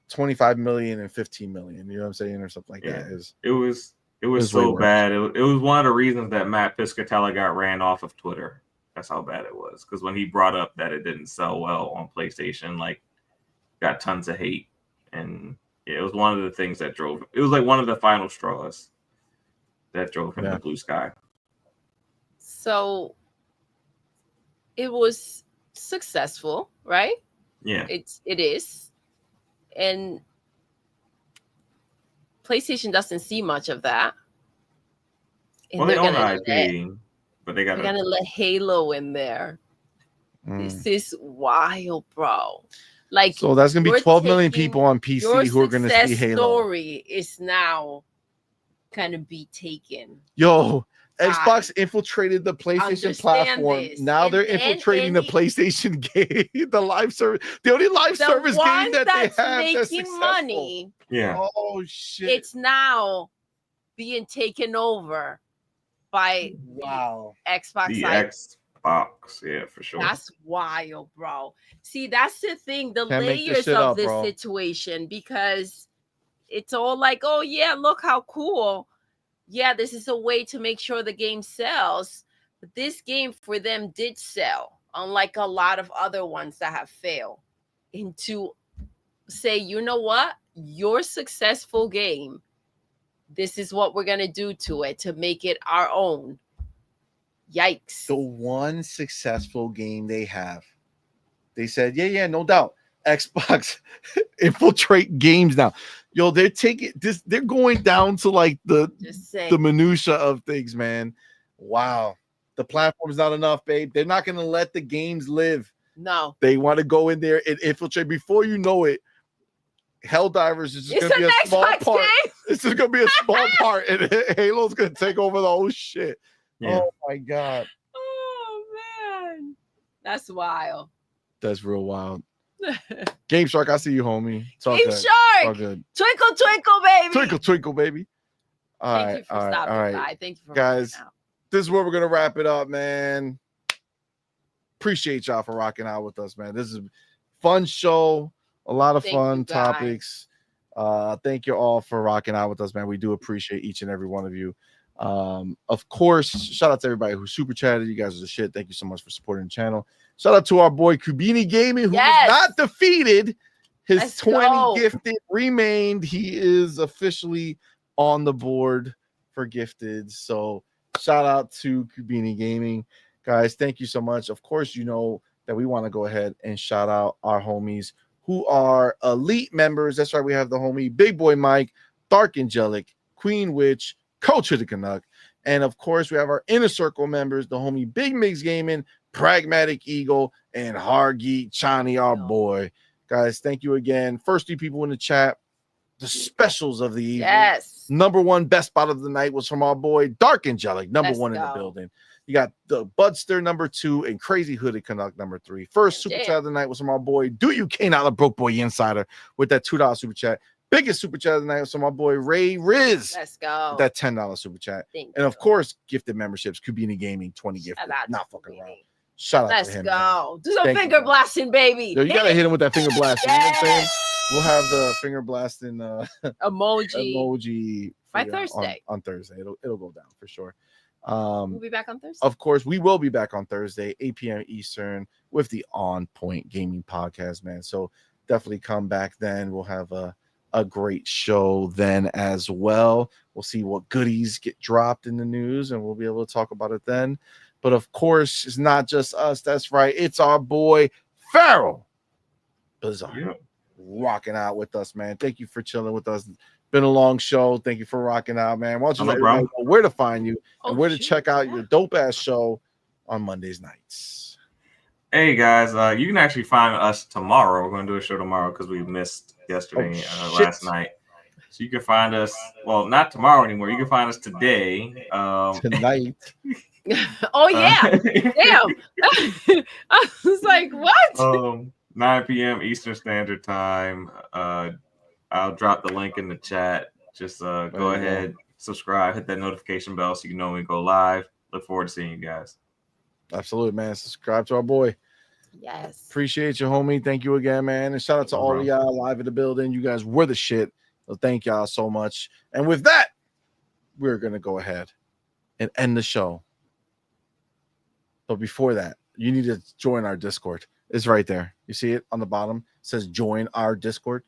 25 million and 15 million. You know what I'm saying, or something like that. It was so bad. It was one of the reasons that Matt Piscatella got ran off of Twitter. That's how bad it was. Because when he brought up that it didn't sell well on PlayStation, like, got tons of hate. And it was one of the things that drove. It was like one of the final straws that drove him to Blue Sky. So it was successful, right? Yeah, it is, and PlayStation doesn't see much of that. And well, they own IP, but they're gonna let Halo in there. This is wild, bro. Like, so that's gonna be 12 million people on PC who are gonna see Halo. Story is now gonna be taken. Yo, Xbox infiltrated the PlayStation platform. Now they're infiltrating the PlayStation game, the live service, the only live service game that they have making money. Yeah. Oh shit! It's now being taken over by Xbox. The Xbox, yeah, for sure. That's wild, bro. See, that's the thing, the layers of this situation, because it's all like, oh yeah, look how cool. Yeah, this is a way to make sure the game sells. But this game for them did sell, unlike a lot of other ones that have failed. And to say, you know what? Your successful game, this is what we're going to do to it to make it our own. Yikes. The one successful game they have. They said, yeah, no doubt. Xbox infiltrate games now. Yo, they're taking this, they're going down to like the minutia of things, man. Wow. The platform's not enough, babe. They're not gonna let the games live. No, they want to go in there and infiltrate. Before you know it, Helldivers is just gonna be a small part. This is gonna be a small part, and Halo's gonna take over the whole shit. Yeah. Oh my god. Oh man, that's wild. That's real wild. Game Shark, I see you, homie. Game Shark, twinkle, twinkle, baby. Twinkle, twinkle, baby. Thank you for stopping by. Thank you for guys. This is where we're gonna wrap it up, man. Appreciate y'all for rocking out with us, man. This is a fun show, a lot of fun topics. Thank you all for rocking out with us, man. We do appreciate each and every one of you. Of course, shout out to everybody who super chatted. You guys are the shit. Thank you so much for supporting the channel. Shout out to our boy Kubini Gaming, who is not defeated. His 20 gifted remained. He is officially on the board for gifted. So shout out to Kubini Gaming. Guys, thank you so much. Of course, you know that we want to go ahead and shout out our homies who are elite members. That's right. We have the homie Big Boy Mike, Dark Angelic, Queen Witch, Culture the Canuck. And of course, we have our inner circle members, the homie Big Mix Gaming, Pragmatic Eagle, and Hargeet Chani, our boy. Guys, thank you again. First 3 people in the chat, the specials of the evening. Yes. Number 1 best spot of the night was from our boy Dark Angelic, number 1 in the building. You got the Budster number 2 and Crazy Hooded Canuck number 3. First super chat of the night was from our boy Do You Not a Broke Boy Insider with that $2 super chat. Biggest super chat of the night was from my boy Ray Riz. Let's go. With that $10 super chat. And of course, gifted memberships, Kubini Gaming, 20 gifted. Not fucking wrong. Shout out to him. Let's go. Do some finger blasting, baby. Yo, you gotta hit him with that finger blasting. You know what I'm saying? We'll have the finger blasting emoji by Thursday. On Thursday. It'll go down for sure. We'll be back on Thursday. Of course, we will be back on Thursday, 8 p.m. Eastern, with the On Point Gaming Podcast, man. So definitely come back then. We'll have a great show then as well. We'll see what goodies get dropped in the news, and we'll be able to talk about it then. But of course, it's not just us. That's right. It's our boy Farrell Bizarre rocking out with us, man. Thank you for chilling with us. Been a long show. Thank you for rocking out, man. Why don't you let everybody know where to find you and where to check out your dope ass show on Mondays nights. Hey guys, you can actually find us tomorrow. We're going to do a show tomorrow because we missed yesterday, last night. So you can find us, well, not tomorrow anymore. You can find us today. Tonight. Oh, yeah. Damn. I was like, what? 9 p.m. Eastern Standard Time. I'll drop the link in the chat. Just go ahead, subscribe, hit that notification bell so you know when we go live. Look forward to seeing you guys. Absolutely, man. Subscribe to our boy. Yes. Appreciate you, homie. Thank you again, man. And shout out to all of y'all live in the building. You guys were the shit. So thank y'all so much. And with that, we're going to go ahead and end the show. But before that, you need to join our Discord. It's right there. You see it on the bottom? It says join our Discord.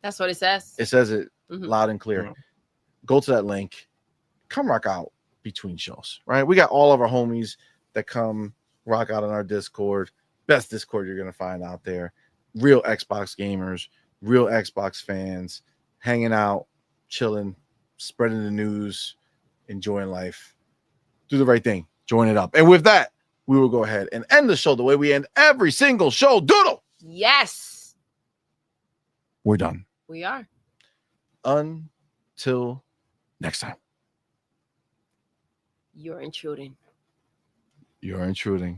That's what it says. It says it loud and clear. Go to that link. Come rock out between shows, right? We got all of our homies that come rock out on our Discord. Best Discord you're going to find out there. Real Xbox gamers, real Xbox fans, hanging out, chilling, spreading the news, enjoying life. Do the right thing. Join it up. And with that, we will go ahead and end the show the way we end every single show. Doodle. Yes. We're done. We are. Until next time. You're intruding. You're intruding.